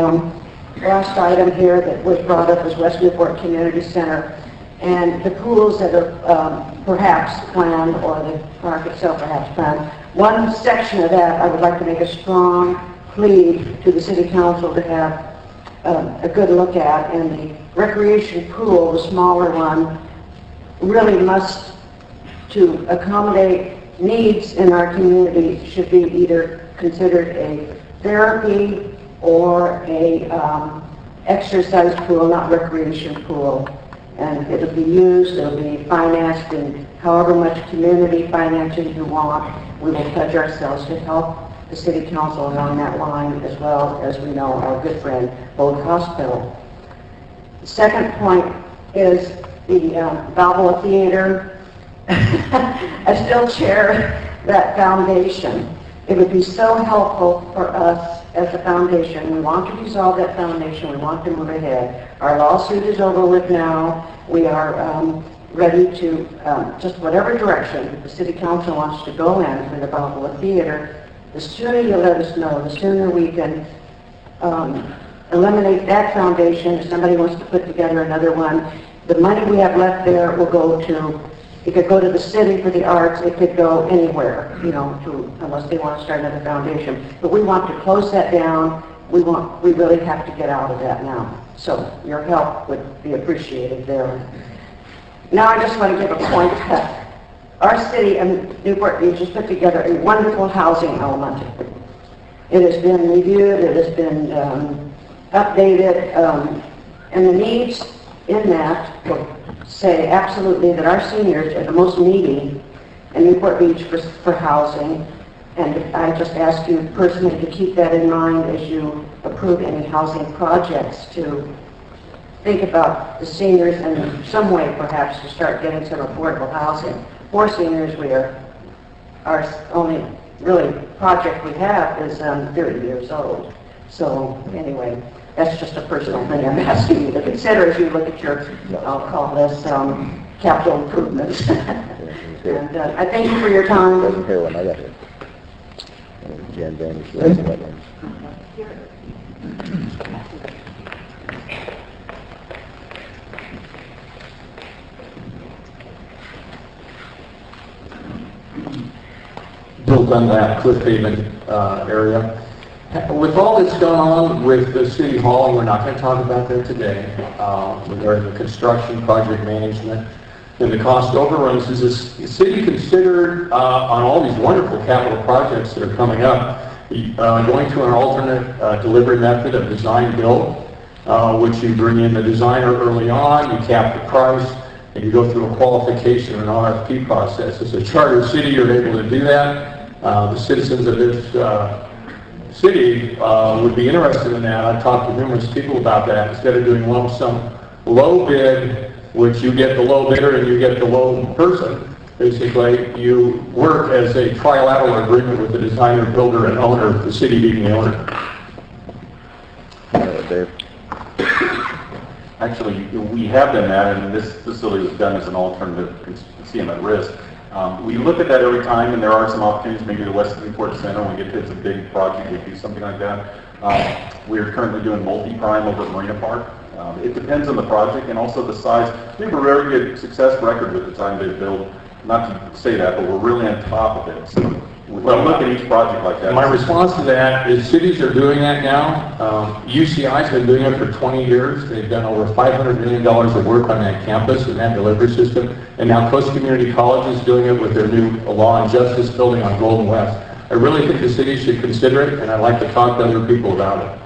[SPEAKER 18] last item here that was brought up is West Newport Community Center, and the pools that are perhaps planned, or the park itself perhaps planned. One section of that, I would like to make a strong plea to the City Council to have a good look at, and the recreation pool, the smaller one, really must, to accommodate needs in our community, should be either considered a therapy or a exercise pool, not recreation pool. And it'll be used, it'll be financed in however much community financing you want. We will pledge ourselves to help the City Council along that line, as well as we know our good friend, Old Hospital. The second point is the Balboa Theater. I still chair that foundation. It would be so helpful for us as a foundation. We want to dissolve that foundation. We want to move ahead. Our lawsuit is over with now. We are ready to, just whatever direction the City Council wants to go in for the Balboa Theater, the sooner you let us know, the sooner we can eliminate that foundation. If somebody wants to put together another one, the money we have left there will go to, it could go to the city for the arts, it could go anywhere, you know, unless they want to start another foundation. But we want to close that down. We really have to get out of that now. So your help would be appreciated there. Now I just want to give a point that our city and Newport Beach has put together a wonderful housing element. It has been reviewed, it has been updated, and the needs in that will say absolutely that our seniors are the most needy in Newport Beach for housing. And I just ask you personally to keep that in mind as you approve any housing projects, to think about the seniors in some way perhaps to start getting some affordable housing. For seniors, our only really project we have is 30 years old. So anyway, that's just a personal thing I'm asking you to consider as you look at your, I'll call this capital improvements. And I thank you for your time.
[SPEAKER 12] Wasn't here when I got here. Jan Vandy's wetlands.
[SPEAKER 11] Built on that Cliff Haven area. With all that's going on with the City Hall, and we're not going to talk about that today, regarding the construction, project management, and the cost overruns, is the city considered on all these wonderful capital projects that are coming up, going to an alternate delivery method of design-build, which you bring in the designer early on, you cap the price, and you go through a qualification and an RFP process. As a charter city, you're able to do that. The citizens of this city would be interested in that. I've talked to numerous people about that. Instead of doing lump sum low bid, which you get the low bidder and you get the low person, basically you work as a trilateral agreement with the designer, builder, and owner, the city being the owner.
[SPEAKER 12] Dave.
[SPEAKER 13] Actually, we have done that, and this facility was done as an alternative to see them at risk. We look at that every time, and there are some opportunities, maybe the West Newport Center, when we get to it's a big project, we do something like that. We're currently doing multi-prime over at Marina Park. It depends on the project and also the size. We have a very good success record with the time they build. Not to say that, but we're really on top of it. So we look at each project like that.
[SPEAKER 11] My response to that is cities are doing that now. UCI's been doing it for 20 years. They've done over $500 million of work on that campus and that delivery system. And now Coast Community College is doing it with their new Law and Justice building on Golden West. I really think the city should consider it, and I'd like to talk to other people about it.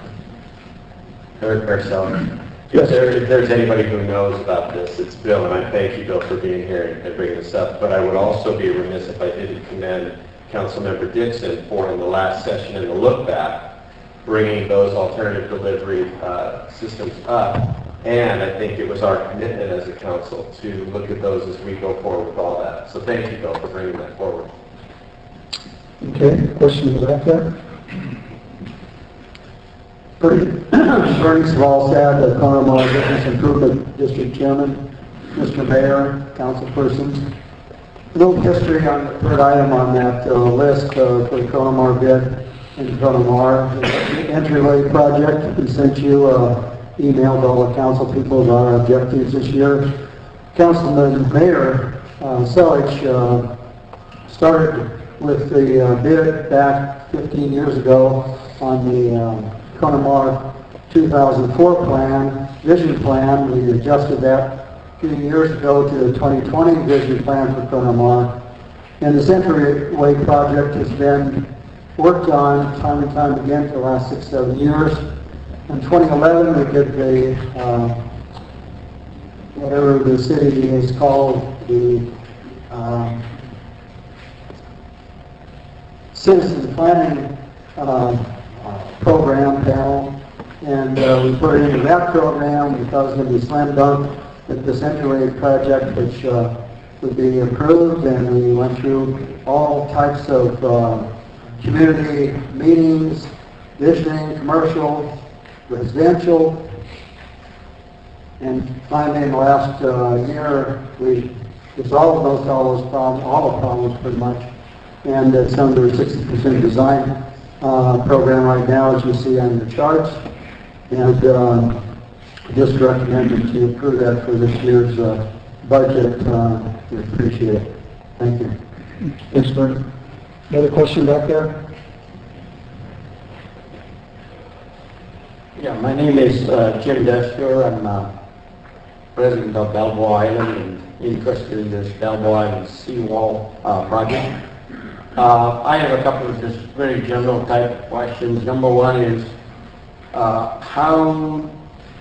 [SPEAKER 5] If there's anybody who knows about this, it's Bill, and I thank you, Bill, for being here and bringing this up. But I would also be remiss if I didn't commend Councilmember Dixon for, in the last session in the look back, bringing those alternative delivery systems up. And I think it was our commitment as a council to look at those as we go forward with all that. So thank you, Bill, for bringing that forward.
[SPEAKER 1] Okay, questions about that? Bernie Svalstad, the Conemaugh Business Improvement District Chairman, Mr. Mayor, councilpersons. A little history on the third item on that list for the Conemaugh bid.
[SPEAKER 19] in Connemara, the entryway project. We sent you emailed all the council people of our objectives this year. Councilman Mayor Selich started with the bid back 15 years ago on the Connemara 2004 plan, vision plan. We adjusted that a few years ago to the 2020 vision plan for Connemara. And this entryway project has been worked on time and time again for the last 6-7 years. In 2011, we did the, whatever the city is called, the Citizen Planning Program panel. And we put it into that program. We thought it was going to be slam dunk that this entryway project, which would be approved, and we went through all types of community meetings, visioning, commercial, residential, and finally in the last year we resolved all the problems pretty much, and it's under 60% design program right now, as you see on the charts, and just recommended to approve that for this year's budget. We appreciate it. Thank you.
[SPEAKER 1] Thanks, Bert. Another question back there?
[SPEAKER 20] Yeah, my name is Jim Destor. I'm president of Balboa Island and interested in this Balboa Island seawall project. I have a couple of just very general type questions. Number one is how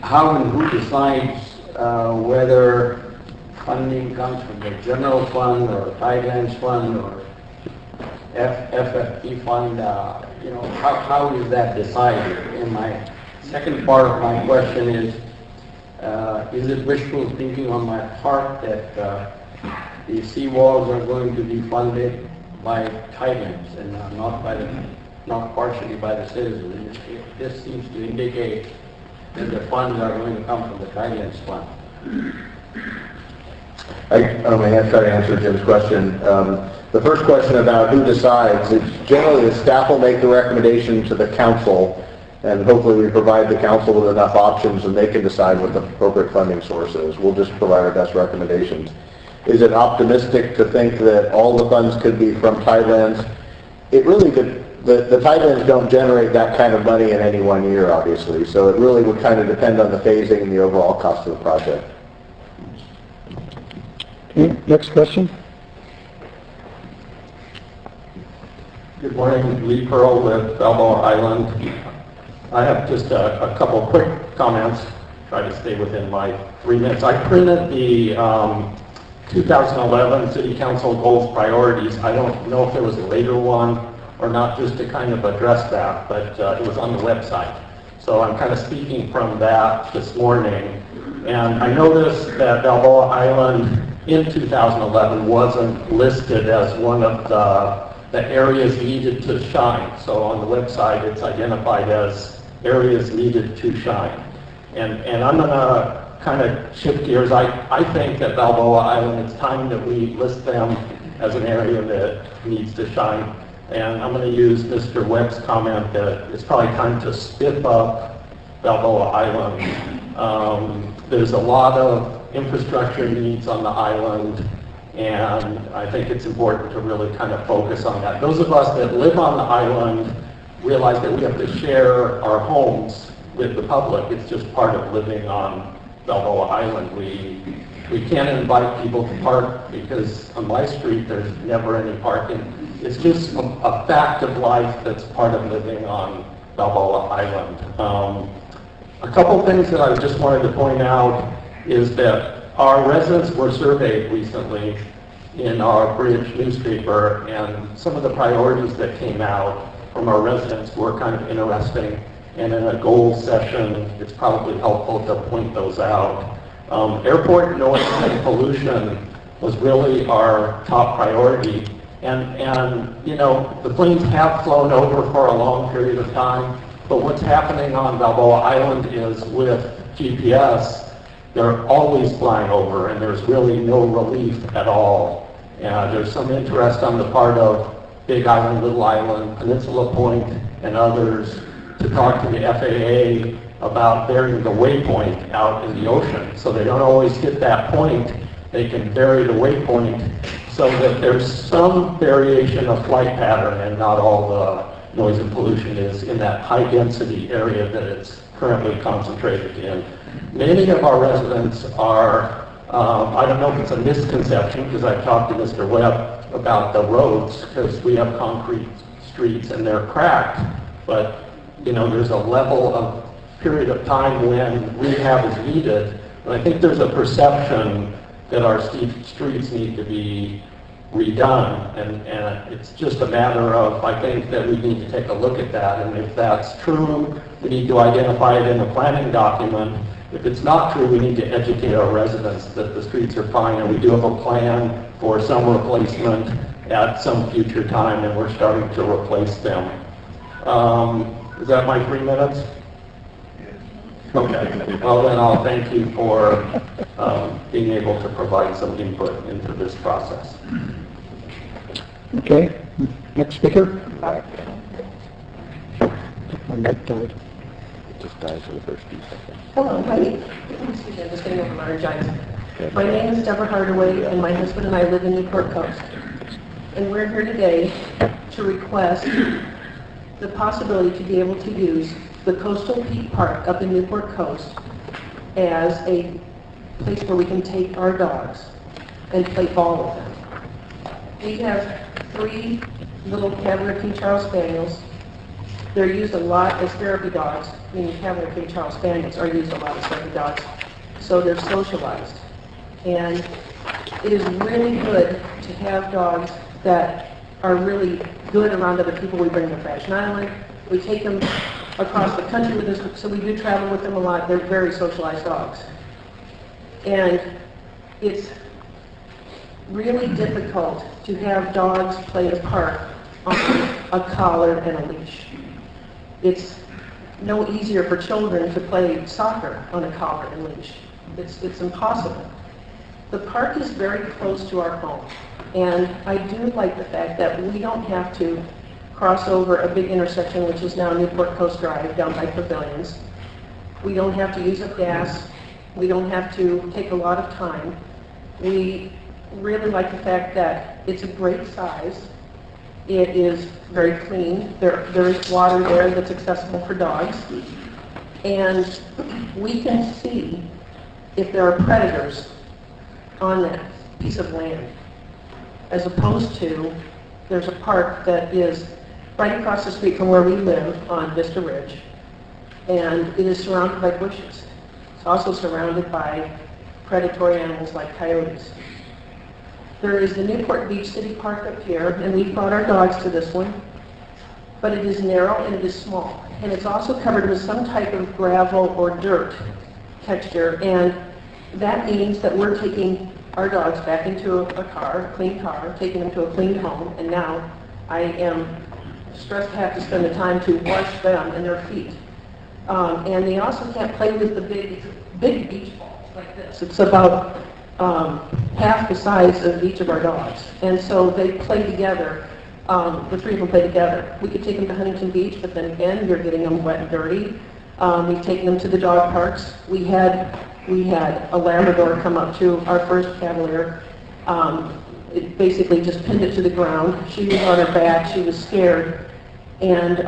[SPEAKER 20] and who decides whether funding comes from the general fund or Tidelands fund or FFP fund? How is that decided? And my second part of my question is it wishful thinking on my part that the seawalls are going to be funded by Tidelands and not partially by the citizens? This seems to indicate that the funds are going to come from the Tidelands fund.
[SPEAKER 2] I'm going to try to answer Jim's question. The first question about who decides, it's generally the staff will make the recommendation to the council, and hopefully we provide the council with enough options and they can decide what the appropriate funding source is. We'll just provide our best recommendations. Is it optimistic to think that all the funds could be from Tidelands? It really could. The Tidelands don't generate that kind of money in any one year, obviously, so it really would kind of depend on the phasing and the overall cost of the project.
[SPEAKER 1] Okay, next question.
[SPEAKER 11] Good morning, Lee Pearl with Balboa Island. I have just a couple quick comments. Try to stay within my 3 minutes. I printed the 2011 City Council Goals Priorities. I don't know if there was a later one or not, just to kind of address that, but it was on the website. So I'm kind of speaking from that this morning. And I noticed that Balboa Island in 2011 wasn't listed as one of the areas needed to shine. So on the website it's identified as areas needed to shine. And I'm going to kind of shift gears. I think that Balboa Island, it's time that we list them as an area that needs to shine. And I'm going to use Mr. Webb's comment that it's probably time to spiff up Balboa Island. There's a lot of infrastructure needs on the island, and I think it's important to really kind of focus on that. Those of us that live on the island realize that we have to share our homes with the public. It's just part of living on Balboa Island. We can't invite people to park because on my street there's never any parking. It's just a fact of life that's part of living on Balboa Island. A couple things that I just wanted to point out is that our residents were surveyed recently in our Bridge newspaper, and some of the priorities that came out from our residents were kind of interesting. And in a goals session, it's probably helpful to point those out. Airport noise and pollution was really our top priority. And you know, the planes have flown over for a long period of time, but what's happening on Balboa Island is with GPS, they're always flying over and there's really no relief at all. There's some interest on the part of Big Island, Little Island, Peninsula Point, and others to talk to the FAA about burying the waypoint out in the ocean. So they don't always hit that point. They can bury the waypoint so that there's some variation of flight pattern and not all the noise and pollution is in that high density area that it's currently concentrated in. Many of our residents are, I don't know if it's a misconception because I've talked to Mr. Webb about the roads because we have concrete streets and they're cracked, but you know, there's a level of period of time when rehab is needed. And I think there's a perception that our streets need to be redone, and it's just a matter of, I think that we need to take a look at that, and if that's true, we need to identify it in the planning document. If it's not true, we need to educate our residents that the streets are fine, and we do have a plan for some replacement at some future time, and we're starting to replace them. Is that my 3 minutes? Okay. Well, then I'll thank you for being able to provide some input into this process.
[SPEAKER 1] Okay, next speaker. My neck died.
[SPEAKER 12] It just dies for the first few seconds.
[SPEAKER 21] Hello, my name, excuse me, I'm just getting over laryngitis. My name is Deborah Hardaway, and my husband and I live in Newport Coast. And we're here today to request the possibility to be able to use the Coastal Peak Park up in Newport Coast as a place where we can take our dogs and play ball with them. We have 3 little Cavalier King Charles Spaniels. They're used a lot as therapy dogs, meaning Cavalier King Charles Spaniels are used a lot as therapy dogs, so they're socialized. And it is really good to have dogs that are really good around other people. We bring them to Fashion Island, we take them across the country with us, so we do travel with them a lot. They're very socialized dogs. And it's really difficult to have dogs play a park on a collar and a leash. It's no easier for children to play soccer on a collar and leash. It's impossible. The park is very close to our home, and I do like the fact that we don't have to cross over a big intersection, which is now Newport Coast Drive down by Pavilions. We don't have to use up gas. We don't have to take a lot of time. We really like the fact that it's a great size. It is very clean. There is water there that's accessible for dogs. And we can see if there are predators on that piece of land, as opposed to there's a park that is right across the street from where we live on Vista Ridge, and it is surrounded by bushes. It's also surrounded by predatory animals like coyotes. There is the Newport Beach City Park up here, and we've brought our dogs to this one, but it is narrow and it is small. And it's also covered with some type of gravel or dirt texture, and that means that we're taking our dogs back into a car, a clean car, taking them to a clean home, and now I am stressed to have to spend the time to wash them and their feet. And they also can't play with the big beach balls like this. It's about half the size of each of our dogs. And so they play together, the 3 of them play together. We could take them to Huntington Beach, but then again, you're getting them wet and dirty. We've taken them to the dog parks. We had a Labrador come up to our first Cavalier. It basically just pinned it to the ground. She was on her back, she was scared. And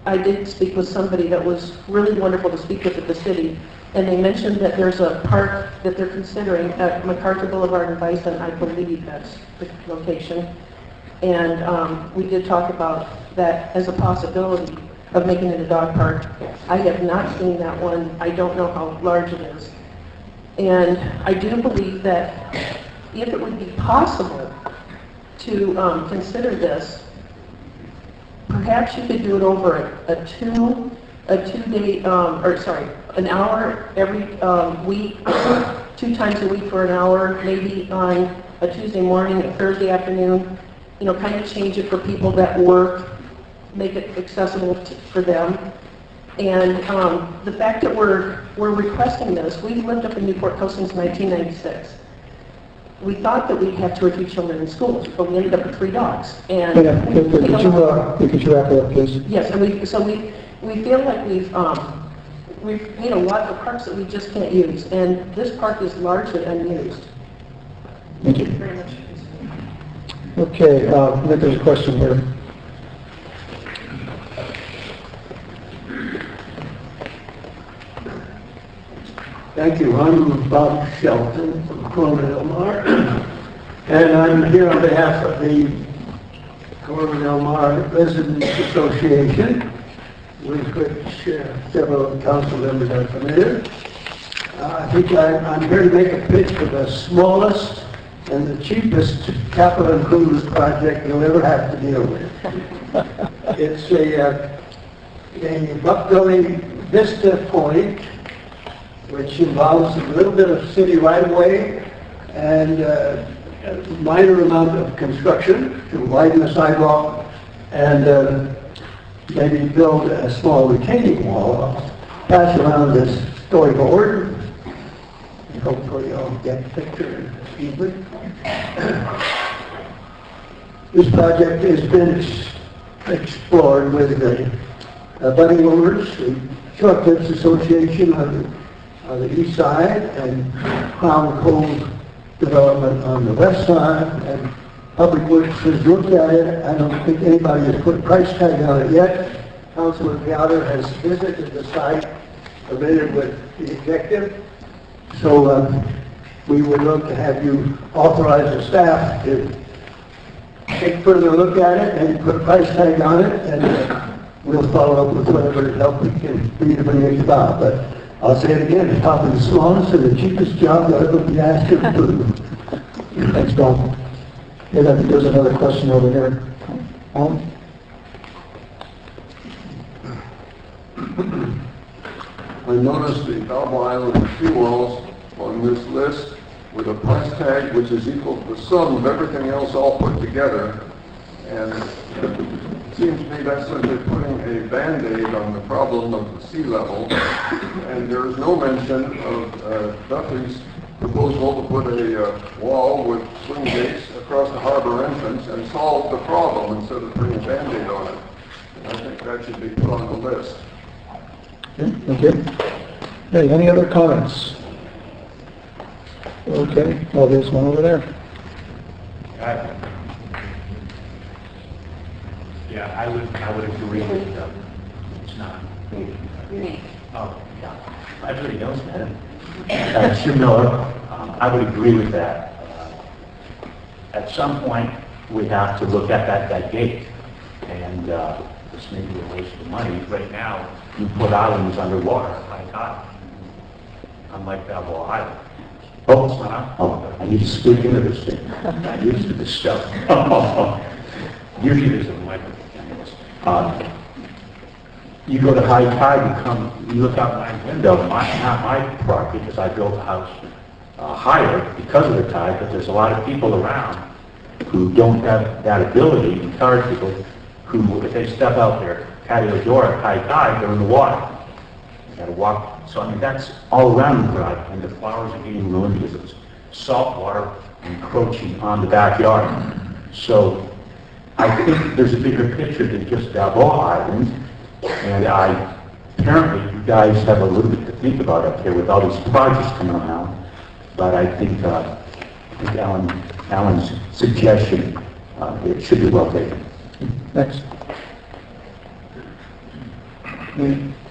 [SPEAKER 21] I did speak with somebody that was really wonderful to speak with at the city, and they mentioned that there's a park that they're considering at MacArthur Boulevard in Bison. I believe that's the location. And we did talk about that as a possibility of making it a dog park. I have not seen that one. I don't know how large it is. And I do believe that if it would be possible to consider this, perhaps you could do it over an hour every week, 2 times a week for an hour, maybe on a Tuesday morning, a Thursday afternoon, you know, kind of change it for people that work, make it accessible for them. And the fact that we're requesting this, we've lived up in Newport Coast since 1996. we thought that we'd have 2 or 3 children in schools, but we ended up with 3 dogs. And
[SPEAKER 1] Could you wrap it up, please?
[SPEAKER 21] yes, and we feel like we've paid a lot for parks that we just can't use, and this park is largely unused.
[SPEAKER 1] Thank you.
[SPEAKER 21] Very much.
[SPEAKER 1] Okay, I think there's a question here.
[SPEAKER 8] Thank you. I'm Bob Shelton from Corona Del Mar, and I'm here on behalf of the Corona Del Mar Residents Association, with which several council members are familiar. I think I'm here to make a pitch for the smallest and the cheapest capital improvement project you'll ever have to deal with. It's a Buck-Gully Vista Point, which involves a little bit of city right-of-way and a minor amount of construction to widen the sidewalk and maybe build a small retaining wall. I'll pass around this storyboard. Hopefully you'll get the picture easily. This project has been explored with the budding owners, the Short Cliffs Association on the east side, and Crown Cove Development on the west side, and Public Works has looked at it. I don't think anybody has put a price tag on it yet. Councilor Gowder has visited the site, familiar with the objective. So we would love to have you authorize the staff to take a further look at it and put a price tag on it, and we'll follow up with whatever help we can for you to bring it about. But I'll say it again, it's probably the smallest and the cheapest job that ever be asked to do.
[SPEAKER 1] Thanks, Bob. Yeah, I think there's another question over here. Alan?
[SPEAKER 9] I noticed the Balboa Island seawalls on this list with a price tag which is equal to the sum of everything else all put together. And it seems to me that's simply putting a Band-Aid on the problem of the sea level. And there is no mention of Duffy's proposal to put a wall with swing gates across the harbor entrance and solve the problem instead of putting a Band-Aid on it. And I think that should be put on the list.
[SPEAKER 1] Okay, thank you. Hey, any other comments? Okay, well, there's one over there.
[SPEAKER 22] Yeah, I would agree with them. It's not. Oh, yeah. I really don't, man. Mr. Miller, I would agree with that. At some point, we have to look at that gate, and this may be a waste of money. Right now, you put islands underwater, high tide, unlike Balboa Island. Oh, I need to speak into this thing. I'm used to this stuff. Usually there's a microphone. You go to high tide, you look out my window, not my property, because I built a house higher because of the tide, but there's a lot of people around who don't have that ability, encourage people who, if they step out their patio door at high tide, they're in the water. You gotta walk. So I mean, that's all around the drive, and the flowers are being ruined because it's salt water encroaching on the backyard. So I think there's a bigger picture than just Balboa Island, and apparently you guys have a little bit to think about up here with all these projects coming around. But I think Alan's suggestion it should be well taken.
[SPEAKER 1] Next.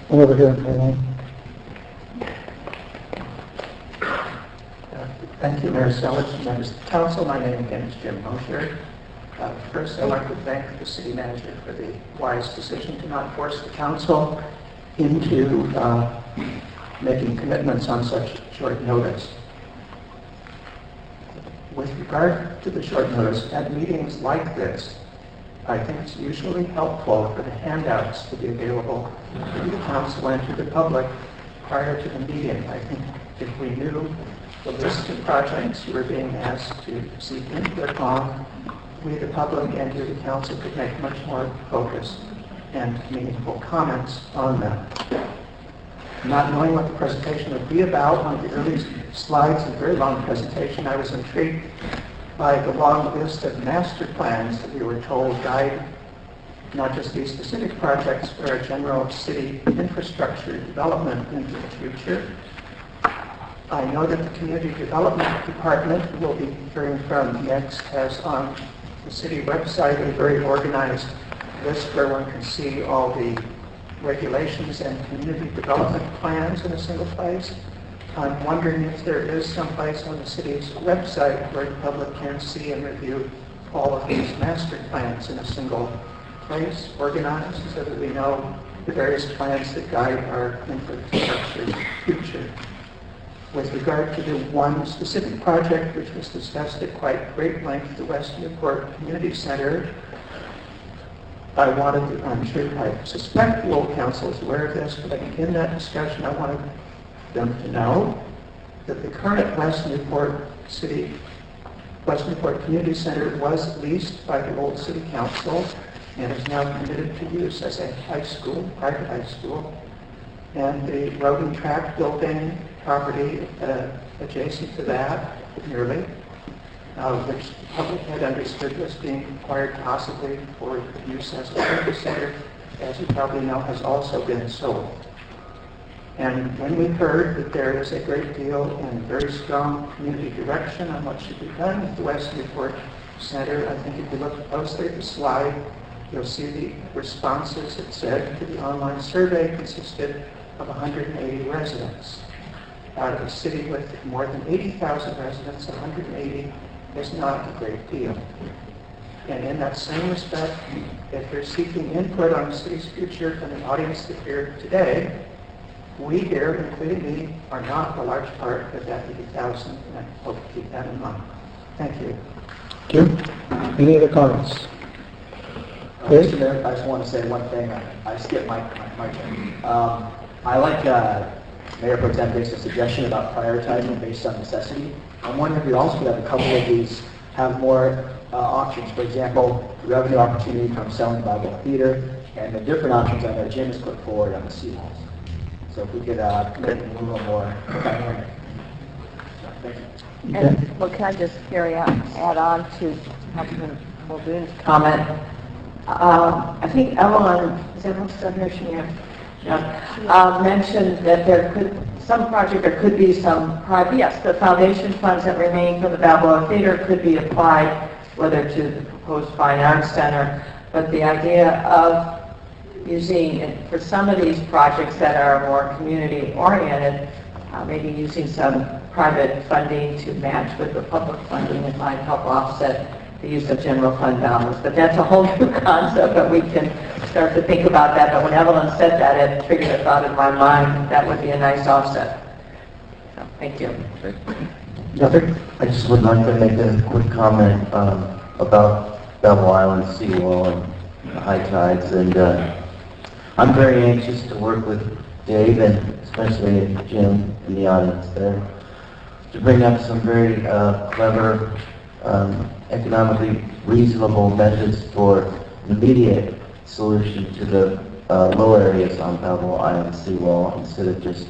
[SPEAKER 1] One over here.
[SPEAKER 10] Thank you, Mayor Sellers, members of the council. My name again is Jim Mosher. First, I'd like to thank the city manager for the wise decision to not force the council into making commitments on such short notice. With regard to the short notice, at meetings like this, I think it's usually helpful for the handouts to be available to the council and to the public prior to the meeting. I think if we knew the list of projects you were being asked to seek input on, we, the public, and you, the council, could make much more focused and meaningful comments on them. not knowing what the presentation would be about. One of the early slides, a very long presentation, I was intrigued by the long list of master plans that we were told guide not just these specific projects, but our general city infrastructure development into the future. I know that the Community Development Department will be hearing from next has on the city website a very organized list where one can see all the regulations and community development plans in a single place. I'm wondering if there is some place on the city's website where the public can see and review all of these master plans in a single place, organized, so that we know the various plans that guide our infrastructure future. With regard to the one specific project which was discussed at quite great length, the West Newport Community Center, I suspect the old council is aware of this, but in that discussion I wanted them to know that the current West Newport Community Center was leased by the old city council and is now permitted to use as a high school, private high school. And the road and track building property adjacent to that, nearly, which the public had understood was being acquired possibly for use as a community center, as you probably know, has also been sold. And when we heard that there is a great deal and very strong community direction on what should be done with the West Newport Center, I think if you look closely at the slide, you'll see the responses. It said to the online survey consisted of 180 residents. Out of a city with more than 80,000 residents, 180 is not a great deal. And in that same respect, if you're seeking input on the city's future from an audience that here today, we here, including me, are not a large part of that 80,000, and I hope to keep that in mind. Thank you.
[SPEAKER 1] Thank you. Any other comments?
[SPEAKER 17] Mr. Mayor, I just want to say one thing. I skipped my turn. I like Mayor Pro Tem Bates' suggestion about prioritizing based on necessity. I'm wondering if we also could have a couple of these have more options. For example, revenue opportunity from selling Bible theater, and the different options I know Jim has put forward on the seawalls. So if we could make it a little more dynamic. Thank you.
[SPEAKER 6] And well, can I just add on to Councilman Muldoon's comment? I think Ellen, is everyone still here? Mentioned that there could be some private, yes, the foundation funds that remain from the Balboa Theater could be applied, whether to the proposed Fine Arts Center, but the idea of using, for some of these projects that are more community-oriented, maybe using some private funding to match with the public funding that might help offset the use of general fund balance. But that's a whole new concept, but we can start to think about that. But when Evelyn said that, it triggered a thought in my mind that would be a nice offset. So, thank you.
[SPEAKER 4] Nothing. I just would like to make a quick comment about Bevel Island seawall and high tides. And I'm very anxious to work with Dave and especially Jim in the audience there to bring up some very clever, economically reasonable methods for an immediate solution to the low areas on Bevel Island seawall instead of just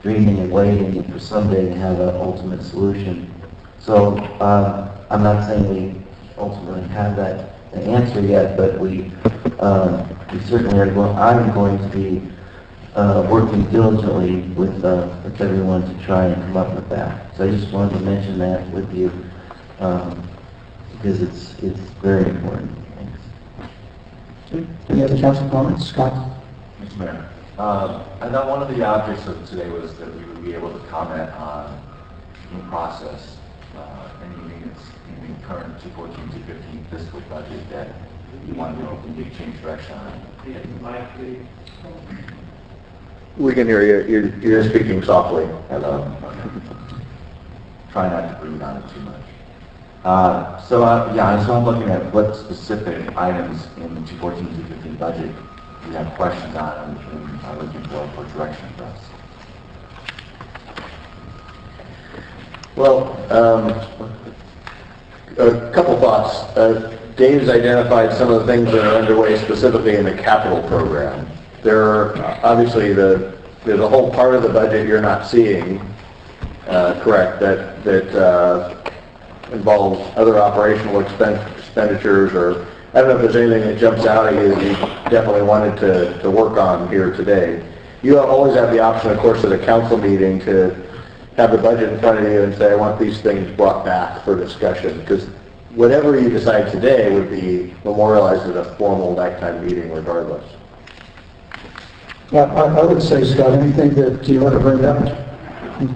[SPEAKER 4] dreaming and waiting for someday to have an ultimate solution. So I'm not saying we ultimately have that answer yet, but we certainly are. I'm going to be working diligently with everyone to try and come up with that. So I just wanted to mention that with you because it's very important. Thanks.
[SPEAKER 1] Any other council comments? Scott?
[SPEAKER 7] Mr. Mayor, I thought one of the objects of today was that we would be able to comment on in process any units in the current 2014-2015 fiscal budget that you want to openly change direction on.
[SPEAKER 2] We can hear you. You're speaking softly. Hello.
[SPEAKER 7] Try not to breathe on it too much. So I'm looking at what specific items in the 2014-2015 budget we have questions on and are looking for direction for us.
[SPEAKER 2] Well, a couple thoughts. Dave's identified some of the things that are underway specifically in the capital program. There are obviously the there's a whole part of the budget you're not seeing, correct, that involves other operational expenditures, or I don't know if there's anything that jumps out at you that you definitely wanted to work on here today. You always have the option, of course, at a council meeting to have the budget in front of you and say, I want these things brought back for discussion, because whatever you decide today would be memorialized at a formal nighttime meeting regardless.
[SPEAKER 1] I would say, Scott, anything that you want to bring up, you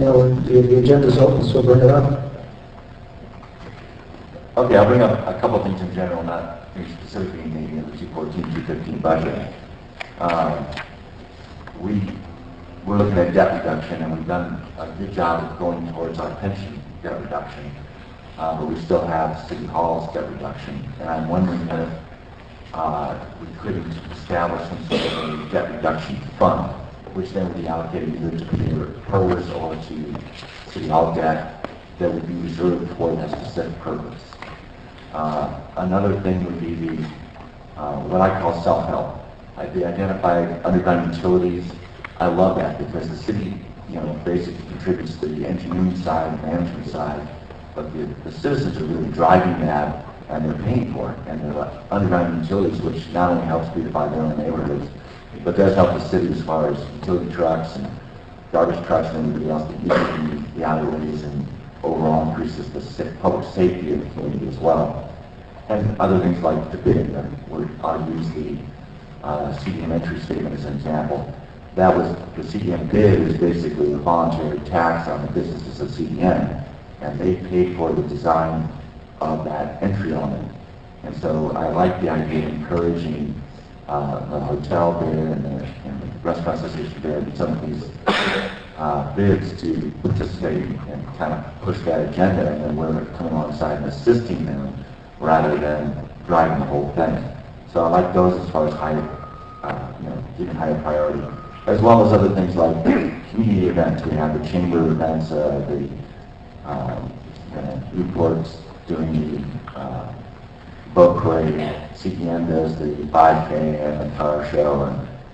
[SPEAKER 1] know, the agenda's open, so bring it up.
[SPEAKER 7] Okay, I'll bring up a couple of things in general, not specifically maybe in the 214-215 budget. We're looking at debt reduction, and we've done a good job of going towards our pension debt reduction, but we still have City Hall's debt reduction. And I'm wondering if we could establish some sort of a debt reduction fund, which then would be allocated either to either PERS or to City Hall debt that would be reserved for that specific purpose. Another thing would be the what I call self-help. The identified underground utilities. I love that because the city, you know, basically contributes to the engineering side, management side, but the citizens are really driving that, and they're paying for it. And the underground utilities, which not only helps beautify their own neighborhoods, but does help the city as far as utility trucks and garbage trucks and everybody else that uses the alleyways, and overall increases the public safety of the community as well. And other things like the bid, I'll use the CDM entry statement as an example. That was, the CDM bid is basically a voluntary tax on the businesses of CDM, and they paid for the design of that entry element. And so I like the idea of encouraging the hotel bid and the restaurant association bid and some of these bids to participate and kind of push that agenda, and then we're coming alongside and assisting them rather than driving the whole thing. So I like those as far as higher, giving higher priority, as well as other things like community events. We have the chamber events, the Newport's doing the boat parade, CPN does the 5K and the car show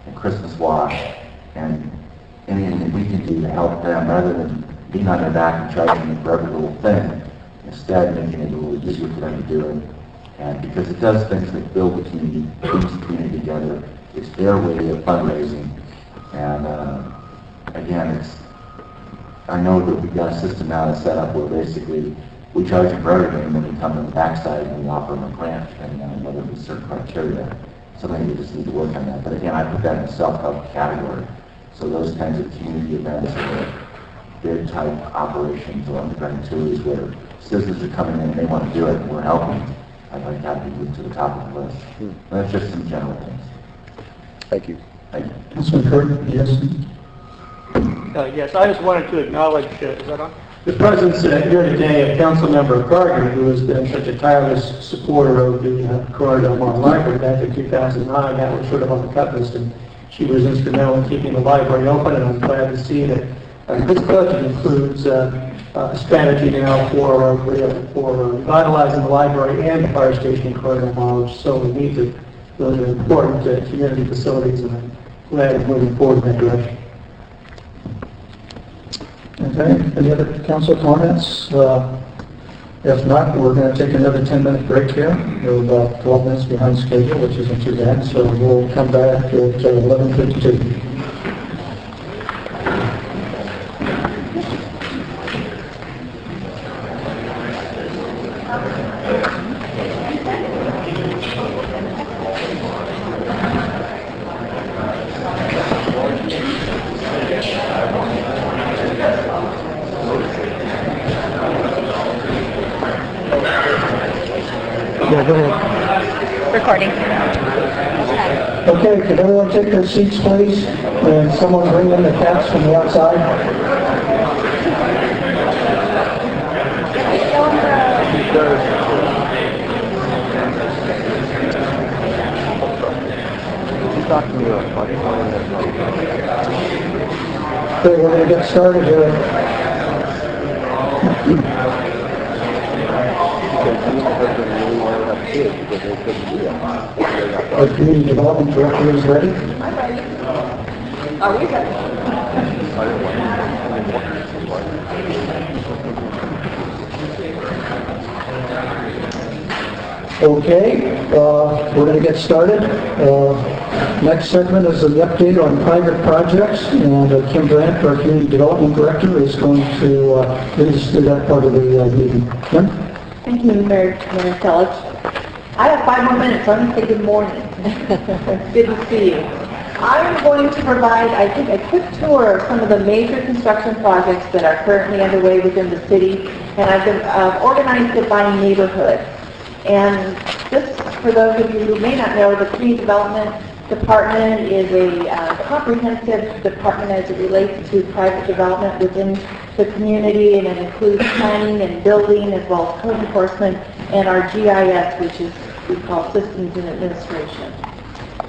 [SPEAKER 7] and Christmas wash, and anything that we can do to help them rather than being on their back and charging them for every little thing, instead making it a little easier for them to do it. And because it does things that build the community, brings the community together, it's their way of fundraising. And again, I know that we've got a system now that's set up where basically we charge them for everything, and then we come to the backside and we offer them a grant, depending on whether we meet certain criteria. So maybe we just need to work on that. But again, I put that in the self-help category. So those kinds of community events or bid type operations or underground utilities where citizens are coming in and they want to do it and we're helping, I'd like that to be moved to the top of the list. That's just some general things.
[SPEAKER 2] Thank you.
[SPEAKER 7] Thank you.
[SPEAKER 1] Councilman Curtin, yes?
[SPEAKER 10] Yes, I just wanted to acknowledge, is that on?
[SPEAKER 8] The presence here today of Councilmember Carter, who has been such a tireless supporter of the Corona Del Mar Library back in 2009. That was sort of on the cut list, and she was instrumental in keeping the library open, and I'm glad to see that this budget includes a strategy now for revitalizing the library and the fire station in Corona Del Mar, which is so needed. Those are important community facilities, and I'm glad we're moving forward in that direction.
[SPEAKER 1] Okay, any other council comments? If not, we're going to take another 10-minute break here. We're about 12 minutes behind schedule, which isn't too bad, so we'll come back at 11:52. Yeah, go ahead.
[SPEAKER 3] Recording.
[SPEAKER 1] Okay, could everyone take their seats, please? And someone bring in the cats from the outside. Okay, we're going to get started here. Our community development director is ready.
[SPEAKER 6] Are we good?
[SPEAKER 1] Okay, we're going to get started. Next segment is an update on private projects, and Kim Brandt, our Community Development Director, is going to lead us through that part of the meeting. Kim?
[SPEAKER 3] Thank you, Mayor Telich. I have 5 more minutes, so I'm going to say good morning. It's good to see you. I'm going to provide, I think, a quick tour of some of the major construction projects that are currently underway within the city, and I've been organized it by neighborhood. And just for those of you who may not know, the Community Development Department is a comprehensive department as it relates to private development within the community, and it includes planning and building as well as code enforcement and our GIS, which is we call Systems and Administration.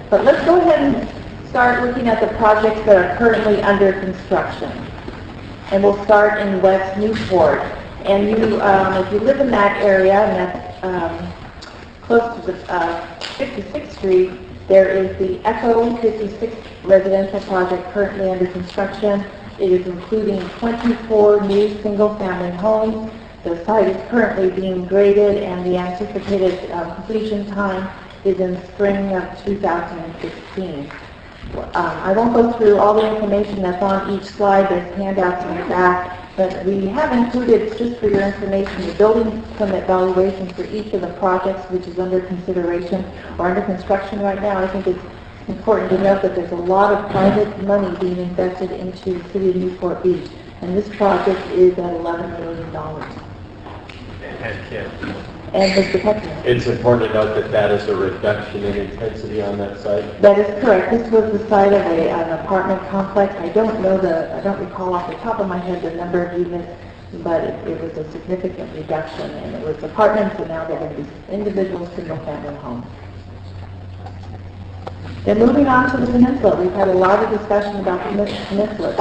[SPEAKER 3] But let's go ahead and start looking at the projects that are currently under construction. And we'll start in West Newport. And you, if you live in that area, and that's close to the 56th Street, there is the Echo 56 residential project currently under construction. It is including 24 new single-family homes. The site is currently being graded, and the anticipated completion time is in spring of 2016. I won't go through all the information that's on each slide. There's handouts in the back. But we have included, just for your information, the building permit valuations for each of the projects which is under consideration or under construction right now. I think it's important to note that there's a lot of private money being invested into the city of Newport Beach, and this project is at $11 million.
[SPEAKER 5] And Kim,
[SPEAKER 3] And Mr. Peckman.
[SPEAKER 5] it's important to note that that is a reduction in intensity on that site.
[SPEAKER 3] That is correct. This was the site of an apartment complex. I don't recall off the top of my head the number of units, but it was a significant reduction, and it was apartments, and now they're going to be individual single-family homes. Then moving on to the peninsula, we've had a lot of discussion about the peninsula.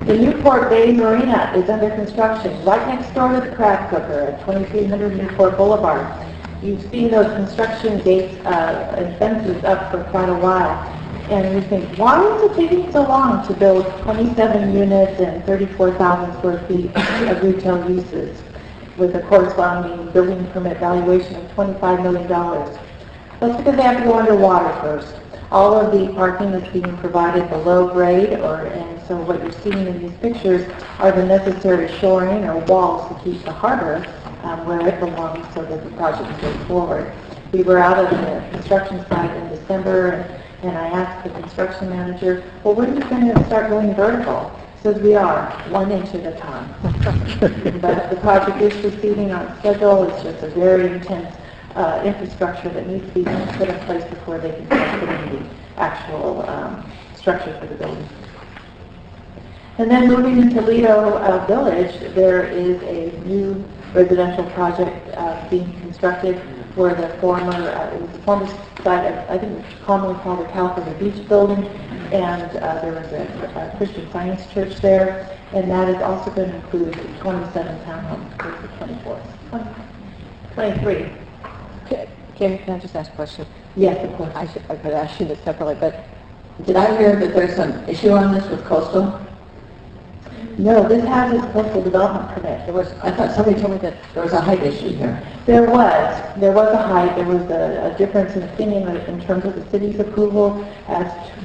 [SPEAKER 3] The Newport Bay Marina is under construction right next door to the crab cooker at 2300 Newport Boulevard. You've seen those construction gates and fences up for quite a while, and you think, why is it taking so long to build 27 units and 34,000 square feet of retail uses with a corresponding building permit valuation of $25 million? That's because they have to go underwater first. All of the parking is being provided below grade, and so what you're seeing in these pictures are the necessary shoring or walls to keep the harbor where it belongs so that the project goes forward. We were out of the construction site in December, and I asked the construction manager, well, when are you going to start going vertical? He says, we are, 1 inch at a time. But the project is proceeding on schedule. It's just a very intense infrastructure that needs to be put in place before they can start putting the actual structure for the building. And then moving into Toledo Village, there is a new residential project being constructed where the former site of, I think it's commonly called the California Beach Building, and there was a Christian Science Church there, and that is also going to include 27 townhomes, or 24, 23.
[SPEAKER 6] Kim, can I just ask a question?
[SPEAKER 3] Yes, of course.
[SPEAKER 6] I could ask you this separately, but did I hear that there's some issue on this with coastal?
[SPEAKER 3] No, this has its coastal development permit.
[SPEAKER 6] I thought somebody told me that there was a height issue here.
[SPEAKER 3] There was a height. There was a difference in opinion in terms of the city's approval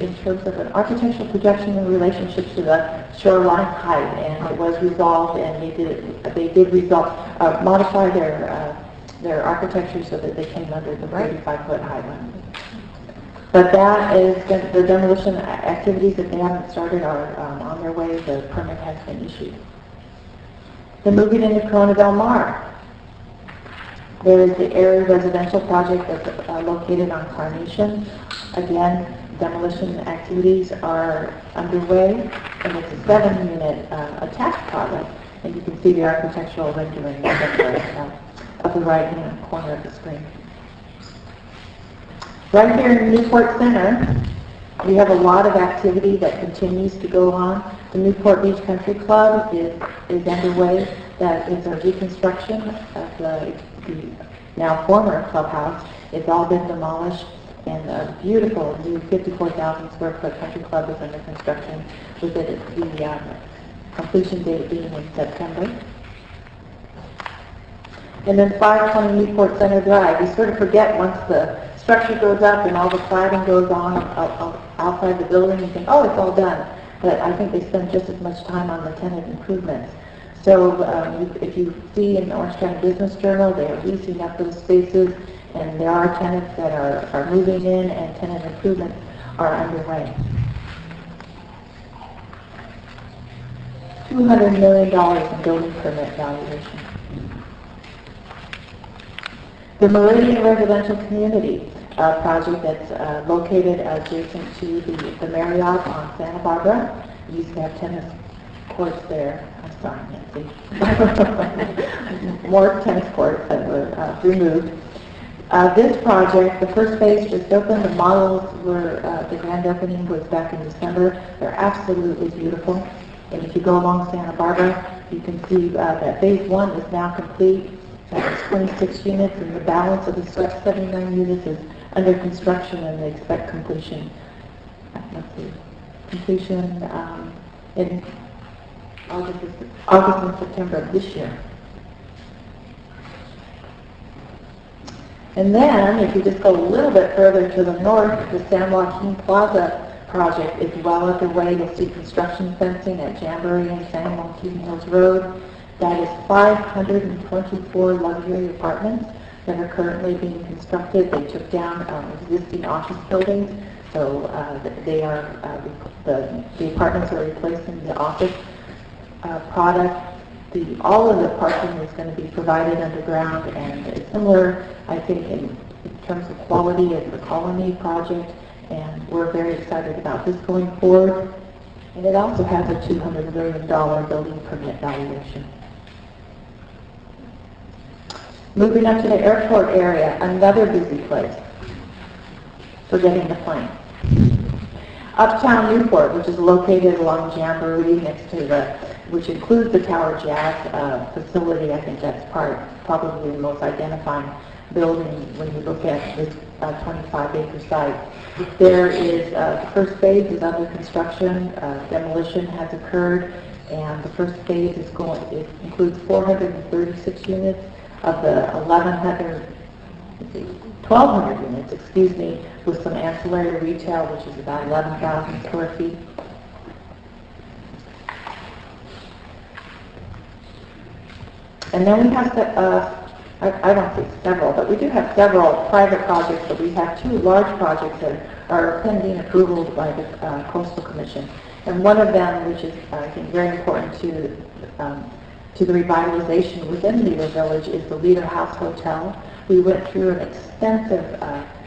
[SPEAKER 3] in terms of an architectural projection in relationship to the shoreline height, and it was resolved, and they did modify their architecture so that they came under the 35-foot height limit. But that is, the demolition activities that they haven't started are on their way. The permit has been issued. Then moving into Corona Del Mar, there is the area residential project that's located on Carnation. Again, demolition activities are underway, and it's a 7-unit attached project. And you can see the architectural rendering of the right-hand corner of the screen. Right here in Newport Center, we have a lot of activity that continues to go on. The Newport Beach Country Club is underway. That is a reconstruction of the now former clubhouse. It's all been demolished, And a beautiful new 54,000 square foot country club is under construction, with the completion date being in September. And then 520 Newport Center Drive. You sort of forget once the structure goes up and all the cladding goes on outside the building, you think, oh, it's all done. But I think they spend just as much time on the tenant improvements. So if you see in the Orange County Business Journal, they are leasing up those spaces, and there are tenants that are moving in, and tenant improvements are underway. $200 million in building permit valuation. The Meridian Residential Community project that's located adjacent to the Marriott on Santa Barbara. We used to have tennis courts there. I'm sorry, Nancy. More tennis courts that were removed. This project, the first phase just opened. The models were, the grand opening was back in December. They're absolutely beautiful. And if you go along Santa Barbara, you can see that phase 1 is now complete. That's 26 units, and the balance of the 79 units is under construction, and they expect completion. Completion in August and September of this year. And then, if you just go a little bit further to the north, the San Joaquin Plaza project is well underway. You'll see construction fencing at Jamboree and San Joaquin Hills Road. That is 524 luxury apartments that are currently being constructed. They took down existing office buildings, so they are the apartments are replacing the office product. All of the parking is going to be provided underground, and it's similar, I think, in terms of quality as the Colony project, and we're very excited about this going forward. And it also has a $200 million building permit valuation. Moving up to the airport area, another busy place for getting the plane. Uptown Newport, which is located along Jamboree next to which includes the Tower Jazz facility. I think that's probably the most identifying building when you look at this 25-acre site. There is, the first phase is under construction. Demolition has occurred, and the first phase it includes 436 units of the 1,200 units, excuse me, with some ancillary retail, which is about 11,000 square feet. And then we have, I don't think several, but we do have several private projects, but we have 2 large projects that are pending approval by the Coastal Commission. And one of them, which is, I think, very important to the revitalization within Leader Village, is the Leader House Hotel. We went through an extensive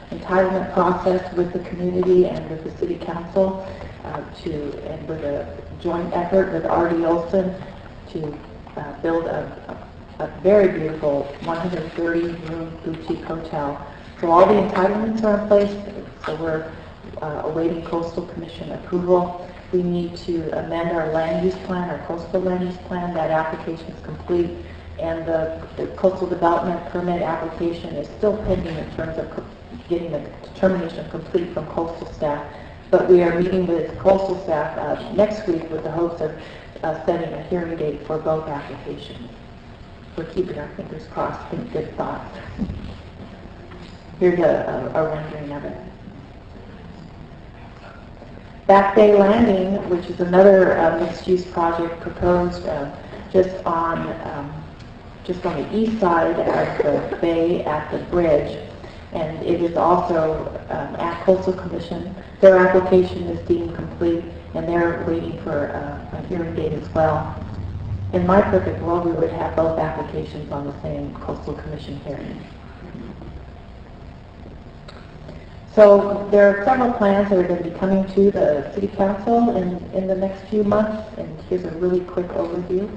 [SPEAKER 3] entitlement process with the community and with the City Council and with a joint effort with R.D. Olson to build a very beautiful 130-room boutique hotel. So all the entitlements are in place, so we're awaiting Coastal Commission approval. We need to amend our land use plan, our coastal land use plan. That application is complete, and the coastal development permit application is still pending in terms of getting the determination complete from coastal staff. But we are meeting with coastal staff next week with the hopes of setting a hearing date for both applications. We're keeping our fingers crossed. Think good thoughts. Here's a rendering of it. Back Bay Landing, which is another mixed-use project proposed just on the east side of the bay at the bridge, and it is also at Coastal Commission. Their application is deemed complete, and they're waiting for a hearing date as well. In my perfect world, we would have both applications on the same Coastal Commission hearing. So there are several plans that are going to be coming to the City Council in the next few months, and here's a really quick overview.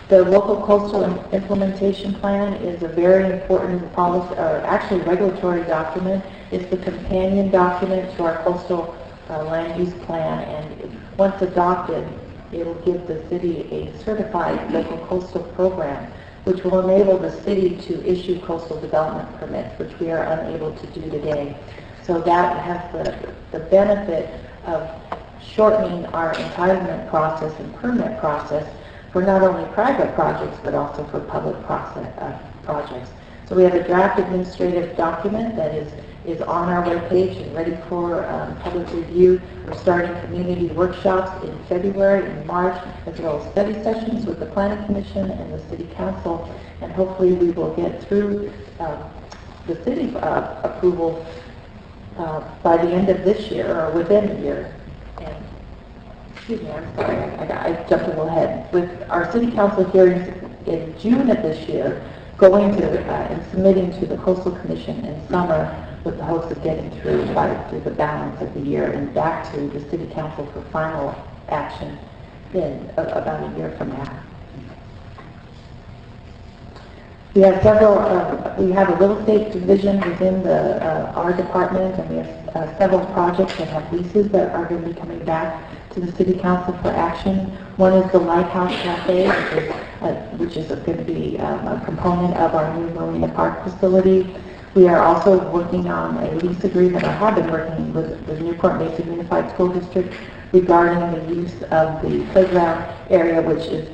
[SPEAKER 3] The local coastal implementation plan is a very important policy, or actually regulatory document. It's the companion document to our coastal land use plan, and once adopted, it'll give the city a certified local coastal program which will enable the city to issue coastal development permits, which we are unable to do today. So that has the benefit of shortening our entitlement process and permit process for not only private projects, but also for public projects. So we have a draft administrative document that is on our webpage and ready for public review. We're starting community workshops in February and March, as well as study sessions with the Planning Commission and the City Council, and hopefully we will get through the city approval by the end of this year, or within a year. And, excuse me, I'm sorry, I jumped a little ahead. With our City Council hearings in June of this year, going to and submitting to the Coastal Commission in summer, with the hopes of getting through the balance of the year and back to the City Council for final action in about a year from now. We have we have a real estate division within our department, and we have several projects that have leases that are going to be coming back to the City Council for action. One is the Lighthouse Cafe, which is going to be a component of our new Marina Park facility. We are also working on a lease agreement, or have been working with the Newport Mesa Unified School District regarding the use of the playground area, which is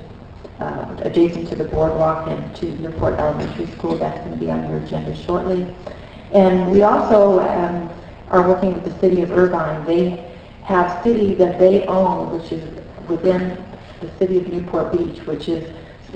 [SPEAKER 3] adjacent to the boardwalk and to Newport Elementary School. That's going to be on your agenda shortly. And we also are working with the City of Irvine. They have city that they own, which is within the City of Newport Beach, which is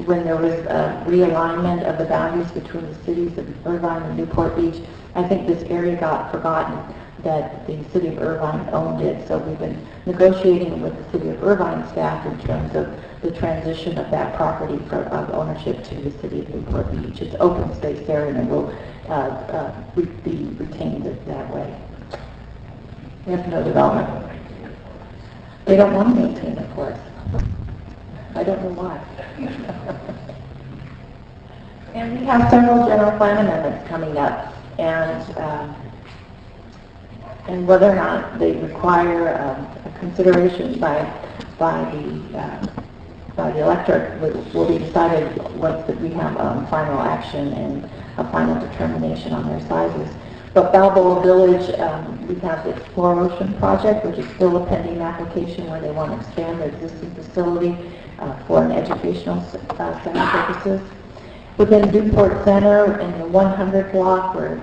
[SPEAKER 3] when there was a realignment of the boundaries between the cities of Irvine and Newport Beach. I think this area got forgotten that the City of Irvine owned it, so we've been negotiating with the City of Irvine staff in terms of the transition of that property of ownership to the City of Newport Beach. It's open space there, and it will be retained that way. We have no development. They don't want to maintain it for us. I don't know why. And we have several general plan amendments coming up, and whether or not they require a consideration by the electorate will be decided once that we have final action and a final determination on their sizes. But Balboa Village, we have the Explore Ocean project, which is still a pending application where they want to expand their existing facility for an educational center purposes. Within Newport Center, in the 100 block, where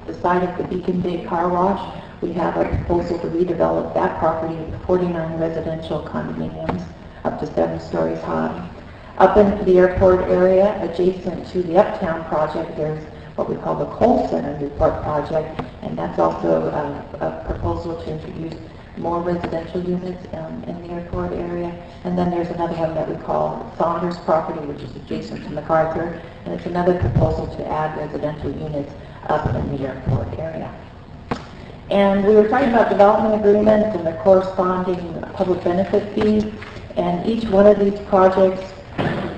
[SPEAKER 3] the site of the Beacon Bay Car Wash, we have a proposal to redevelop that property with 49 residential condominiums up to 7 stories high. Up in the airport area, adjacent to the Uptown project, there's what we call the Coal Center Newport project, and that's also a proposal to introduce more residential units in the airport area. And then there's another one that we call Saunders property, which is adjacent to MacArthur, and it's another proposal to add residential units up in the airport area. And we were talking about development agreements and the corresponding public benefit fees, and each one of these projects,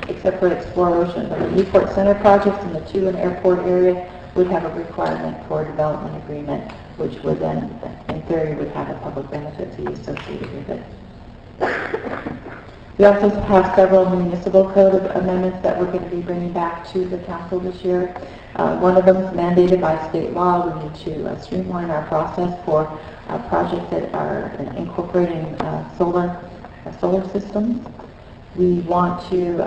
[SPEAKER 3] except for Explore Ocean, but the Newport Center projects and the 2 in airport area would have a requirement for a development agreement, which would then, in theory, would have a public benefit fee associated with it. We also have several municipal code amendments that we're going to be bringing back to the council this year. One of them is mandated by state law. We need to streamline our process for projects that are incorporating solar systems. We want to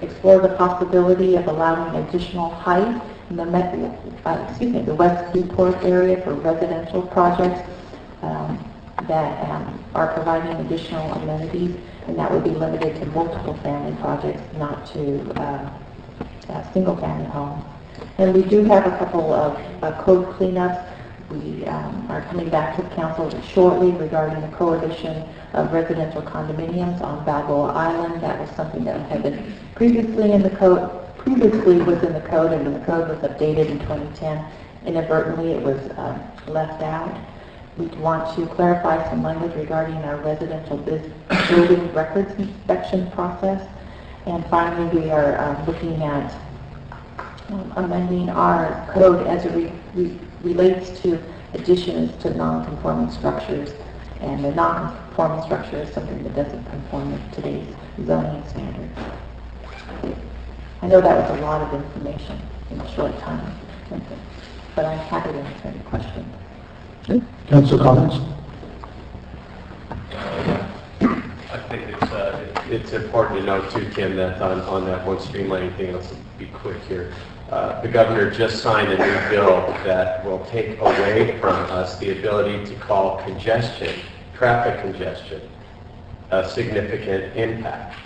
[SPEAKER 3] explore the possibility of allowing additional height in the West Newport area for residential projects that are providing additional amenities, and that would be limited to multiple family projects, not to single family homes. And we do have a couple of code cleanups. We are coming back to the council shortly regarding the prohibition of residential condominiums on Balboa Island. That was something that had been previously in the code, and when the code was updated in 2010, inadvertently it was left out. We want to clarify some language regarding our residential building records inspection process. And finally, we are looking at amending our code as it relates to additions to non-conforming structures. And the non-conforming structure is something that doesn't conform with today's zoning standards. I know that was a lot of information in a short time, but I'm happy to answer any questions.
[SPEAKER 1] Council comments?
[SPEAKER 5] I think it's important to note too, Kim, that on that one streamlining thing, let's be quick here. The governor just signed a new bill that will take away from us the ability to call congestion, traffic congestion, a significant impact.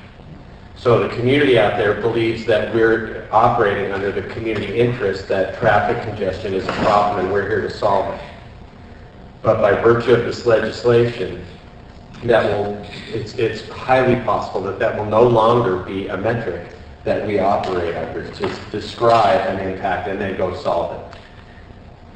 [SPEAKER 5] So the community out there believes that we're operating under the community interest, that traffic congestion is a problem and we're here to solve it. But by virtue of this legislation, it's highly possible that will no longer be a metric that we operate under to describe an impact and then go solve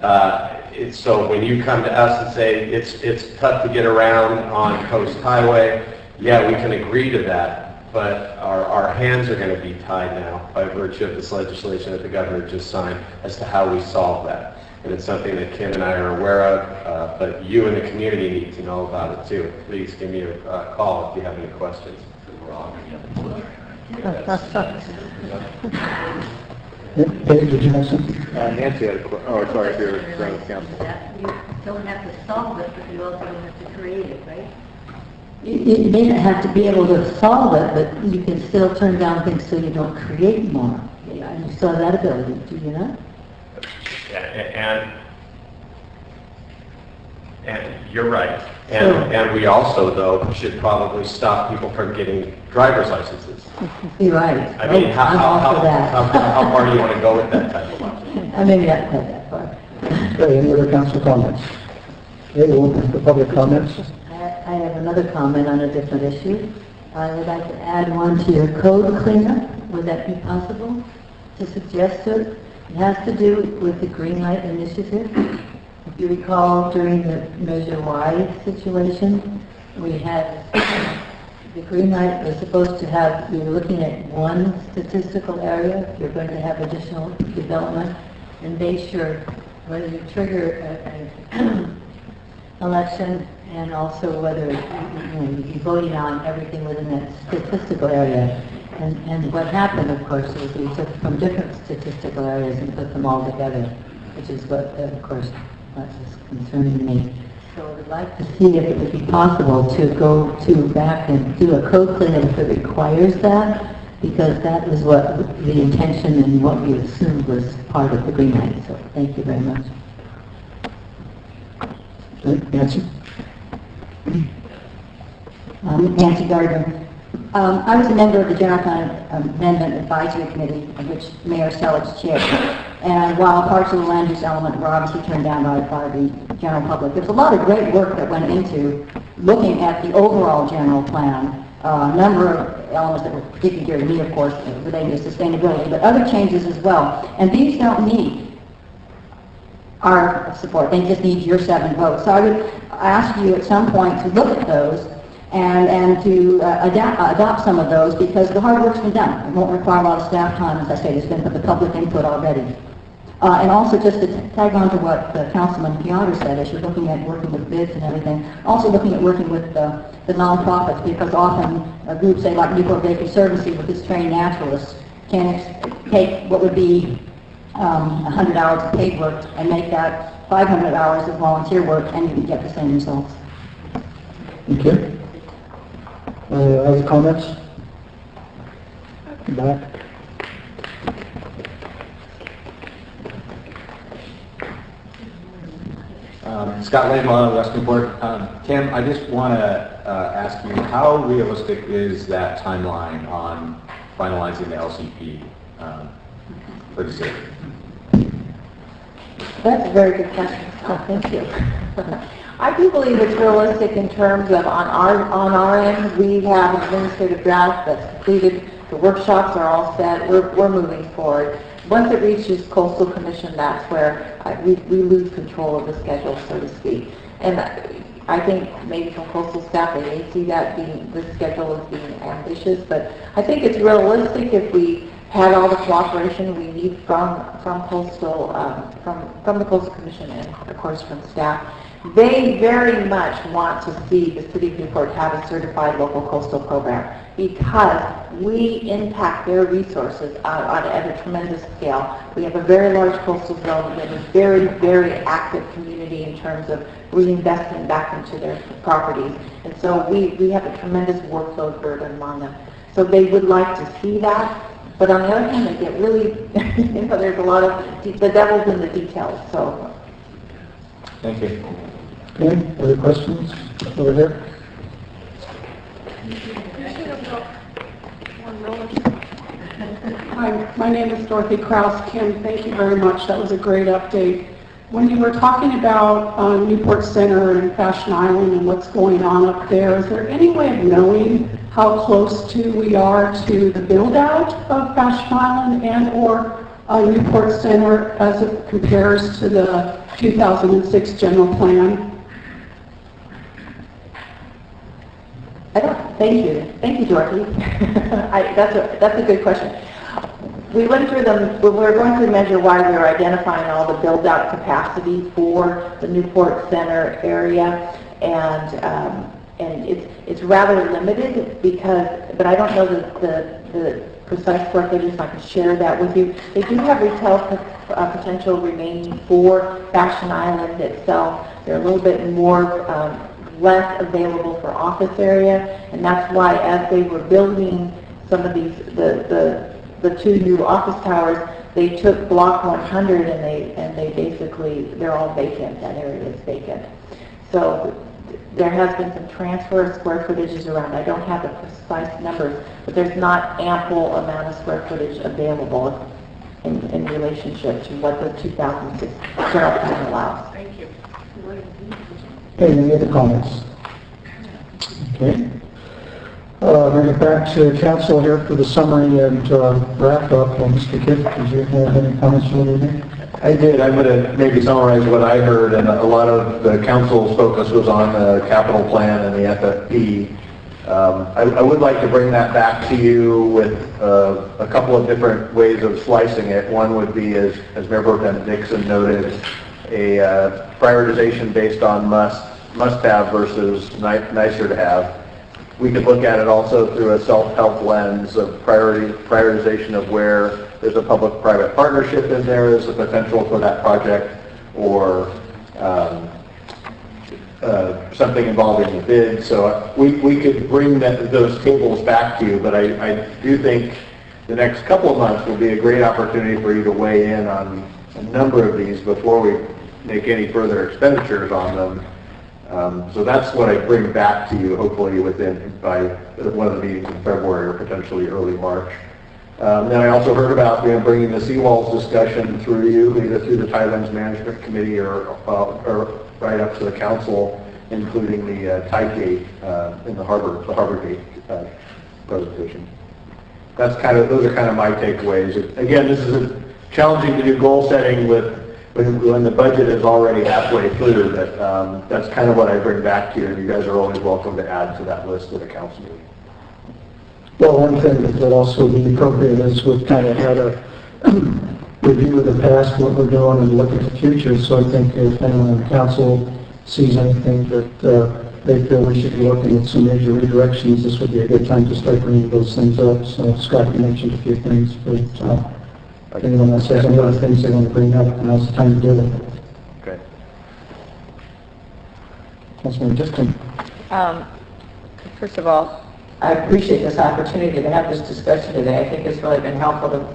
[SPEAKER 5] it. So when you come to us and say it's tough to get around on Coast Highway, yeah, we can agree to that, but our hands are going to be tied now by virtue of this legislation that the governor just signed as to how we solve that. And it's something that Kim and I are aware of, but you and the community need to know about it too. Please give me a call if you have any questions.
[SPEAKER 1] Dave, did you have something?
[SPEAKER 2] Nancy had a question. Oh, sorry, if you're around the council.
[SPEAKER 14] You don't have to solve it, but you also don't have to create it, right?
[SPEAKER 15] You may not have to be able to solve it, but you can still turn down things so you don't create more. And you still have that ability, do you not?
[SPEAKER 5] And you're right. And we also, though, should probably stop people from getting driver's licenses.
[SPEAKER 15] You're right.
[SPEAKER 5] I mean,
[SPEAKER 15] I'm all for that.
[SPEAKER 5] how far do you want to go with that type of law?
[SPEAKER 15] I maybe not quite that far.
[SPEAKER 1] Okay, any other council comments? Okay, we'll open for public comments.
[SPEAKER 15] I have another comment on a different issue. I would like to add one to your code cleanup. Would that be possible to suggest to it? It has to do with the Green Light Initiative. If you recall, during the Measure Y situation, we had the Green Light was supposed to have, we were looking at one statistical area. If you're going to have additional development, and make sure whether you trigger an election and also whether you'd be voting on everything within that statistical area. And what happened, of course, is we took from different statistical areas and put them all together, which is what, of course, was concerning me. So I would like to see if it would be possible to go back and do a code cleanup if it requires that, because that is what the intention and what we assumed was part of the Green Light. So thank you very much.
[SPEAKER 1] Nancy?
[SPEAKER 18] Nancy Gardner. I was a member of the General Fund Amendment Advisory Committee, of which Mayor Selig's chaired. And while parts of the land use element were obviously turned down by the general public, there's a lot of great work that went into looking at the overall general plan. A number of elements that were particularly dear to me, of course, relating to sustainability, but other changes as well. And these don't need our support. They just need your 7 votes. So I would ask you at some point to look at those and to adopt some of those, because the hard work's been done. It won't require a lot of staff time, as I say. There's been the public input already. And also just to tag on to what Councilman Piotr said, as you're looking at working with bids and everything, also looking at working with the nonprofits, because often groups, say like Newport Bay Conservancy with its trained naturalists, can take what would be 100 hours of paid work and make that 500 hours of volunteer work, and you can get the same results.
[SPEAKER 1] Okay. Other comments? Back.
[SPEAKER 23] Scott Laidlaw, West Newport. Tim, I just want to ask you, how realistic is that timeline on finalizing the LCP for the city?
[SPEAKER 3] That's a very good question. Oh, thank you. I do believe it's realistic in terms of on our end, we have an administrative draft that's completed. The workshops are all set. We're moving forward. Once it reaches Coastal Commission, that's where we lose control of the schedule, so to speak. And I think maybe from coastal staff, they may see that the schedule as being ambitious, but I think it's realistic if we had all the cooperation we need from coastal, from the Coastal Commission and of course from staff, They very much want to see the city of Newport have a certified local coastal program because we impact their resources at a tremendous scale. We have a very large coastal zone. We have a very, very active community in terms of reinvesting back into their properties. And so we have a tremendous workload burden on them. So they would like to see that. But on the other hand, they get really, there's a lot of, the devil's in the details. So.
[SPEAKER 23] Thank you.
[SPEAKER 1] Okay, other questions over here?
[SPEAKER 13] Hi, my name is Dorothy Kraus. Kim, thank you very much. That was a great update. When you were talking about Newport Center and Fashion Island and what's going on up there, is there any way of knowing how close to we are to the build-out of Fashion Island and or Newport Center as it compares to the 2006 general plan?
[SPEAKER 3] Thank you, Dorothy. That's a good question. We went through them, we were going through Measure Y, we were identifying all the build-out capacity for the Newport Center area, and it's rather limited because, but I don't know the precise square footage, so I can share that with you. They do have retail potential remaining for Fashion Island itself. They're a little bit more less available for office area, and that's why as they were building some of these, the two new office towers, they took block 100 and they basically, they're all vacant, that area is vacant. So there has been some transfer of square footages around. I don't have the precise numbers, but there's not ample amount of square footage available in relationship to what the 2006 general plan allows.
[SPEAKER 13] Thank you.
[SPEAKER 1] Okay, any other comments? Okay. Bring it back to council here for the summary and wrap up. Mr. Kidd, did you have any comments you wanted to make?
[SPEAKER 2] I did. I'm going to maybe summarize what I heard, and a lot of the council's focus was on the capital plan and the FFP. I would like to bring that back to you with a couple of different ways of slicing it. One would be, as Mayor Pro Tem Dixon noted, a prioritization based on must-have versus nicer to have. We could look at it also through a self-help lens of prioritization of where there's a public-private partnership in there as a potential for that project, or something involving the bid. So we could bring those tables back to you, but I do think the next couple of months will be a great opportunity for you to weigh in on a number of these before we make any further expenditures on them. So that's what I bring back to you, hopefully by one of the meetings in February or potentially early March. Then I also heard about bringing the seawalls discussion through you, either through the Tidelands Management Committee or right up to the council, including the tide gate in the harbor gate presentation. Those are kind of my takeaways. Again, this is challenging to do goal setting when the budget is already halfway through, but that's kind of what I bring back to you, and you guys are always welcome to add to that list at a council meeting.
[SPEAKER 1] Well, one thing that would also be appropriate is we've kind of had a review of the past, what we're doing, and look at the future. So I think if anyone on the council sees anything that they feel we should be looking at some major redirections, this would be a good time to start bringing those things up. So Scott, you mentioned a few things, but if anyone else has any other things they want to bring up, now's the time to do it.
[SPEAKER 2] Okay.
[SPEAKER 1] Councilman Dixon.
[SPEAKER 6] First of all, I appreciate this opportunity to have this discussion today. I think it's really been helpful to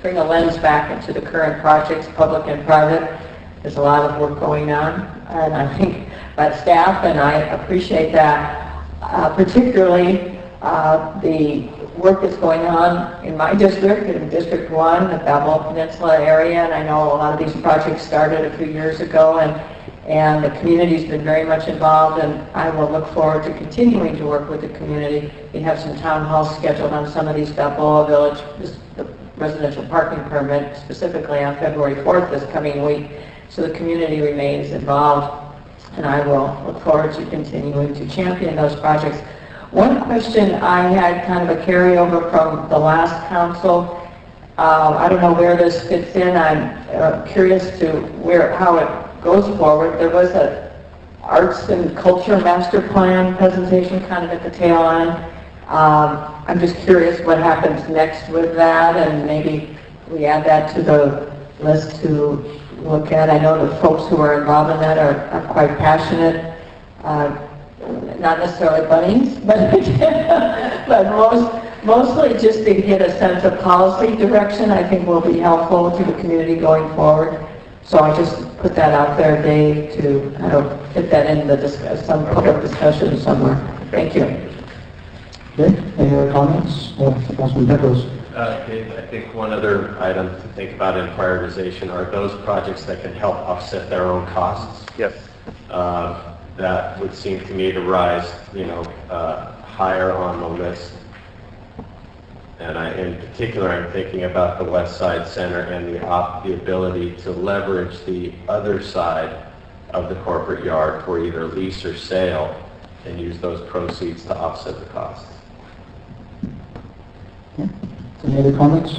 [SPEAKER 6] bring a lens back into the current projects, public and private. There's a lot of work going on, and I think by staff, and I appreciate that, particularly the work that's going on in my district, in District 1, the Balboa Peninsula area, and I know a lot of these projects started a few years ago, and the community's been very much involved, and I will look forward to continuing to work with the community. We have some town halls scheduled on some of these Balboa Village, the residential parking permit, specifically on February 4th this coming week, so the community remains involved, and I will look forward to continuing to champion those projects. One question I had, kind of a carryover from the last council, I don't know where this fits in. I'm curious to how it goes forward. There was a Arts and Culture Master Plan presentation kind of at the tail end. I'm just curious what happens next with that, and maybe we add that to the list to look at. I know the folks who are involved in that are quite passionate, not necessarily bunnies, but mostly just to get a sense of policy direction, I think will be helpful to the community going forward. So I just put that out there, Dave, to kind of fit that in some public discussion somewhere. Thank you.
[SPEAKER 1] Okay, any other comments? Councilman Pecos.
[SPEAKER 5] Dave, I think one other item to think about in prioritization are those projects that can help offset their own costs. Yes. That would seem to me to rise, higher on the list. And in particular, I'm thinking about the West Side Center and the ability to leverage the other side of the corporate yard for either lease or sale and use those proceeds to offset the costs.
[SPEAKER 1] Any other comments?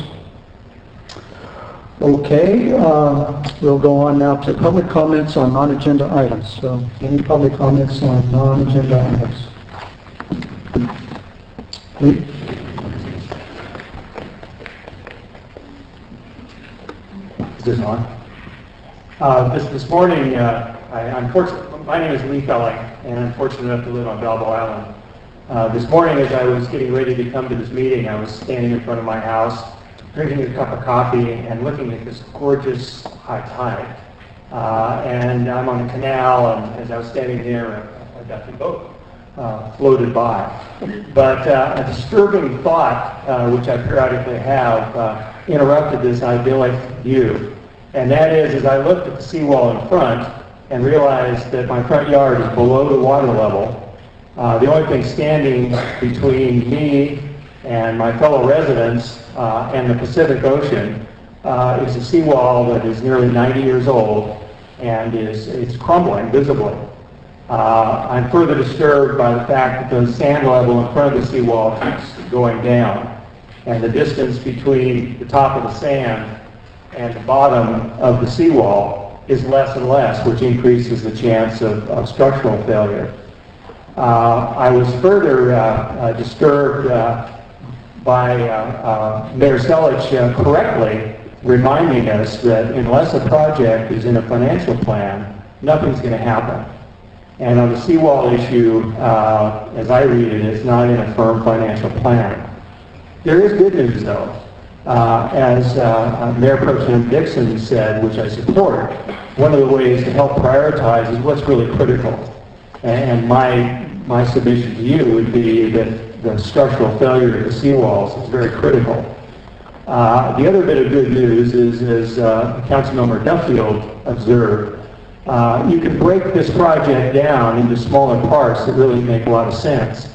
[SPEAKER 1] Okay, we'll go on now to public comments on non-agenda items. So, any public comments on non-agenda items? Please.
[SPEAKER 16] Is this on? This morning, my name is Lee Felling, and I'm fortunate enough to live on Balboa Island. This morning, as I was getting ready to come to this meeting, I was standing in front of my house, drinking a cup of coffee and looking at this gorgeous high tide. And I'm on the canal, and as I was standing there, a Ducky boat floated by. But a disturbing thought, which I periodically have, interrupted this idyllic view. And that is, as I looked at the seawall in front and realized that my front yard is below the water level, the only thing standing between me and my fellow residents and the Pacific Ocean is a seawall that is nearly 90 years old and it's crumbling visibly. I'm further disturbed by the fact that the sand level in front of the seawall keeps going down, and the distance between the top of the sand and the bottom of the seawall is less and less, which increases the chance of structural failure. I was further disturbed by Mayor Selich correctly reminding us that unless a project is in a financial plan, nothing's going to happen. And on the seawall issue, as I read it, it's not in a firm financial plan. There is good news, though. As Mayor Pro Tem Dixon said, which I support, one of the ways to help prioritize is what's really critical. And my submission to you would be that the structural failure of the seawalls is very critical. The other bit of good news is, as Councilmember Duffield observed, you can break this project down into smaller parts that really make a lot of sense.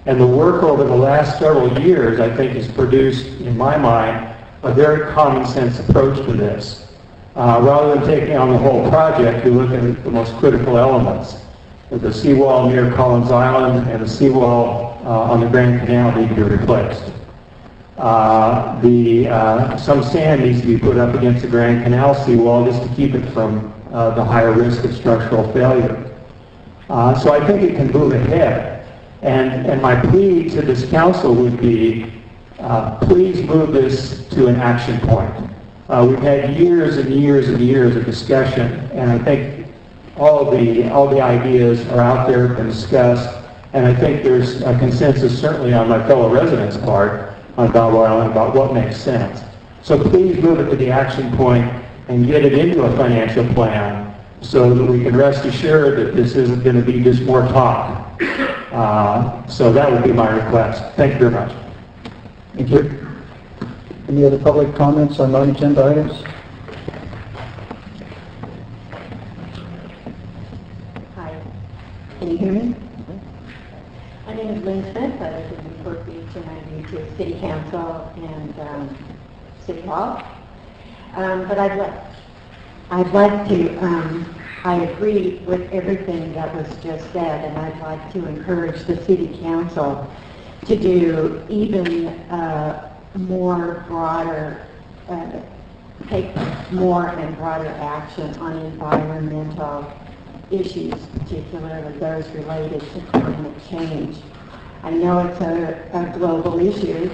[SPEAKER 16] And the work over the last several years, I think, has produced, in my mind, a very common sense approach to this. Rather than taking on the whole project, we look at the most critical elements. The seawall near Collins Island and the seawall on the Grand Canal need to be replaced. Some sand needs to be put up against the Grand Canal seawall just to keep it from the higher risk of structural failure. So I think it can move ahead. And my plea to this council would be, please move this to an action point. We've had years and years and years of discussion, and I think all the ideas are out there, been discussed, and I think there's a consensus certainly on my fellow residents' part on Balboa Island about what makes sense. So please move it to the action point and get it into a financial plan so that we can rest assured that this isn't going to be just more talk. So that would be my request. Thank you very much.
[SPEAKER 1] Thank you. Any other public comments on non-agenda items?
[SPEAKER 15] Hi. Can you hear me? My name is Lynn Smith. I live in Newport Beach, and I'm new to City Council and City Hall. But I'd like to, I agree with everything that was just said, and I'd like to encourage the City Council to do even more broader, take more and broader action on environmental
[SPEAKER 11] issues, particularly those related to climate change. I know it's a global issue,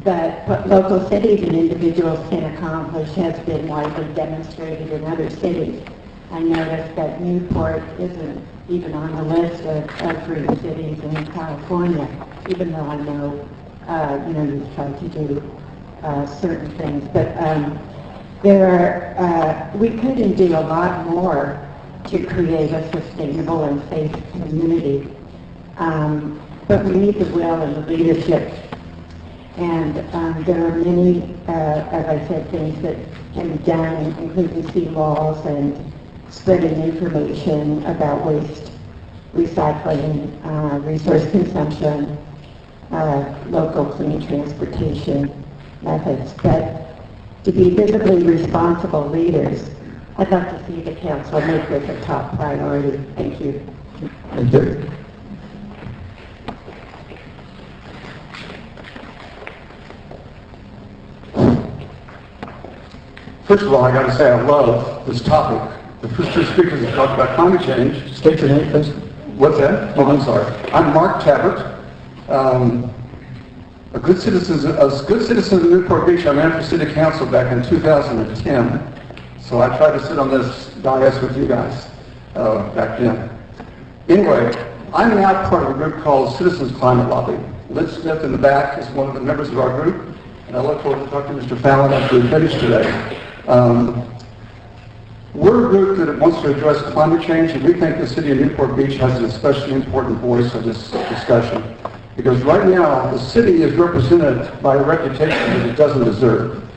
[SPEAKER 11] but what local cities and individuals can accomplish has been widely demonstrated in other cities. I noticed that Newport isn't even on the list of green cities in California, even though I know, you've tried to do certain things. But we could do a lot more to create a sustainable and safe community. But we need the will and the leadership. And there are many, as I said, things that can be done, including seawalls and spreading information about waste recycling, resource consumption, local clean transportation methods. But to be visibly responsible leaders, I'd love to see the council make this a top priority. Thank you.
[SPEAKER 1] Thank you.
[SPEAKER 19] First of all, I got to say I love this topic. The first two speakers have talked about climate change.
[SPEAKER 1] State your name, please.
[SPEAKER 19] What's that? Oh, I'm sorry. I'm Mark Tabbert. A good citizen of Newport Beach. I ran for city council back in 2010. So I tried to sit on this dais with you guys back then. Anyway, I'm now part of a group called Citizens Climate Lobby. Liz Smith in the back is one of the members of our group, and I look forward to talking to Mr. Fallon after we finish today. We're a group that wants to address climate change, and we think the city of Newport Beach has an especially important voice in this discussion. Because right now, the city is represented by a reputation that it doesn't deserve.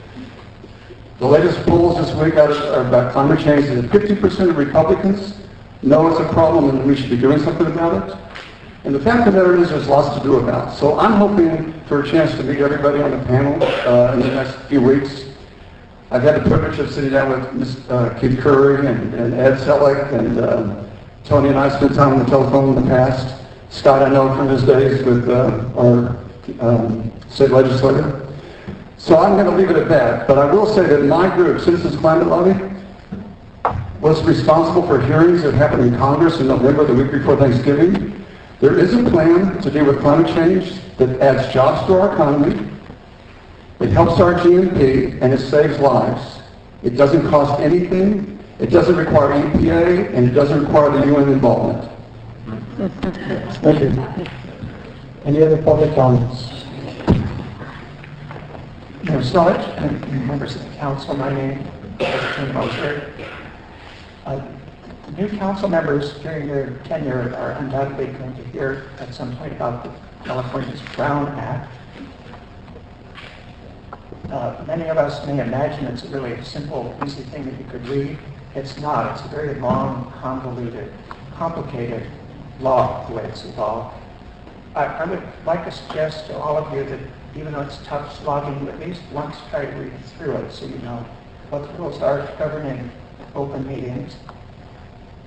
[SPEAKER 19] The latest polls this week about climate change is that 50% of Republicans know it's a problem and we should be doing something about it. And the fact of the matter is there's lots to do about it. So I'm hoping for a chance to meet everybody on the panel in the next few weeks. I've had the privilege of sitting down with Keith Curry and Ed Selleck, and Tony and I spent time on the telephone in the past. Scott I know from his days with our state legislator. So I'm going to leave it at that. But I will say that my group, Citizens Climate Lobby, was responsible for hearings that happened in Congress in November, the week before Thanksgiving. There is a plan to deal with climate change that adds jobs to our economy. It helps our GNP, and it saves lives. It doesn't cost anything. It doesn't require EPA, and it doesn't require the UN involvement.
[SPEAKER 1] Thank you. Any other public comments?
[SPEAKER 10] Mayor Sillage and members of the council, my name is Tim Moser. The new council members during their tenure are undoubtedly going to hear at some point about the California's Brown Act. Many of us may imagine it's a really simple, easy thing that you could read. It's not. It's a very long, convoluted, complicated law, the way it's evolved. I would like to suggest to all of you that even though it's tough slogging, at least once try to read through it so you know what the rules are governing open meetings,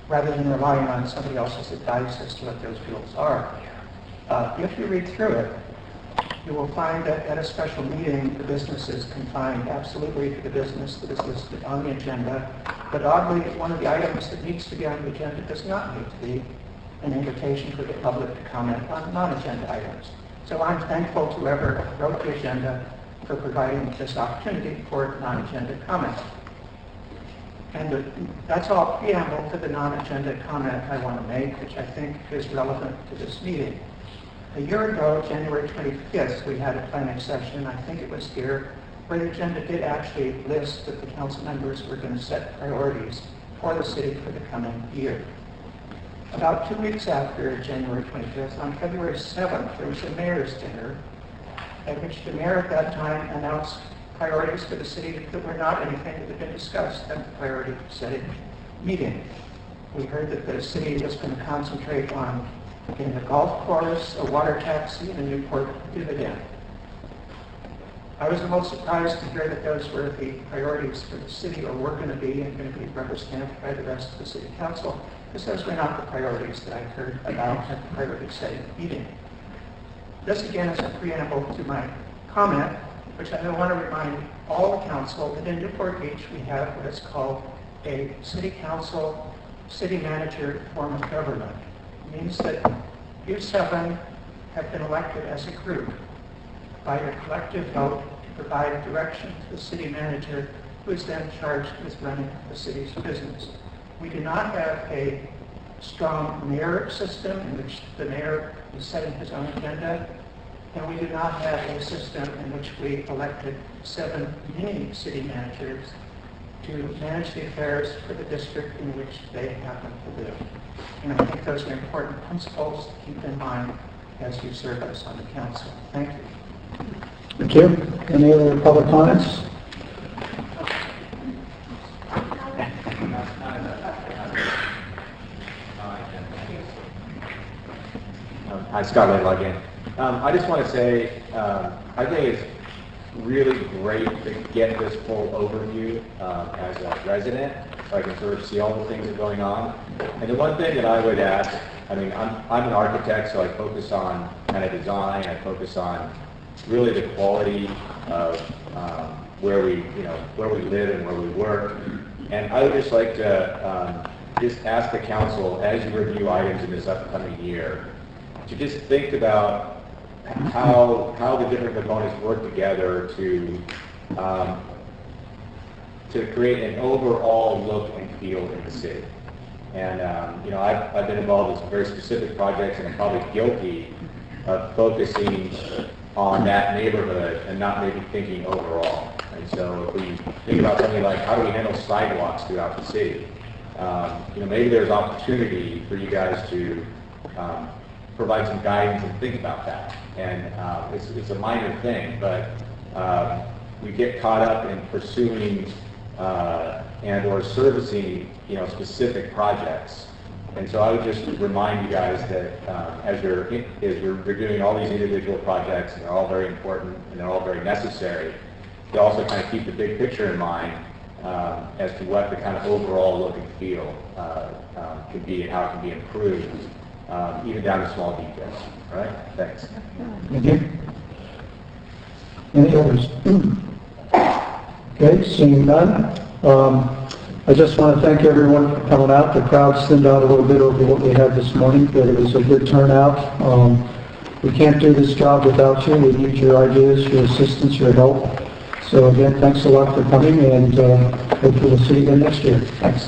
[SPEAKER 10] rather than relying on somebody else's advice as to what those rules are. If you read through it, you will find that at a special meeting, the business is confined absolutely to the business that is listed on the agenda. But oddly, one of the items that needs to be on the agenda does not need to be an invitation for the public to comment on non-agenda items. So I'm thankful to whoever wrote the agenda for providing this opportunity for non-agenda comments. And that's all preamble to the non-agenda comment I want to make, which I think is relevant to this meeting. A year ago, January 25th, we had a planning session, I think it was here, where the agenda did actually list that the council members were going to set priorities for the city for the coming year. About 2 weeks after January 25th, on February 7th, there was a mayor's dinner at which the mayor at that time announced priorities for the city that were not anything that had been discussed at the priority setting meeting. We heard that the city was going to concentrate on getting a golf course, a water taxi, and a Newport dividend. I was the most surprised to hear that those were the priorities for the city, or were going to be, and going to be represented by the rest of the city council, because those were not the priorities that I heard about at the priority setting meeting. This again is a preamble to my comment, which I want to remind all the council that in Newport Beach we have what is called a city council city manager form of government. It means that you 7 have been elected as a group by your collective vote to provide direction to the city manager, who is then charged with running the city's business. We do not have a strong mayor system in which the mayor is setting his own agenda, and we do not have a system in which we elected 7 mini city managers to manage the affairs for the district in which they happen to live. And I think those are important principles to keep in mind as you serve us on the council. Thank you.
[SPEAKER 1] Thank you. Any other public comments?
[SPEAKER 23] Hi, Scott Laidlaw again. I just want to say, I think it's really great to get this full overview as a resident, so I can sort of see all the things that are going on. And the one thing that I would ask, I mean, I'm an architect, so I focus on kind of design. I focus on really the quality of where we live and where we work. And I would just like to just ask the council, as you review items in this upcoming year, to just think about how the different components work together to create an overall look and feel in the city. And I've been involved in some very specific projects, and I'm probably guilty of focusing on that neighborhood and not maybe thinking overall. And so if we think about something like how do we handle sidewalks throughout the city, maybe there's opportunity for you guys to provide some guidance and think about that. And it's a minor thing, but we get caught up in pursuing and or servicing specific projects. And so I would just remind you guys that as you're doing all these individual projects, and they're all very important and they're all very necessary, to also kind of keep the big picture in mind as to what the kind of overall look and feel can be and how it can be improved, even down to small details. All right? Thanks.
[SPEAKER 1] Thank you. Any others? Okay, seeing none. I just want to thank everyone for coming out. The crowd thinned out a little bit over what we had this morning, but it was a good turnout. We can't do this job without you. We need your ideas, your assistance, your help. So again, thanks a lot for coming, and hopefully we'll see you again next year. Thanks.